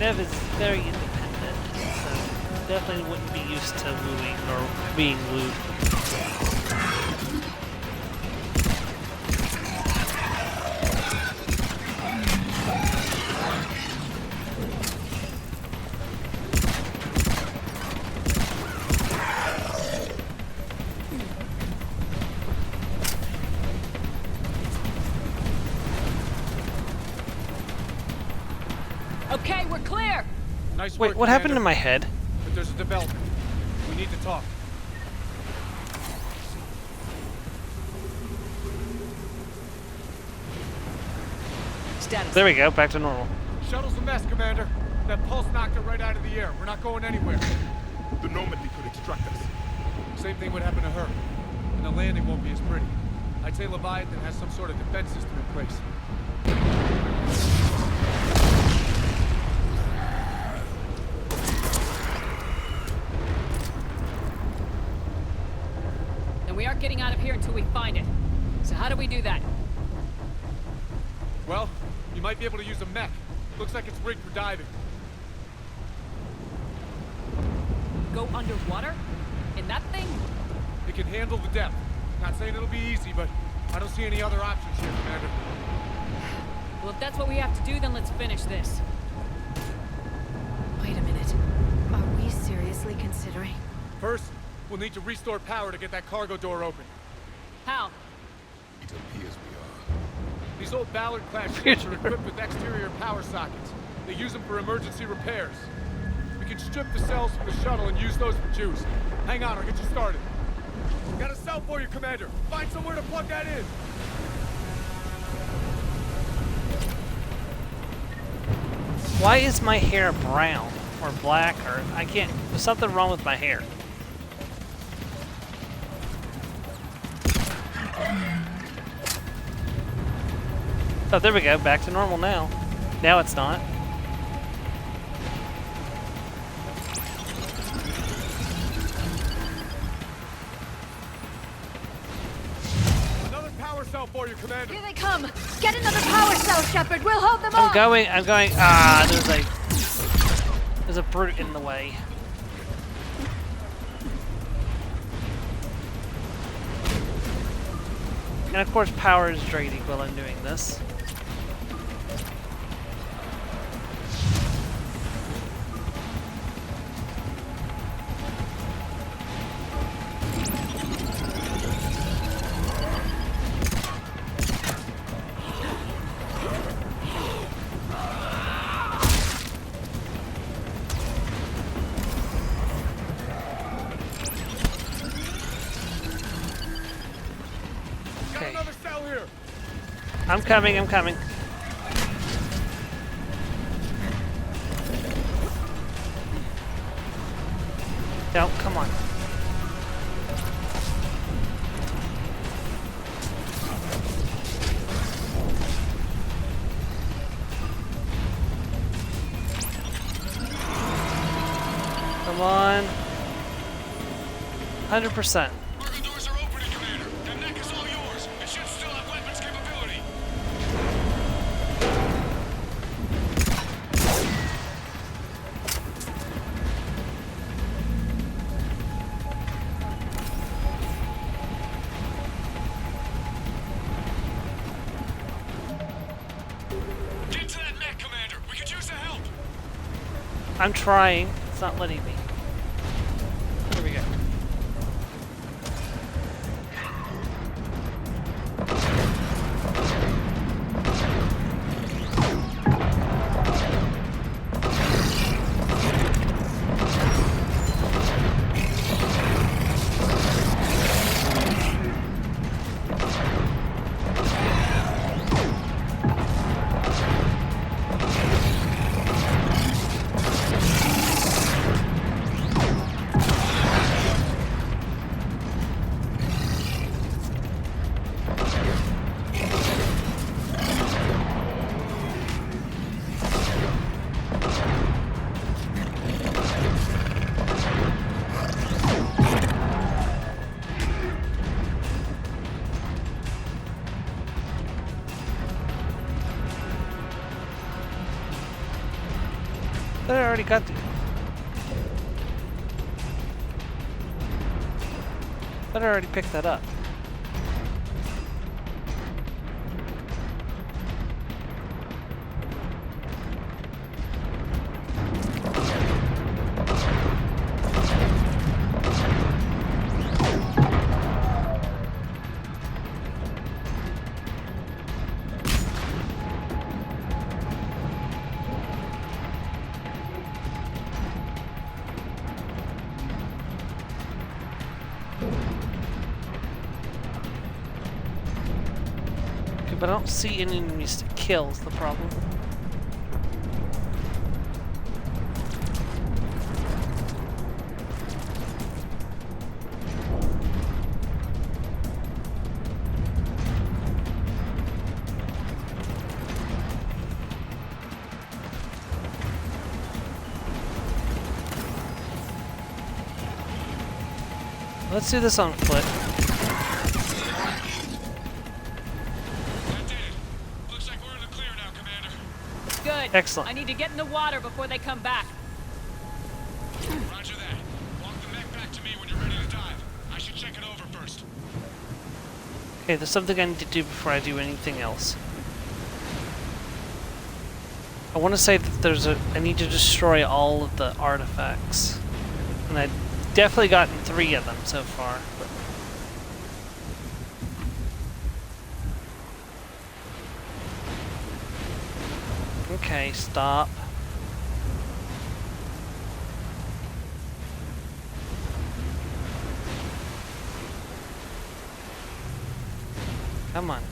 Nev is very independent, so definitely wouldn't be used to wooing or being wooed. Okay, we're clear. Nice Wait, work, what happened to Commander. my head? But there's a development. We need to talk. Status. There we go, back to normal. Shuttle's a mess, Commander. That pulse knocked it right out of the air. We're not going anywhere. The Normandy could extract us. Same thing would happen to her. And the landing won't be as pretty. I'd say Leviathan has some sort of defense system in place. And we aren't getting out of here until we find it. So how do we do that? Well, you might be able to use a mech. Looks like it's rigged for diving. Go underwater? In that thing? It can handle the depth. Not saying it'll be easy, but I don't see any other options here, Commander. Well, if that's what we have to do, then let's finish this. Wait a minute. Are we seriously considering? First, we'll need to restore power to get that cargo door open. How? It appears we are. These old Ballard-class ships are equipped with exterior power sockets. They use them for emergency repairs. We can strip the cells from the shuttle and use those for juice. Hang on, I'll get you started. Got a cell for you, Commander. Find somewhere to plug that in. Why is my hair brown or black or I can't? There's something wrong with my hair. Oh, there we go. Back to normal now. Now it's not. Another power cell for you, Commander. Here they come! Get another power cell, Shepard! We'll hold them I'm off! going. Ah, there's a brute in the way. And of course power is draining while I'm doing this. I'm coming, I'm coming. No, come on. Come on. 100%. I'm trying. It's not letting me. Here we go. I already got the... I already picked that up. But I don't see any enemies to kill is the problem. Let's do this on foot. Good. Excellent. I need to get in the water before they come back. Roger that. Walk the mech back to me when you're ready to dive. I should check it over first. Okay, there's something I need to do before I do anything else. I want to say that I need to destroy all of the artifacts. And I've definitely gotten 3 of them so far. But okay, stop. Come on.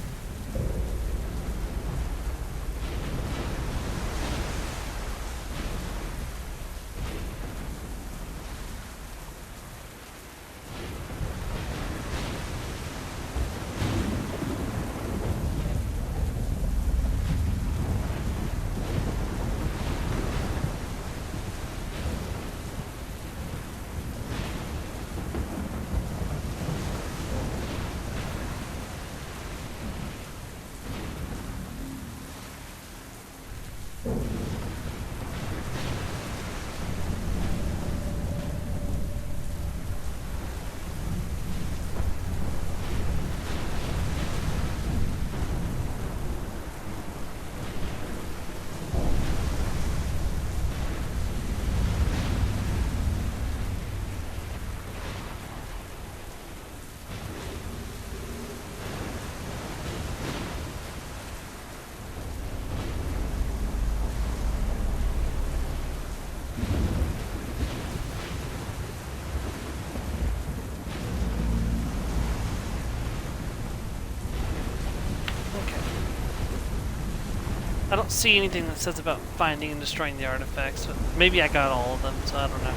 I don't see anything that says about finding and destroying the artifacts, but maybe I got all of them, so I don't know.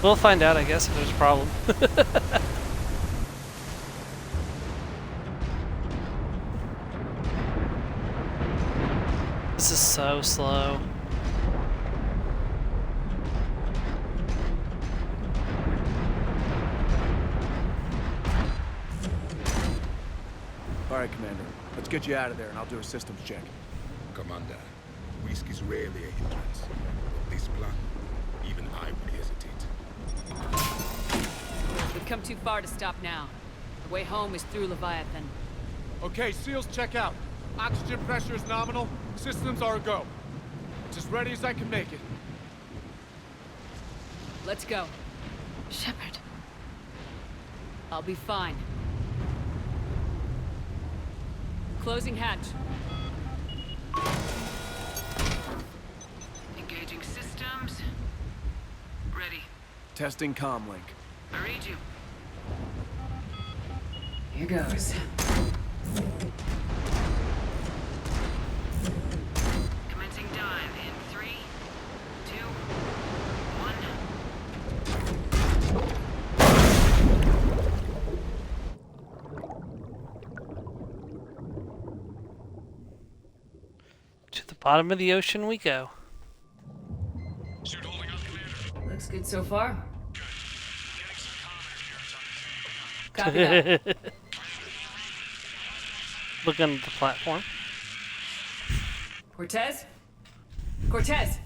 We'll find out, I guess, if there's a problem. This is so slow. All right, Commander. Let's get you out of there, and I'll do a systems check. Commander, risk is rarely a hindrance. This plan, even I would hesitate. We've come too far to stop now. The way home is through Leviathan. Okay, SEALs check out. Oxygen pressure is nominal. Systems are a go. It's as ready as I can make it. Let's go. Shepard. I'll be fine. Closing hatch. Engaging systems. Ready. Testing comlink. I read you. Here goes. Commencing dive in 3, 2, 1. To the bottom of the ocean we go. Suit holding up, Commander. Looks good so far. Good. Getting some commentary Copy that. Looking at the platform. Cortez? Cortez!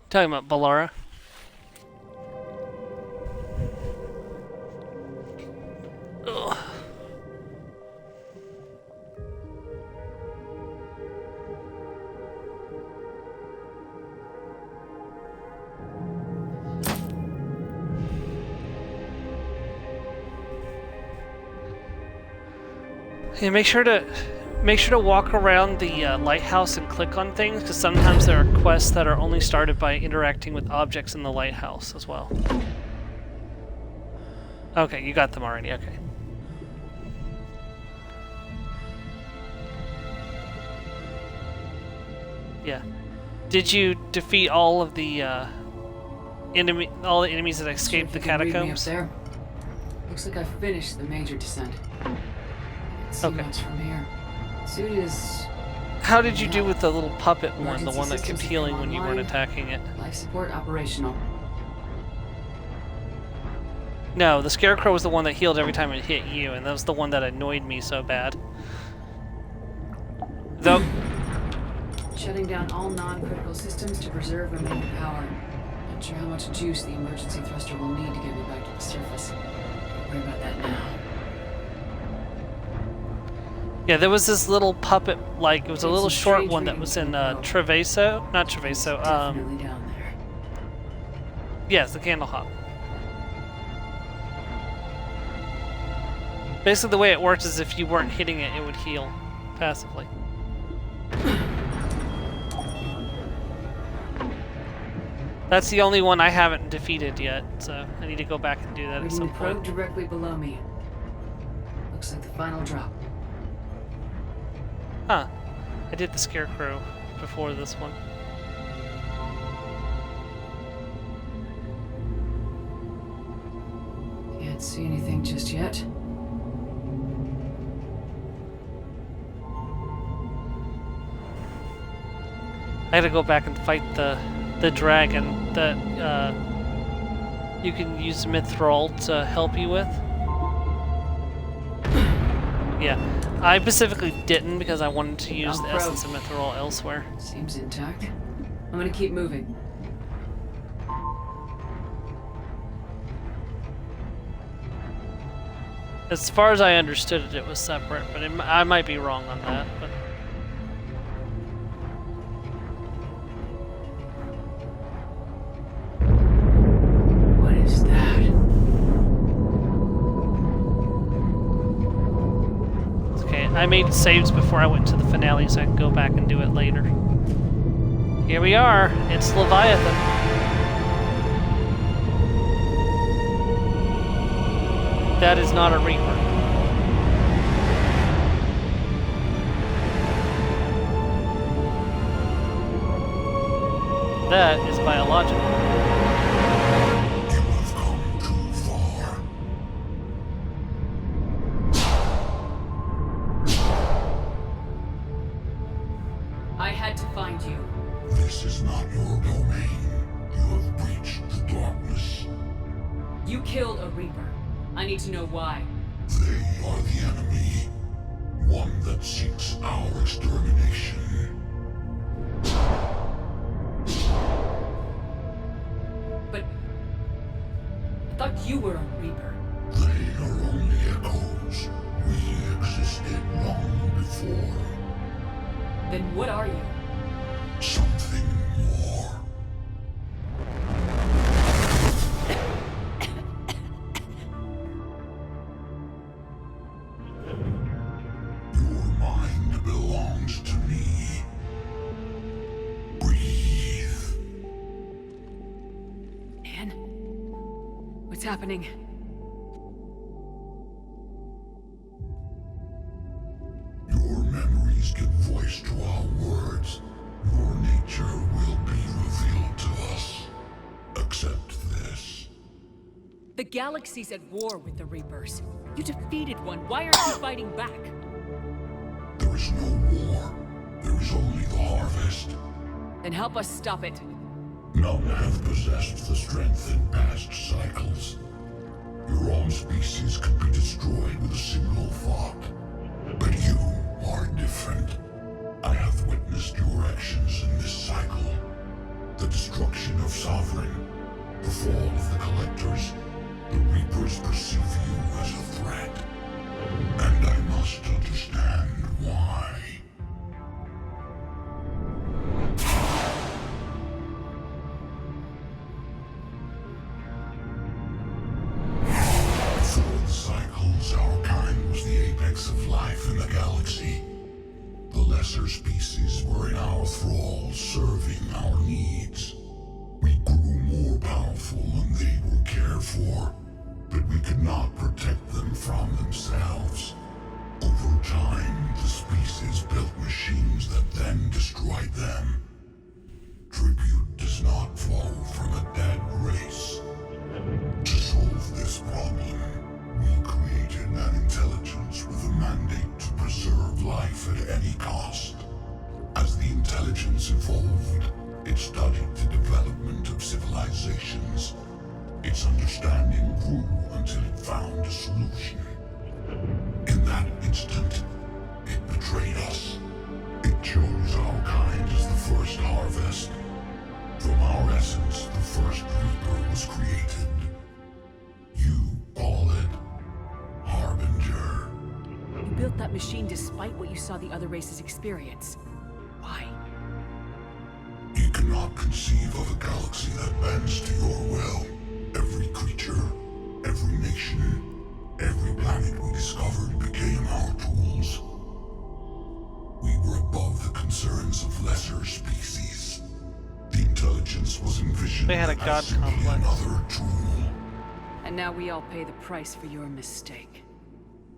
Talking about Balara. Ugh. Yeah, make sure to walk around the lighthouse and click on things, because sometimes there are quests that are only started by interacting with objects in the lighthouse as well. Okay, you got them already, okay. Yeah. Did you defeat all of the enemies that escaped the catacombs? There. Looks like I finished the major descent. Can't see much from here. Suit is... How did you do with the little puppet one, the Emergency one that kept systems have healing come when you weren't online. attacking it? Life support operational. No, the Scarecrow was the one that healed every time it hit you, and that was the one that annoyed me so bad. Though... Shutting down all non-critical systems to preserve remaining power. Not sure how much juice the emergency thruster will need to get me back to the surface. Don't worry about that now. Yeah, there was this little puppet, like, it was a little Some short strange one that readings was in from Trevaso, not Trevaso, Definitely down there. yes, the Candle Hop. Basically the way it works is if you weren't hitting it, it would heal passively. That's the only one I haven't defeated yet, so I need to go back and do that at Reading some the probe point. directly below me. Looks like the final drop. Huh. I did the Scarecrow before this one. Can't see anything just yet. I gotta go back and fight the dragon that you can use Mithril to help you with. Yeah, I specifically didn't because I wanted to use the essence of Mithril elsewhere. Seems intact. I'm gonna keep moving. As far as I understood it, it was separate, but I might be wrong on that. But what is that? it's okay. I made saves before I went to the finale, so I can go back and do it later. Here we are. It's Leviathan. That is not a Reaper. That is biological. You have come too far. I had to find you. This is not your domain. You have breached the darkness. You killed a Reaper. I need to know why. They are the enemy. One that seeks our extermination. But I thought you were a Reaper. They are only echoes. We existed long before. Then what are you? Something more. Your mind belongs to me. Breathe. Anne? What's happening? Your memories give voice to our words. Your nature will be revealed to us. Accept this. The galaxy's at war with the Reapers. You defeated one. Why aren't you fighting back? There is no war. There is only the harvest. Then help us stop it. None have possessed the strength in past cycles. Your own species could be destroyed with a single thought. But you are different. I have witnessed your actions in this cycle. The destruction of Sovereign, the fall of the Collectors. The Reapers perceive you as a threat. And I must understand why. Before the cycles, our kind was the apex of life in the galaxy. The lesser species were in our thrall, serving our needs. We grew more powerful and they were cared for, but we could not protect them from themselves. Over time, the species built machines that then destroyed them. Tribute does not flow from a dead race. To solve this problem, we created an intelligence with a mandate to preserve life at any cost. As the intelligence evolved, it studied the development of civilizations. Its understanding grew until it found a solution. In that instant, it betrayed us. It chose our kind as the first harvest. From our essence, the first Reaper was created. You call it Harbinger. You built that machine despite what you saw the other races experience. Why? You cannot conceive of a galaxy that bends to your will. Every creature, every nation, every planet we discovered became our tools. We were above the concerns of lesser species. The intelligence was envisioned They had a as god simply complex. another tool. And now we all pay the price for your mistake.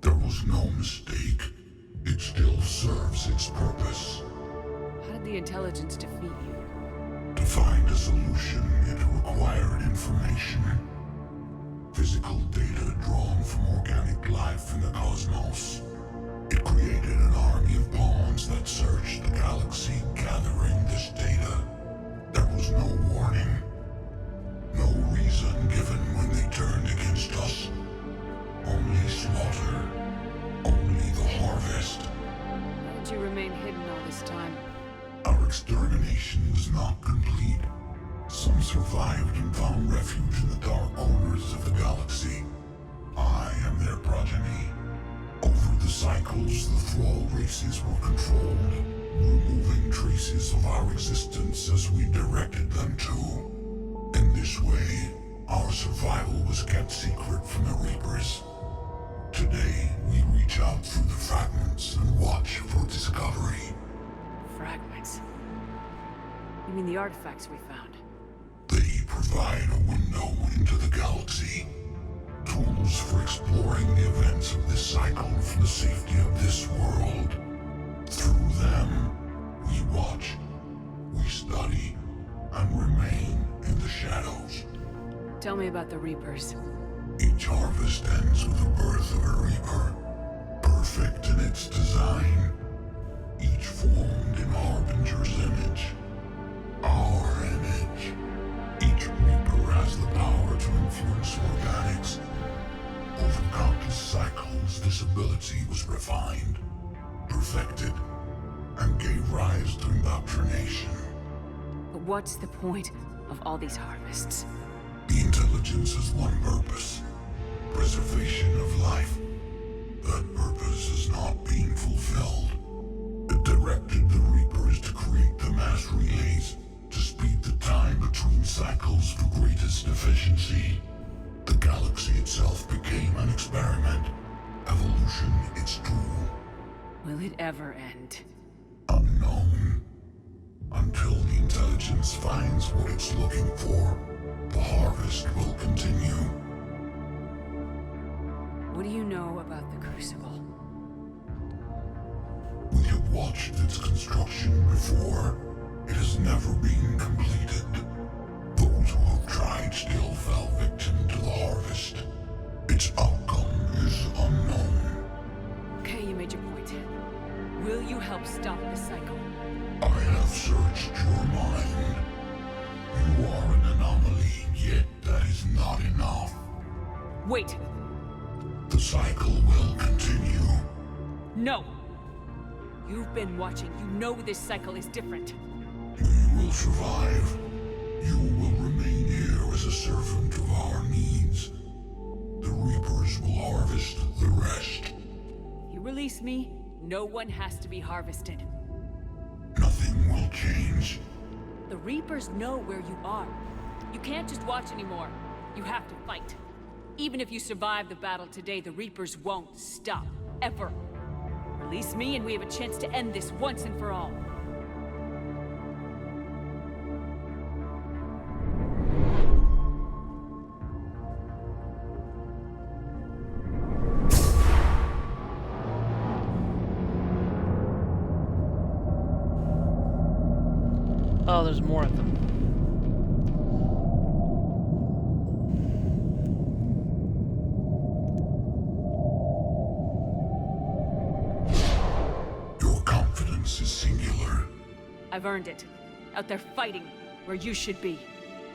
There was no mistake. It still serves its purpose. How did the intelligence defeat you? To find a solution, it required information. Physical data drawn from organic life in the cosmos. It created an army of pawns that searched the galaxy, gathering this data. There was no warning. No reason given when they turned against us. Only slaughter. Only the harvest. How did you remain hidden all this time? Our extermination was not complete. Some survived and found refuge in the dark corners of the galaxy. I am their progeny. Over the cycles, the thrall races were controlled, removing traces of our existence as we directed them to. In this way, our survival was kept secret from the Reapers. Today, we reach out through the fragments and watch for discovery. Fragments? You mean the artifacts we found? They provide a window into the galaxy. tools for exploring the events of this cycle for the safety of this world. Through them, we watch, we study, and remain in the shadows. Tell me about the Reapers. Each harvest ends with the birth of a Reaper, perfect in its design, each formed in Harbinger's image, our image. Each Reaper has the power to influence organics. Over countless cycles, this ability was refined, perfected, and gave rise to indoctrination. But what's the point of all these harvests? The intelligence has one purpose: preservation of life. That purpose is not being fulfilled. It directed the Reapers to create the mass relays to speed the time between cycles for greatest efficiency. The galaxy itself became an experiment. Evolution its tool. Will it ever end? Unknown. Until the intelligence finds what it's looking for, the harvest will continue. What do you know about the Crucible? We have watched its construction before. It has never been completed. Those who have tried still fell victim to the harvest. Its outcome is unknown. Okay, you made your point. Will you help stop the cycle? I have searched your mind. You are an anomaly, yet that is not enough. Wait! The cycle will continue. No! You've been watching. You know this cycle is different. We will survive. You will remain here as a servant of our needs. The Reapers will harvest the rest. You release me, no one has to be harvested. Nothing will change. The Reapers know where you are. You can't just watch anymore. You have to fight. Even if you survive the battle today, the Reapers won't stop. Ever. Release me and we have a chance to end this once and for all. Oh, there's more of them. Your confidence is singular. I've earned it. Out there fighting, where you should be.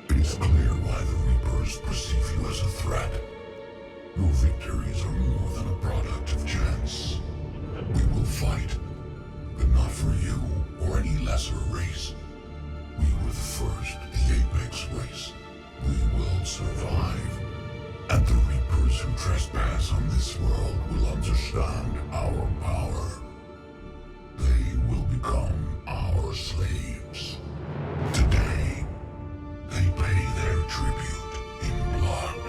It is clear why the Reapers perceive you as a threat. Your victories are more than a product of chance. We will fight, but not for you or any lesser race. We were the first, the Apex race. We will survive. And the Reapers who trespass on this world will understand our power. They will become our slaves. Today, they pay their tribute in blood.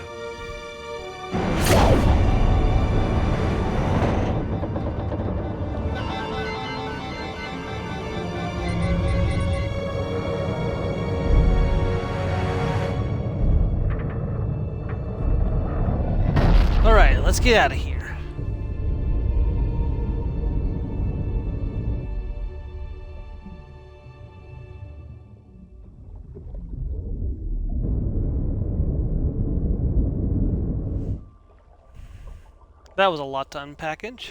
Alright, let's get out of here. That was a lot to unpackage.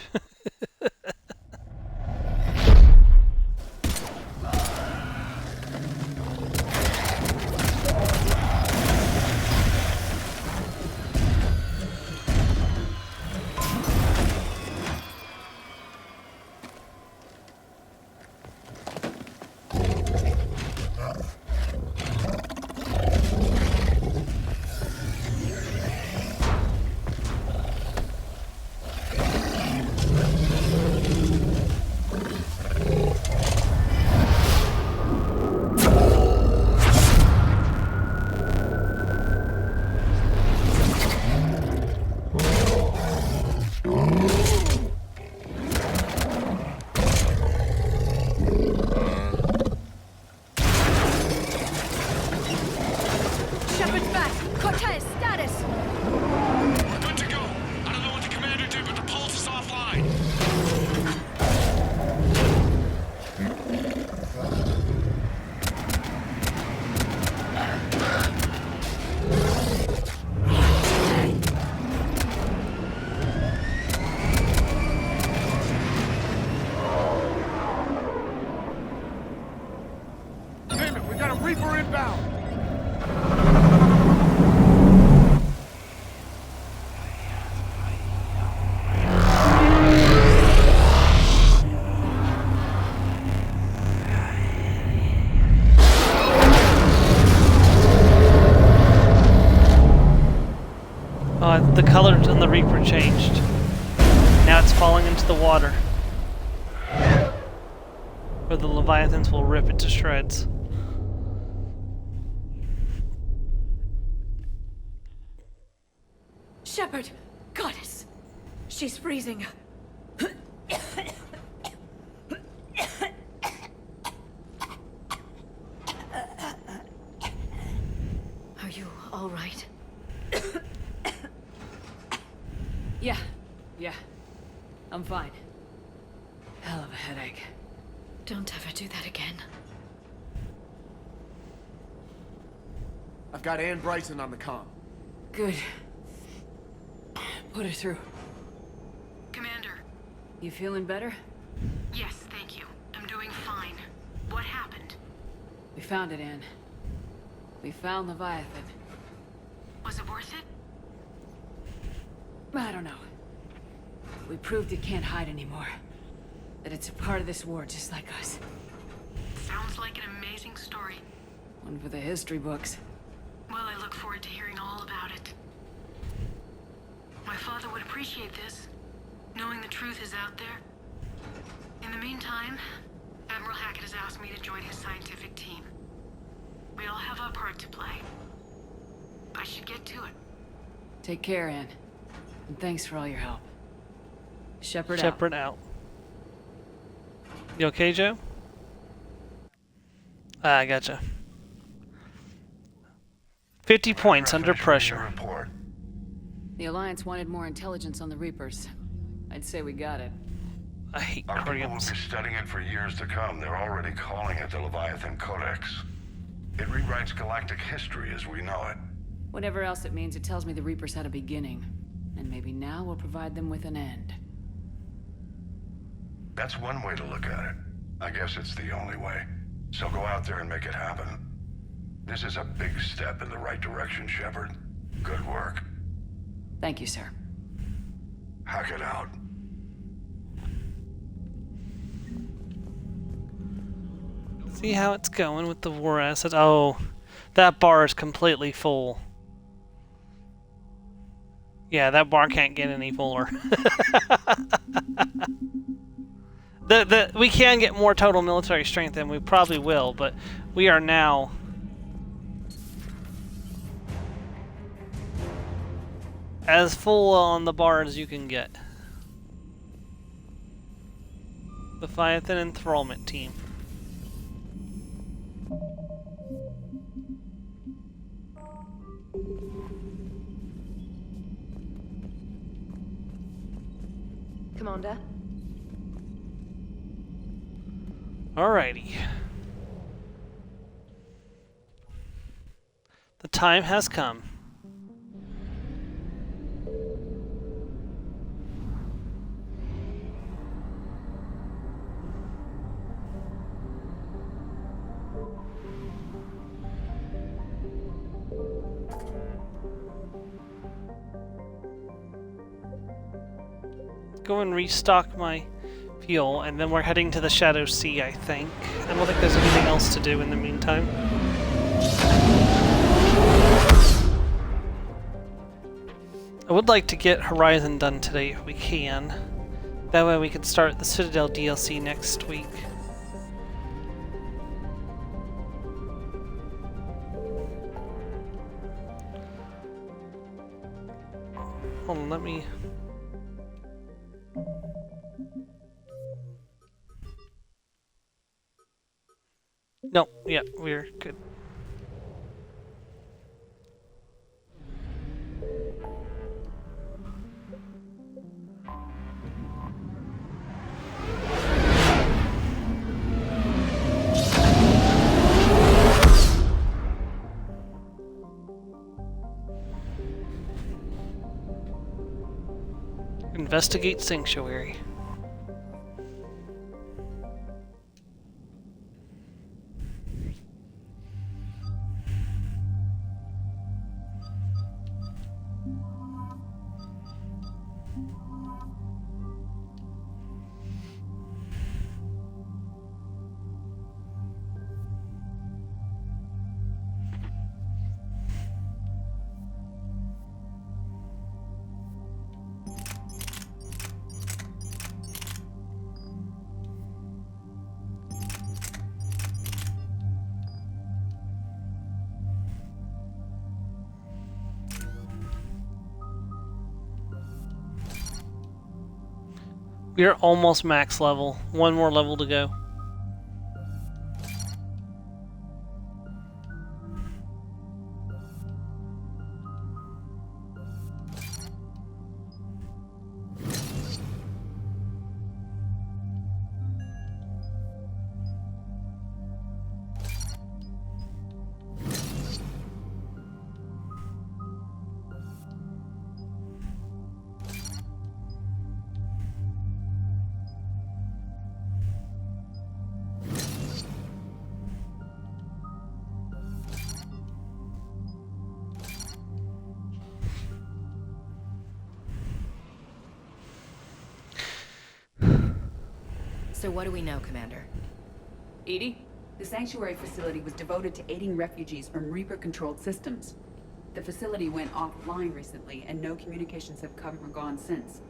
Reaper inbound! The color on the Reaper changed. Now it's falling into the water, where the Leviathans will rip it to shreds. Shepard! Goddess! She's freezing. Are you all right? Yeah. I'm fine. Hell of a headache. Don't ever do that again. I've got Ann Bryson on the comm. Good. Put her through. Commander. You feeling better? Yes, thank you. I'm doing fine. What happened? We found it, Ann. We found Leviathan. Was it worth it? I don't know. We proved it can't hide anymore. That it's a part of this war just like us. Sounds like an amazing story. One for the history books. Well, I look forward to hearing all about it. My father would appreciate this, knowing the truth is out there. In the meantime, Admiral Hackett has asked me to join his scientific team. We all have our part to play. I should get to it. Take care, Ann. And thanks for all your help. Shepard out. You okay, Joe? Ah, I gotcha. 50 points under pressure. The Alliance wanted more intelligence on the Reapers. I'd say we got it. I hate Our people will be studying it for years to come. They're already calling it the Leviathan Codex. It rewrites galactic history as we know it. Whatever else it means, it tells me the Reapers had a beginning. And maybe now we'll provide them with an end. That's one way to look at it. I guess it's the only way. So go out there and make it happen. This is a big step in the right direction, Shepard. Good work. Thank you, sir. Hackett out. See how it's going with the war assets. Oh, that bar is completely full. Yeah, that bar can't get any fuller. We can get more total military strength, and we probably will, but we are now as full on the bar as you can get. Leviathan Enthrallment Team. Commander? Alrighty. The time has come. Go and restock my fuel, and then we're heading to the Shadow Sea, I think. I don't think there's anything else to do in the meantime. I would like to get Horizon done today if we can. That way we can start the Citadel DLC next week. Hold on, let me... No, yeah, we're good. Investigate Sanctuary. We are almost max level. One more level to go. So what do we know, Commander? Edie, the sanctuary facility was devoted to aiding refugees from Reaper-controlled systems. The facility went offline recently, and no communications have come or gone since.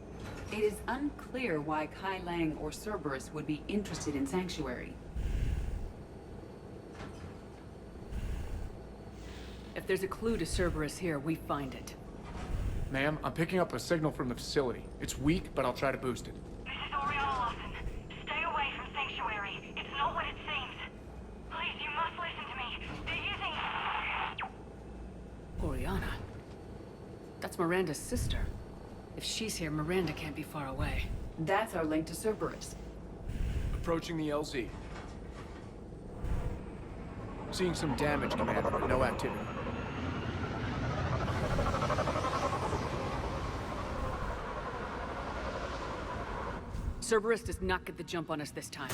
It is unclear why Kai Lang or Cerberus would be interested in Sanctuary. If there's a clue to Cerberus here, we find it. Ma'am, I'm picking up a signal from the facility. It's weak, but I'll try to boost it. This is Oriana Lawson. Stay away from Sanctuary. It's not what it seems. Please, you must listen to me. They're using... Oriana? That's Miranda's sister. If she's here, Miranda can't be far away. That's our link to Cerberus. Approaching the LZ. Seeing some damage, Commander, but no activity. Cerberus does not get the jump on us this time.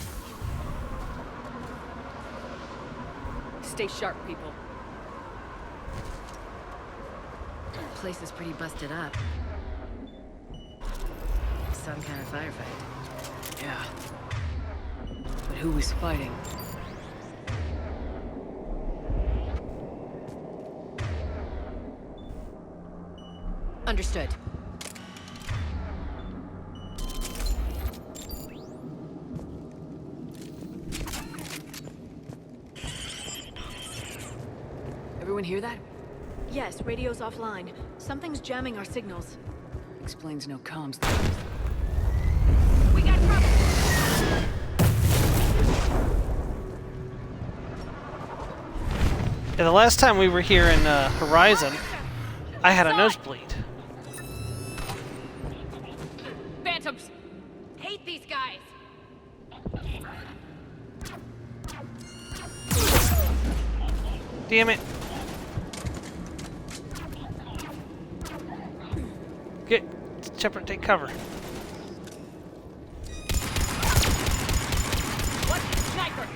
Stay sharp, people. The place is pretty busted up. Some kind of firefight. Yeah. But who is fighting? Understood. Everyone hear that? Yes, radio's offline. Something's jamming our signals. Explains no comms. We got trouble! Yeah, the last time we were here in Horizon, I had a nosebleed. Phantoms! Hate these guys! Damn it. Get Shepard, take cover. What? Sniper!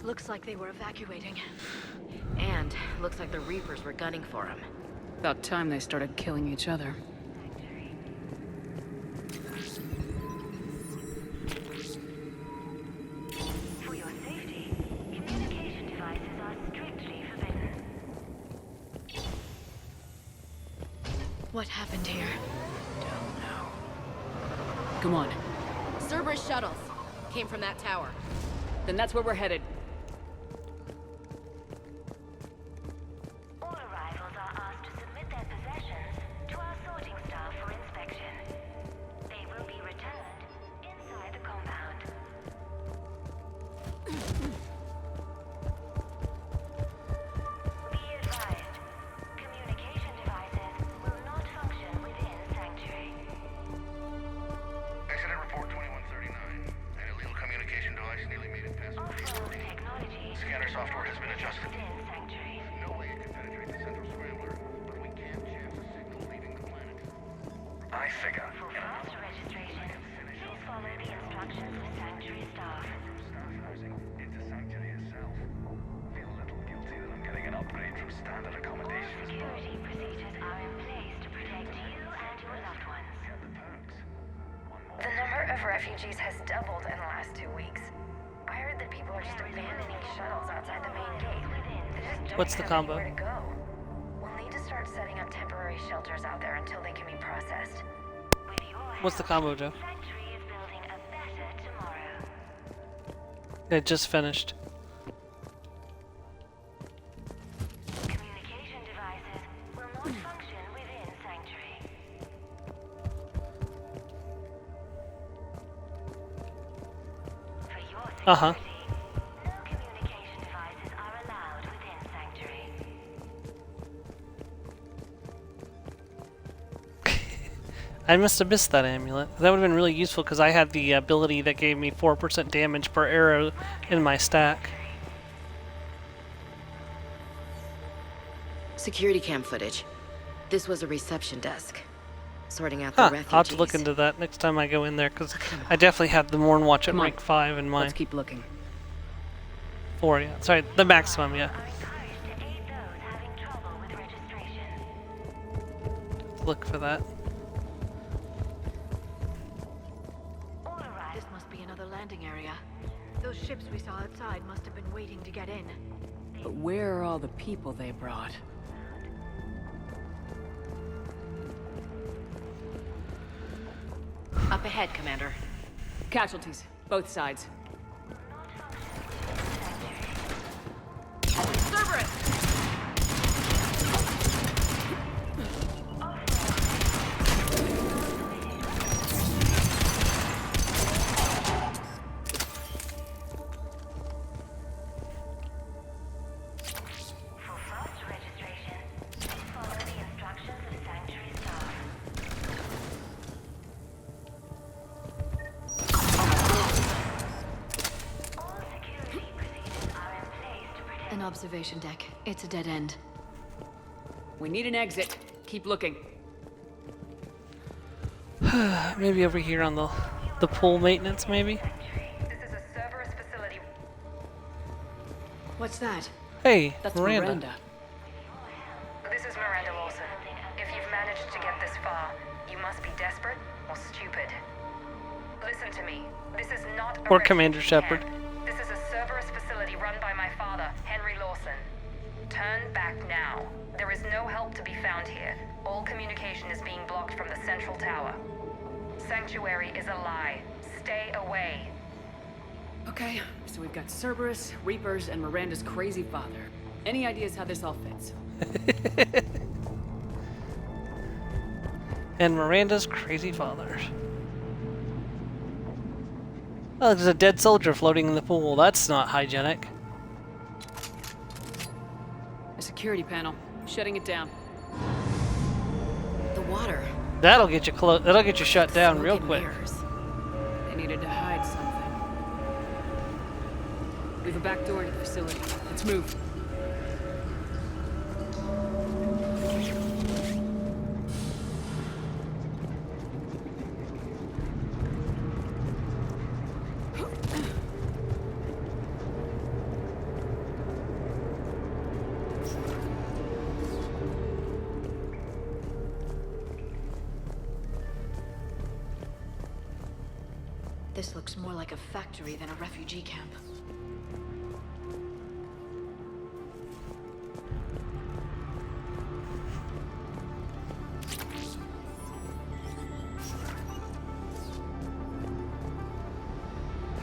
Looks like they were evacuating. And looks like the Reapers were gunning for him. About time they started killing each other. For your safety, communication devices are strictly forbidden. What happened here? Come on. Cerberus shuttles. Came from that tower. Then that's where we're headed. All arrivals are asked to submit their possessions to our sorting staff for inspection. They will be returned inside the compound. Be advised, communication devices will not function within Sanctuary. Accident report 2139. An illegal communication device nearly made it past Off-road technology. Scanner software has been adjusted. Within Sanctuary. No way it can penetrate the central scrambler, but we can chance a signal leaving the planet. I figure. For faster registration, please follow the instructions of Sanctuary staff. Staff housing into Sanctuary itself. Feel a little some standard accommodations. Security procedures are in place to protect you and your loved ones. The number of refugees has doubled in the last 2 weeks. I heard that people are just abandoning shuttles outside the main gate. They just don't What's the have combo? anywhere to go. We'll need to start setting up temporary shelters out there until they can be processed. What's the combo, Joe? Sanctuary is building a better tomorrow. It just finished. Communication devices will not function within Sanctuary. For your security, no communication devices are allowed within Sanctuary. I must have missed that amulet. That would have been really useful because I had the ability that gave me 4% damage per arrow in my stack. Security cam footage. This was a reception desk. Sorting out the Huh, refugees. I'll have to look into that next time I go in there because I definitely have the Morn Watch at Come on. rank 5 in mind. Let's keep looking. 4, yeah. Sorry, the maximum, yeah. Look for that. This must be another landing area. Those ships we saw outside must have been waiting to get in. But where are all the people they brought? Up ahead, Commander. Casualties, both sides. Cerberus! An observation deck. It's a dead end. We need an exit. Keep looking. Maybe over here on the pool maintenance, maybe? This is a Cerberus facility. What's that? Hey, That's Miranda. Miranda. This is Miranda Lawson. If you've managed to get this far, you must be desperate or stupid. Listen to me. This is not a Or Commander refugee Shepard. camp. This is a Cerberus facility run by my father, Henry Lawson. Turn back now. There is no help to be found here. All communication is being blocked from the central tower. Sanctuary is a lie. Stay away. Okay, so we've got Cerberus, Reapers, and Miranda's crazy father. Any ideas how this all fits? And Miranda's crazy father. Oh, there's a dead soldier floating in the pool. That's not hygienic. A security panel. Shutting it down. The water. That'll get you close. That'll get you shut down real quick. They needed to hide something. We have a back door to the facility. Let's move. This looks more like a factory than a refugee camp.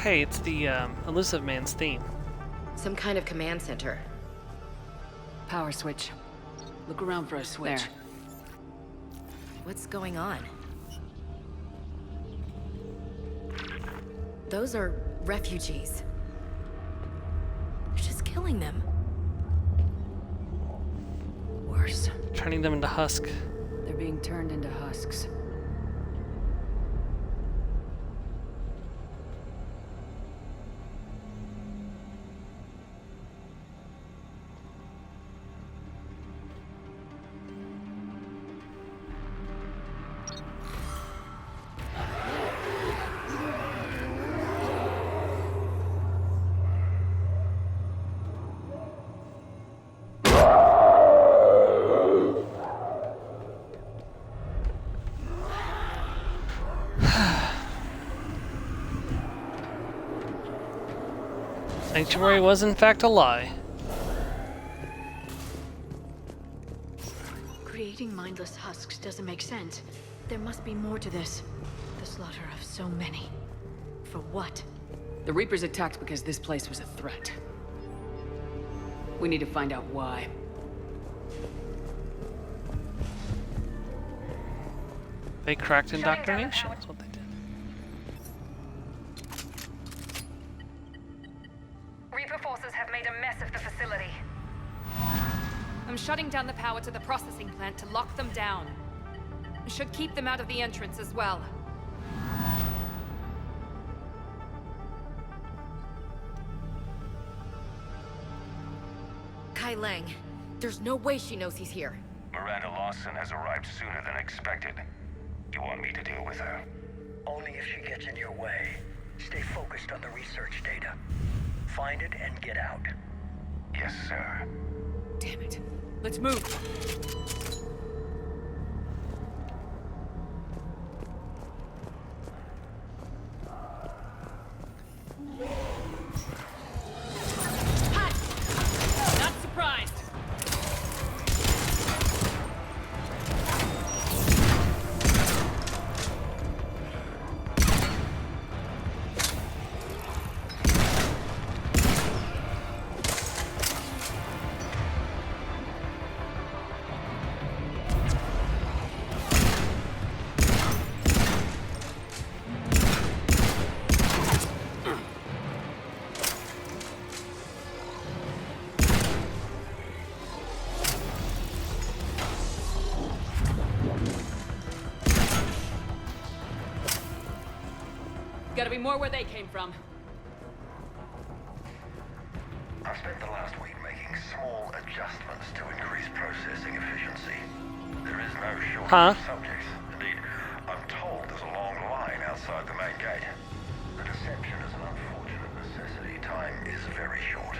Hey, it's the Elusive Man's theme. Some kind of command center. Power switch. Look around for a switch. There. What's going on? Those are refugees. They're just killing them. Worse. Turning them into husk. They're being turned into husks. Sanctuary was in fact a lie. Creating mindless husks doesn't make sense. There must be more to this. The slaughter of so many. For what? The Reapers attacked because this place was a threat. We need to find out why. They cracked indoctrination. That's what they did. Reaper forces have made a mess of the facility. I'm shutting down the power to the processing plant to lock them down. Should keep them out of the entrance as well. Kai Lang, there's no way she knows he's here. Miranda Lawson has arrived sooner than expected. You want me to deal with her? Only if she gets in your way. Stay focused on the research data. Find it and get out. Yes, sir. Damn it. Let's move. Not surprised. Gotta be more where they came from. I've spent the last week making small adjustments to increase processing efficiency. There is no shortage of subjects. Indeed, I'm told there's a long line outside the main gate. The deception is an unfortunate necessity. Time is very short.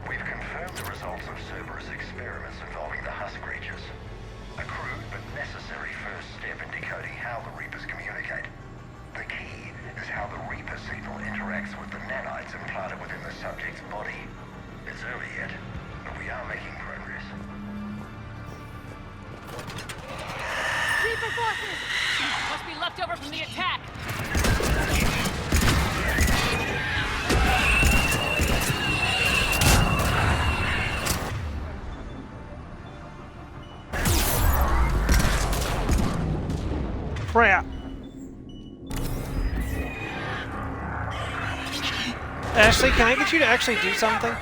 We've confirmed the results of Cerberus experiments involving the husk creatures. A crude but necessary first step in decoding how the Reapers communicate. The key is how the Reaper signal interacts with the nanites implanted within the subject's body. It's early yet, but we are making progress. Reaper forces! Must be left over from the attack! Crap. Ashley, can I get you to actually do something?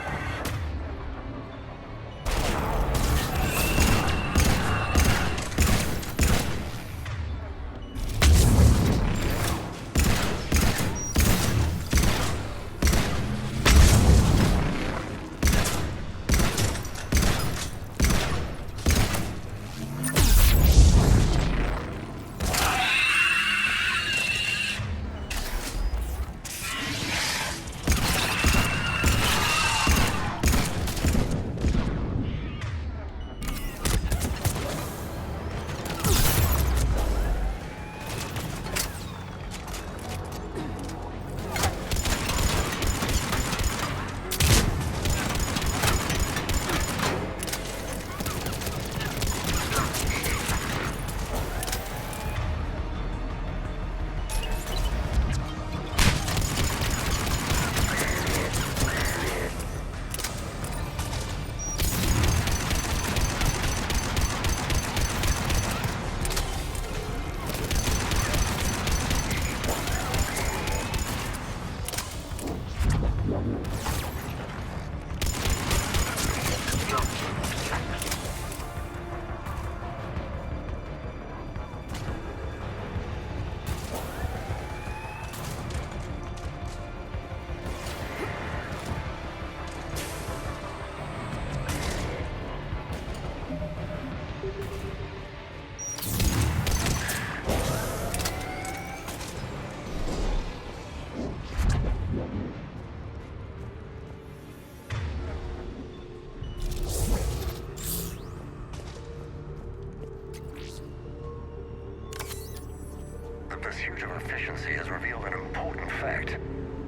pursuit of efficiency has revealed an important fact.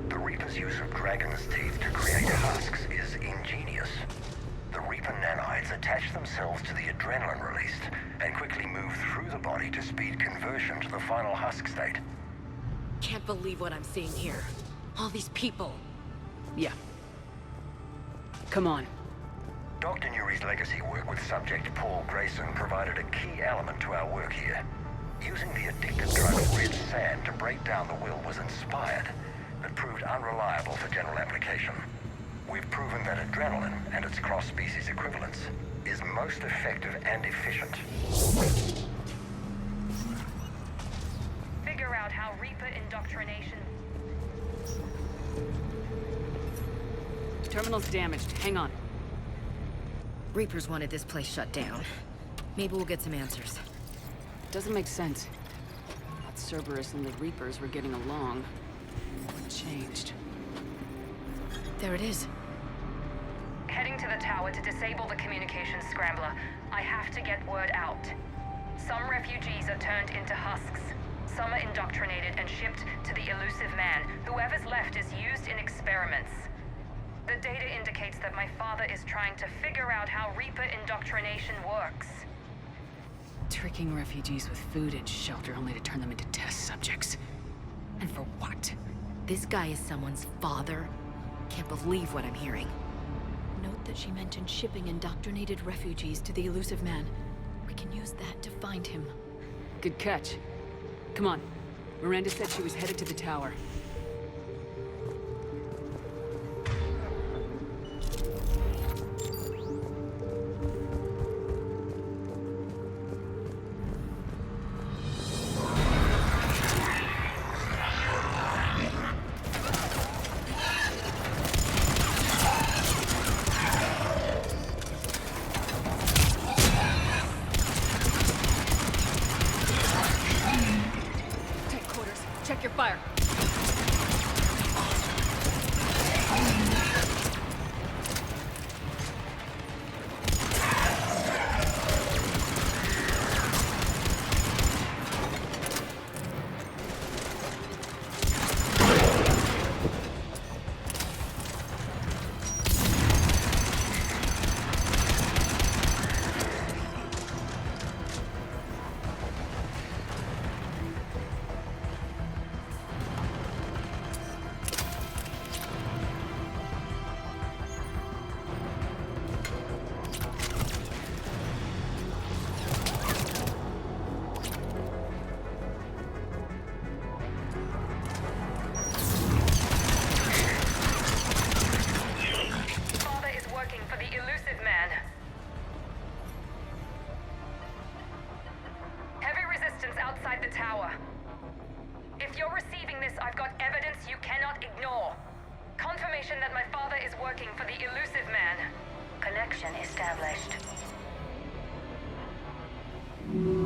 The Reaper's use of dragon's teeth to create husks is ingenious. The Reaper nanites attach themselves to the adrenaline released and quickly move through the body to speed conversion to the final husk state. Can't believe what I'm seeing here. All these people. Yeah. Come on. Dr. Nuri's legacy work with subject Paul Grayson provided a key element to our work here. Using the addictive drug red sand to break down the will was inspired, but proved unreliable for general application. We've proven that adrenaline and its cross-species equivalents is most effective and efficient. Figure out how Reaper indoctrination... Terminal's damaged. Hang on. Reapers wanted this place shut down. Maybe we'll get some answers. Doesn't make sense. Thought Cerberus and the Reapers were getting along. What changed? There it is. Heading to the tower to disable the communications scrambler. I have to get word out. Some refugees are turned into husks. Some are indoctrinated and shipped to the elusive man. Whoever's left is used in experiments. The data indicates that my father is trying to figure out how Reaper indoctrination works. Tricking refugees with food and shelter only to turn them into test subjects. And for what? This guy is someone's father? Can't believe what I'm hearing. Note that she mentioned shipping indoctrinated refugees to the elusive man. We can use that to find him. Good catch. Come on. Miranda said she was headed to the tower. Check your fire.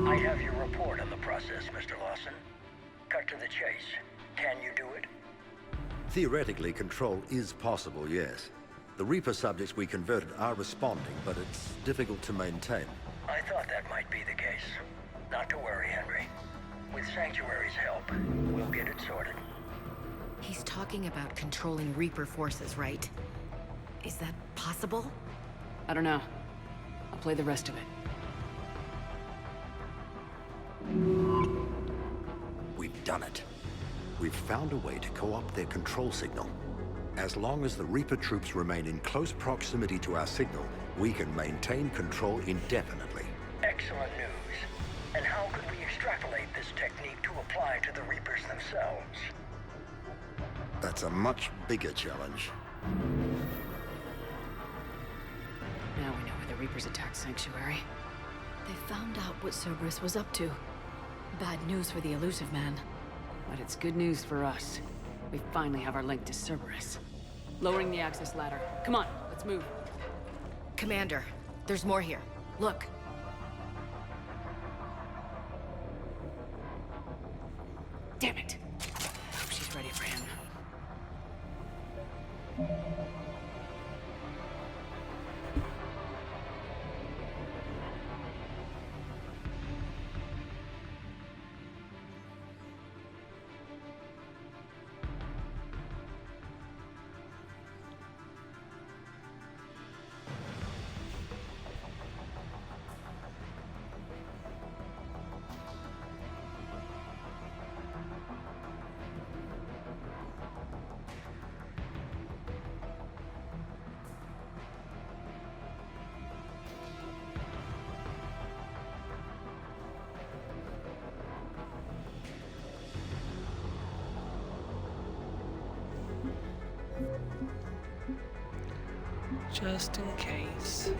I have your report on the process, Mr. Lawson. Cut to the chase. Can you do it? Theoretically, control is possible, yes. The Reaper subjects we converted are responding, but it's difficult to maintain. I thought that might be the case. Not to worry, Henry. With Sanctuary's help, we'll get it sorted. He's talking about controlling Reaper forces, right? Is that possible? I don't know. I'll play the rest of it. We've done it. We've found a way to co-opt their control signal. As long as the Reaper troops remain in close proximity to our signal, we can maintain control indefinitely. Excellent news. And how could we extrapolate this technique to apply to the Reapers themselves? That's a much bigger challenge. Now we know where the Reapers attacked Sanctuary. They found out what Cerberus was up to. Bad news for the elusive man. But it's good news for us. We finally have our link to Cerberus. Lowering the access ladder. Come on, let's move. Commander, there's more here. Look. Damn it! Hope she's ready for him. Just in case.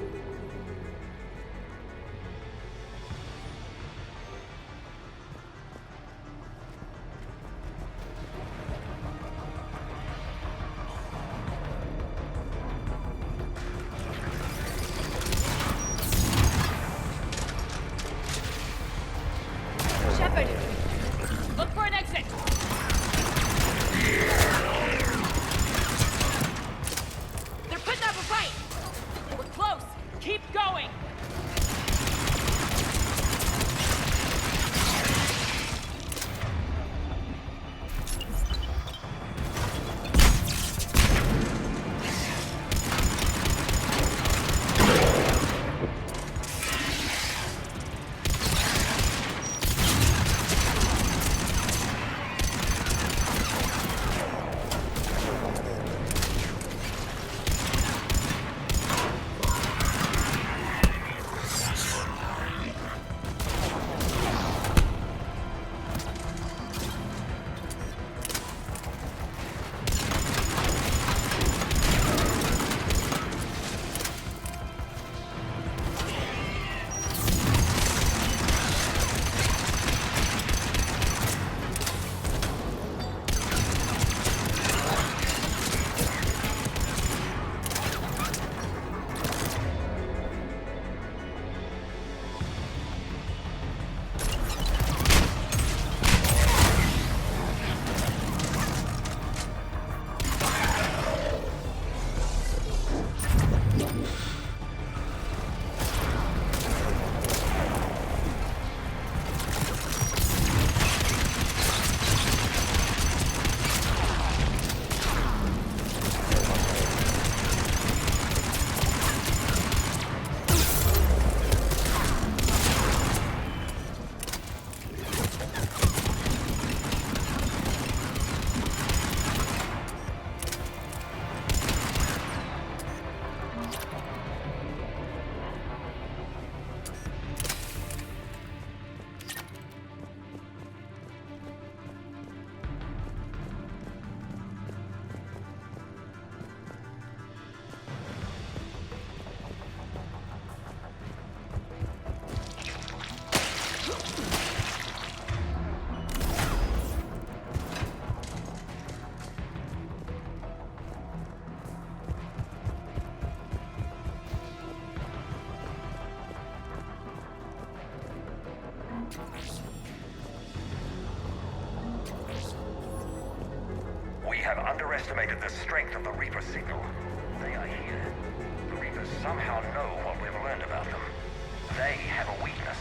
Shepard! Look for an exit! They're putting up a fight! We're close! Keep going! We have underestimated the strength of the Reaper signal. They are here. The Reapers somehow know what we've learned about them. They have a weakness.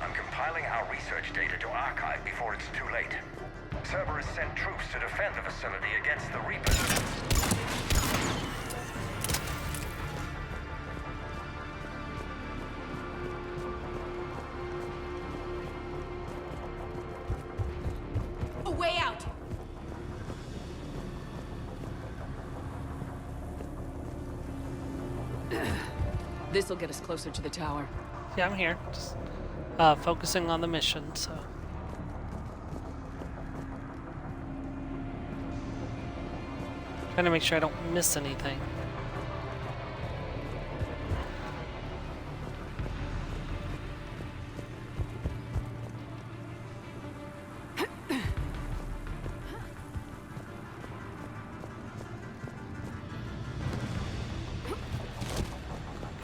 I'm compiling our research data to archive before it's too late. Cerberus sent troops to defend the facility against the Reapers. A way out! This'll get us closer to the tower. Yeah, I'm here. Just focusing on the mission, so. Trying to make sure I don't miss anything.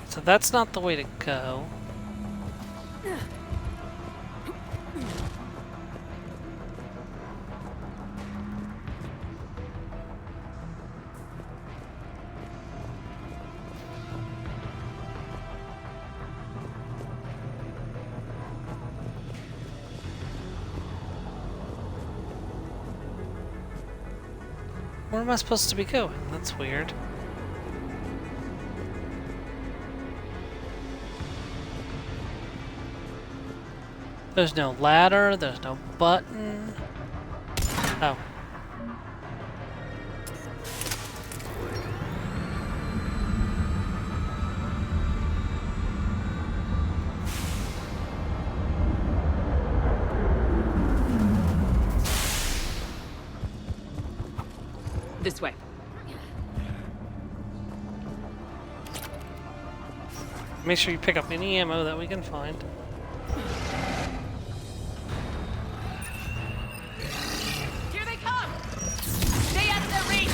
So that's not the way to go. Where am I supposed to be going? That's weird. There's no ladder, there's no button. Oh. This way. Make sure you pick up any ammo that we can find. Here they come! Stay out of their reach!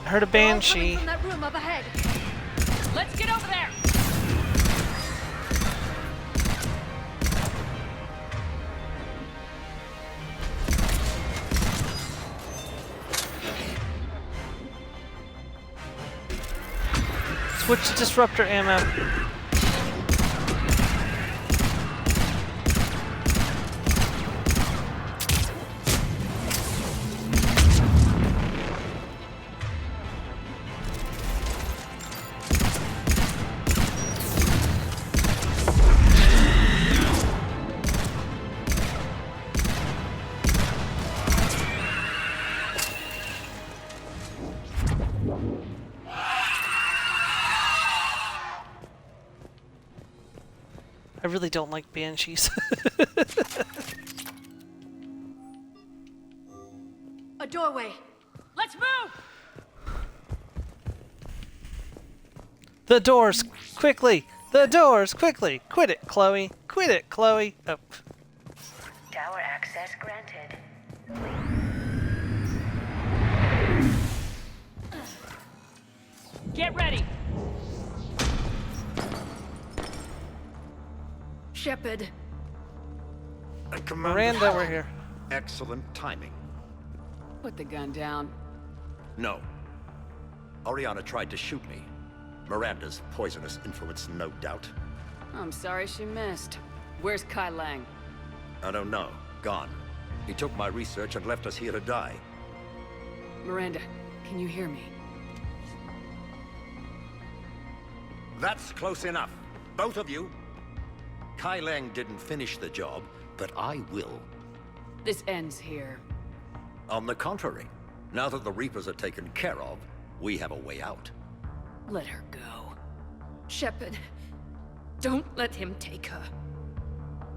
I heard a banshee. From that room up ahead. Let's get over there. Switch to disruptor ammo. I really don't like banshees. A doorway. Let's move! The doors, quickly! The doors, quickly! Quit it, Chloe! Quit it, Chloe! Oh. Tower access granted. Get ready! Shepard. Miranda, we're here. Excellent timing. Put the gun down. No. Oriana tried to shoot me. Miranda's poisonous influence, no doubt. I'm sorry she missed. Where's Kai Lang? I don't know. Gone. He took my research and left us here to die. Miranda, can you hear me? That's close enough. Both of you. Kai Lang didn't finish the job, but I will. This ends here. On the contrary, now that the Reapers are taken care of, we have a way out. Let her go. Shepard. Don't let him take her.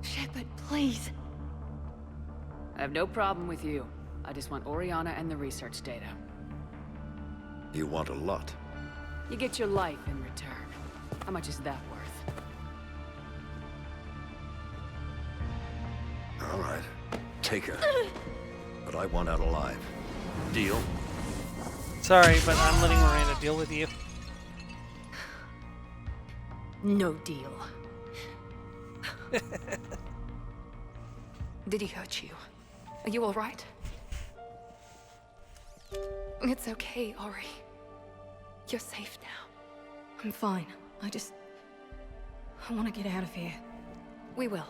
Shepard, please. I have no problem with you. I just want Oriana and the research data. You want a lot. You get your life in return. How much is that worth? All right. Take her. But I want out alive. Deal? Sorry, but I'm letting Miranda deal with you. No deal. Did he hurt you? Are you alright? It's okay, Ori. You're safe now. I'm fine. I want to get out of here. We will.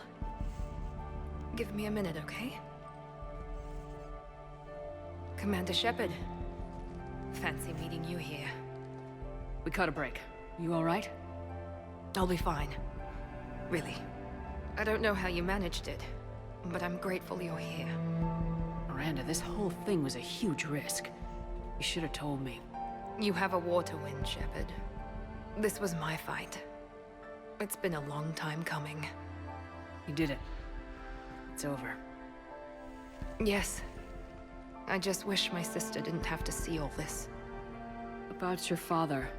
Give me a minute, okay? Commander Shepard. Fancy meeting you here. We caught a break. You alright? I'll be fine. Really. I don't know how you managed it, but I'm grateful you're here. Miranda, this whole thing was a huge risk. You should have told me. You have a war to win, Shepard. This was my fight. It's been a long time coming. You did it. It's over. Yes. I just wish my sister didn't have to see all this. About your father.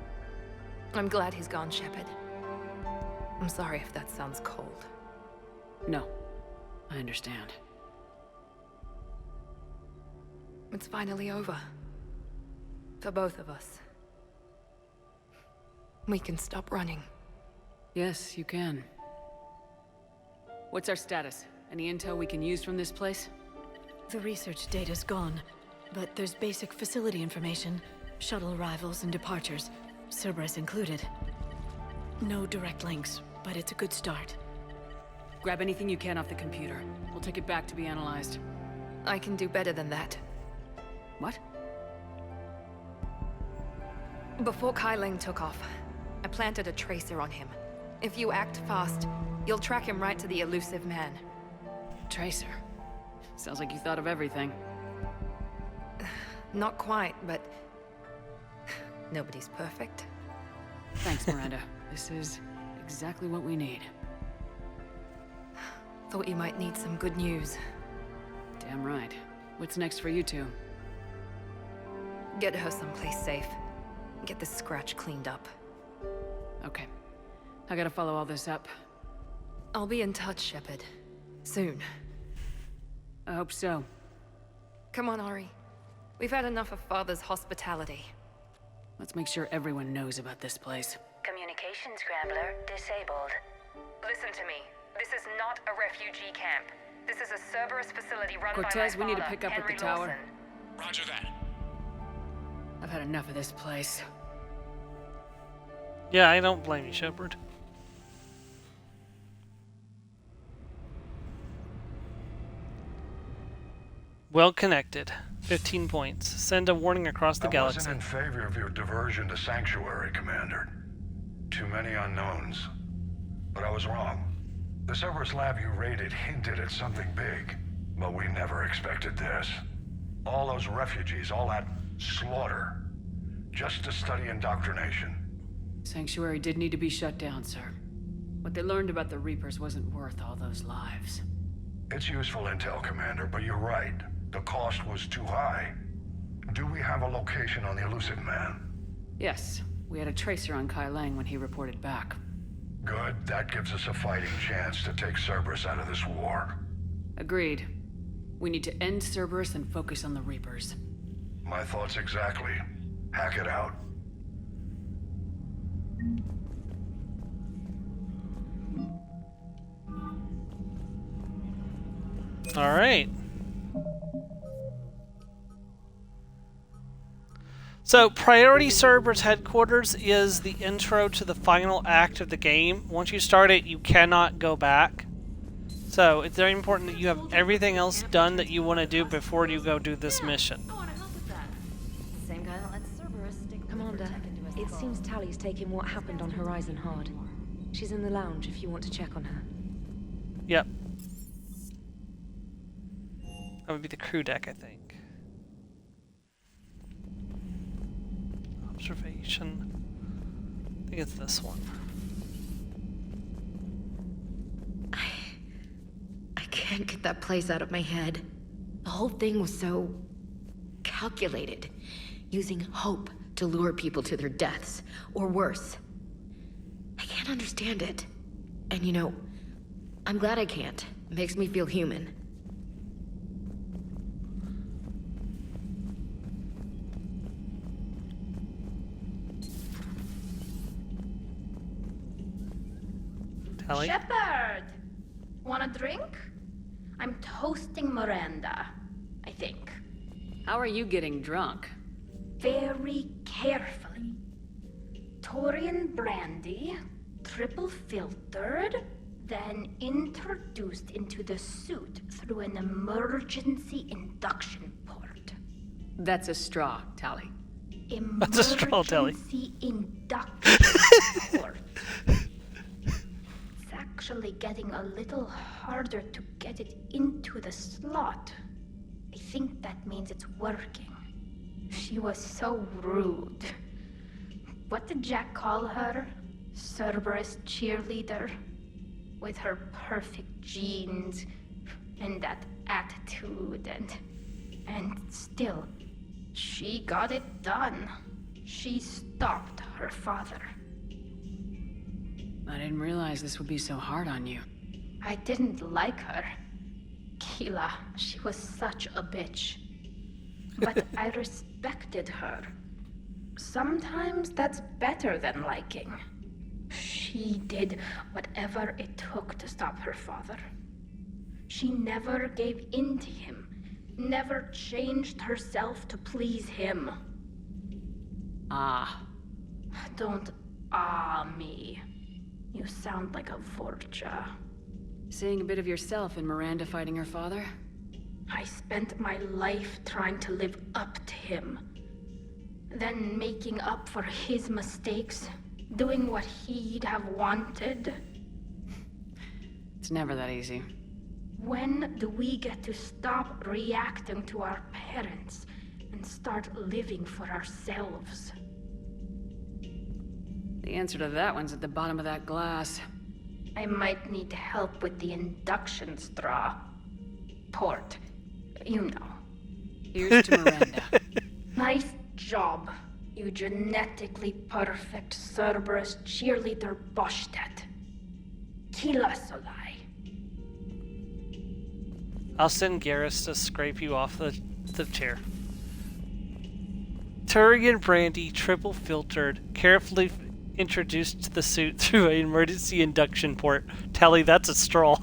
I'm glad he's gone, Shepard. I'm sorry if that sounds cold. No. I understand. It's finally over. For both of us. We can stop running. Yes, you can. What's our status? Any intel we can use from this place? The research data's gone, but there's basic facility information, shuttle arrivals and departures, Cerberus included. No direct links, but it's a good start. Grab anything you can off the computer. We'll take it back to be analyzed. I can do better than that. What? Before Kai Ling took off, I planted a tracer on him. If you act fast, you'll track him right to the elusive man. Tracer? Sounds like you thought of everything. Not quite, but nobody's perfect. Thanks, Miranda. This is exactly what we need. Thought you might need some good news. Damn right. What's next for you two? Get her someplace safe. Get this scratch cleaned up. Okay. I gotta follow all this up. I'll be in touch, Shepard. Soon. I hope so. Come on, Ari. We've had enough of Father's hospitality. Let's make sure everyone knows about this place. Communication scrambler disabled. Listen to me. This is not a refugee camp. This is a Cerberus facility run Cortez, by my father, we need to pick up Henry at the tower. Lawson. Roger that. I've had enough of this place. Yeah, I don't blame you, Shepard. Well connected. 15 points. Send a warning across the galaxy. I wasn't in favor of your diversion to Sanctuary, Commander. Too many unknowns. But I was wrong. The Cerberus lab you raided hinted at something big, but we never expected this. All those refugees, all that slaughter, just to study indoctrination. Sanctuary did need to be shut down, sir. What they learned about the Reapers wasn't worth all those lives. It's useful intel, Commander, but you're right. The cost was too high. Do we have a location on the elusive man? Yes, we had a tracer on Kai Lang when he reported back. Good, that gives us a fighting chance to take Cerberus out of this war. Agreed. We need to end Cerberus and focus on the Reapers. My thoughts exactly. Hack it out. All right. So, Priority Cerberus Headquarters is the intro to the final act of the game. Once you start it, you cannot go back. So, it's very important that you have everything else done that you want to do before you go do this mission. Same guy that let Cerberus stick. Commander, it seems Tally's taking what happened on Horizon hard. She's in the lounge if you want to check on her. Yep. That would be the crew deck, I think. Observation. I think it's this one. I can't get that place out of my head. The whole thing was so calculated, using hope to lure people to their deaths, or worse. I can't understand it. And you know, I'm glad I can't. It makes me feel human. Tally? Shepard! Want a drink? I'm toasting Miranda, I think. How are you getting drunk? Very carefully. Taurian brandy, triple filtered, then introduced into the suit through an emergency induction port. That's a straw, Tally. That's a straw, Tally. Emergency induction port. It's actually getting a little harder to get it into the slot. I think that means it's working. She was so rude. What did Jack call her? Cerberus cheerleader? With her perfect genes and that attitude and still, she got it done. She stopped her father. I didn't realize this would be so hard on you. I didn't like her. Keela, she was such a bitch. But I respected her. Sometimes that's better than liking. She did whatever it took to stop her father. She never gave in to him, never changed herself to please him. Ah. Don't me. You sound like a Vorcha. Seeing a bit of yourself in Miranda fighting her father? I spent my life trying to live up to him. then making up for his mistakes, doing what he'd have wanted. It's never that easy. When do we get to stop reacting to our parents and start living for ourselves? The answer to that one's at the bottom of that glass. I might need help with the induction straw. Port. You know. Here's to Miranda. Nice job, you genetically perfect Cerberus cheerleader Boschtet. Kila Solai. I'll send Garrus to scrape you off the chair. Turian brandy, triple filtered, carefully introduced to the suit through an emergency induction port. Tally, that's a straw.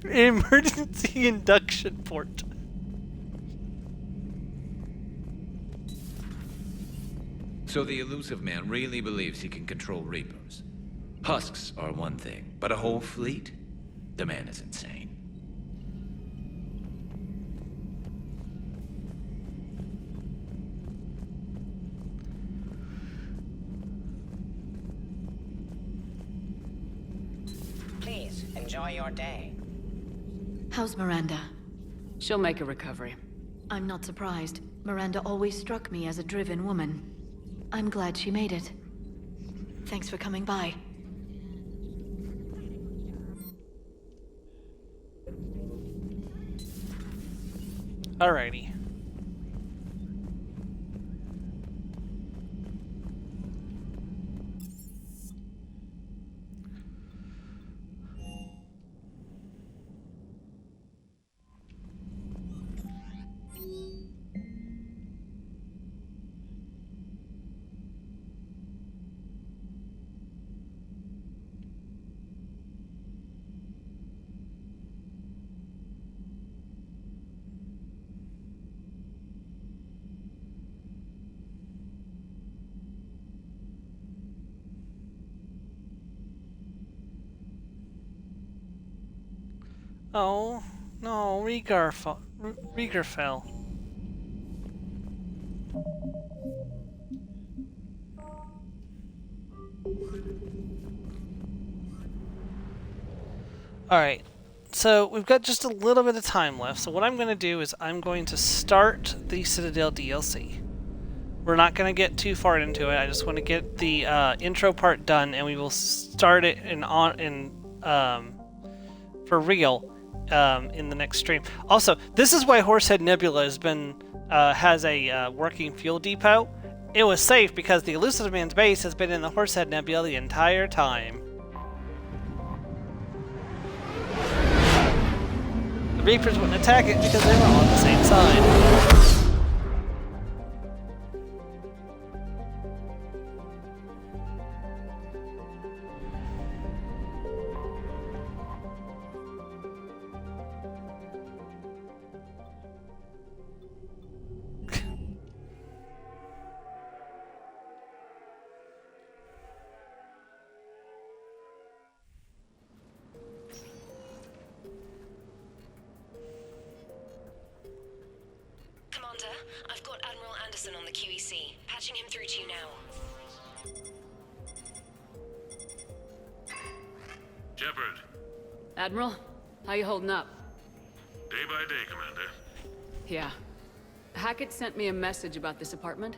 Emergency induction port. So the elusive man really believes he can control Reapers. Husks are one thing, but a whole fleet? The man is insane. Please, enjoy your day. How's Miranda? She'll make a recovery. I'm not surprised. Miranda always struck me as a driven woman. I'm glad she made it. Thanks for coming by. Alrighty. Oh, no, Rieger fell. Alright, so we've got just a little bit of time left, so what I'm going to do is I'm going to start the Citadel DLC. We're not going to get too far into it, I just want to get the intro part done, and we will start it for real in the next stream. Also, this is why Horsehead Nebula has a working fuel depot. It was safe because the Elusive Man's base has been in the Horsehead Nebula the entire time. The Reapers wouldn't attack it because they were all on the same side. I've got Admiral Anderson on the QEC. Patching him through to you now. Shepard. Admiral, how you holding up? Day by day, Commander. Yeah. Hackett sent me a message about this apartment.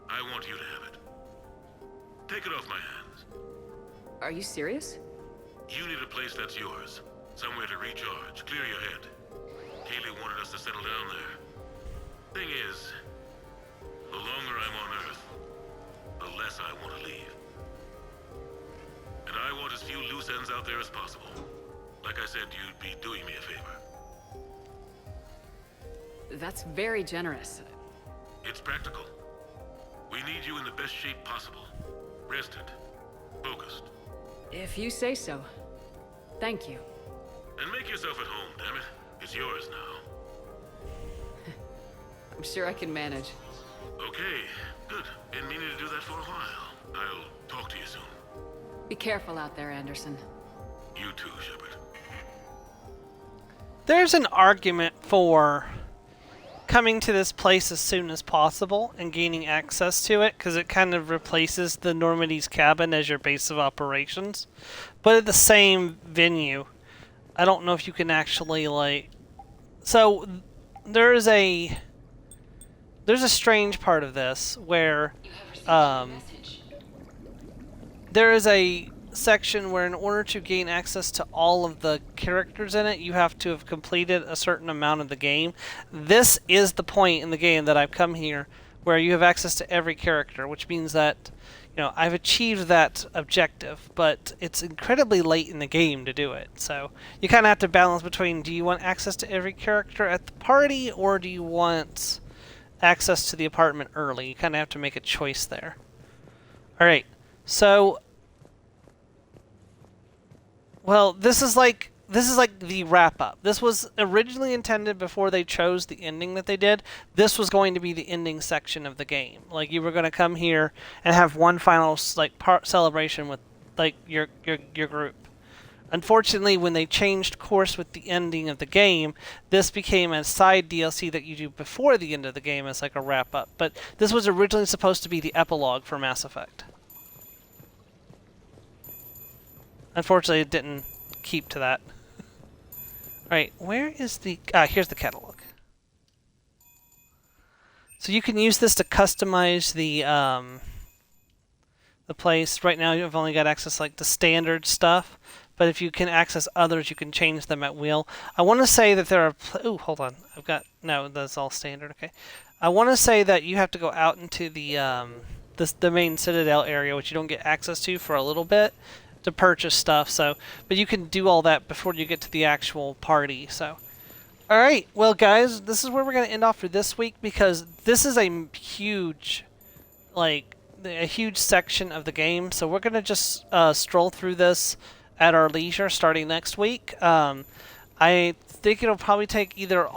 I want you to have it. Take it off my hands. Are you serious? You need a place that's yours. Somewhere to recharge, clear your head. Kaylee wanted us to settle down there. Thing is, the longer I'm on Earth, the less I want to leave. And I want as few loose ends out there as possible. Like I said, you'd be doing me a favor. That's very generous. It's practical. We need you in the best shape possible. Rested. Focused. If you say so. Thank you. And make yourself at home, damn it. It's yours now. I'm sure I can manage. Okay, good. Been meaning to do that for a while. I'll talk to you soon. Be careful out there, Anderson. You too, Shepard. There's an argument for coming to this place as soon as possible and gaining access to it, because it kind of replaces the Normandy's cabin as your base of operations. But at the same venue, I don't know if you can actually, like... So, there's a strange part of this where there is a section where in order to gain access to all of the characters in it, you have to have completed a certain amount of the game. This is the point in the game that I've come here where you have access to every character, which means that, you know, I've achieved that objective, but it's incredibly late in the game to do it. So you kind of have to balance between, do you want access to every character at the party, or do you want access to the apartment early? You kind of have to make a choice there. Alright, so... Well, this is like the wrap-up. This was originally intended before they chose the ending that they did. This was going to be the ending section of the game. Like, you were going to come here and have one final celebration with like your group. Unfortunately, when they changed course with the ending of the game, this became a side DLC that you do before the end of the game as like a wrap-up. But this was originally supposed to be the epilogue for Mass Effect. Unfortunately, it didn't keep to that. Alright, where is the... here's the catalog. So you can use this to customize the place. Right now, you've only got access like the standard stuff. But if you can access others, you can change them at will. I want to say that there are... Ooh, hold on. I've got... No, that's all standard. Okay. I want to say that you have to go out into the the main Citadel area, which you don't get access to for a little bit, to purchase stuff. So, but you can do all that before you get to the actual party. So, all right, well, guys, this is where we're gonna end off for this week, because this is a huge, like, a huge section of the game. So we're gonna just stroll through this at our leisure starting next week. I think it'll probably take either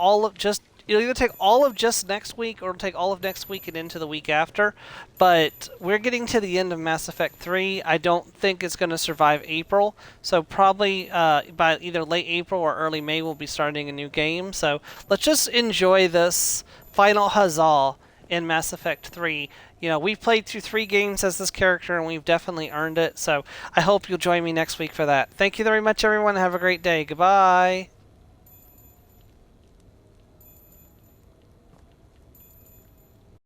it'll either take all of just next week, or it'll take all of next week and into the week after. But we're getting to the end of Mass Effect 3. I don't think it's going to survive April. So probably by either late April or early May, we'll be starting a new game. So let's just enjoy this final huzzah in Mass Effect 3. You know, we've played through 3 games as this character, and we've definitely earned it. So I hope you'll join me next week for that. Thank you very much, everyone. Have a great day. Goodbye.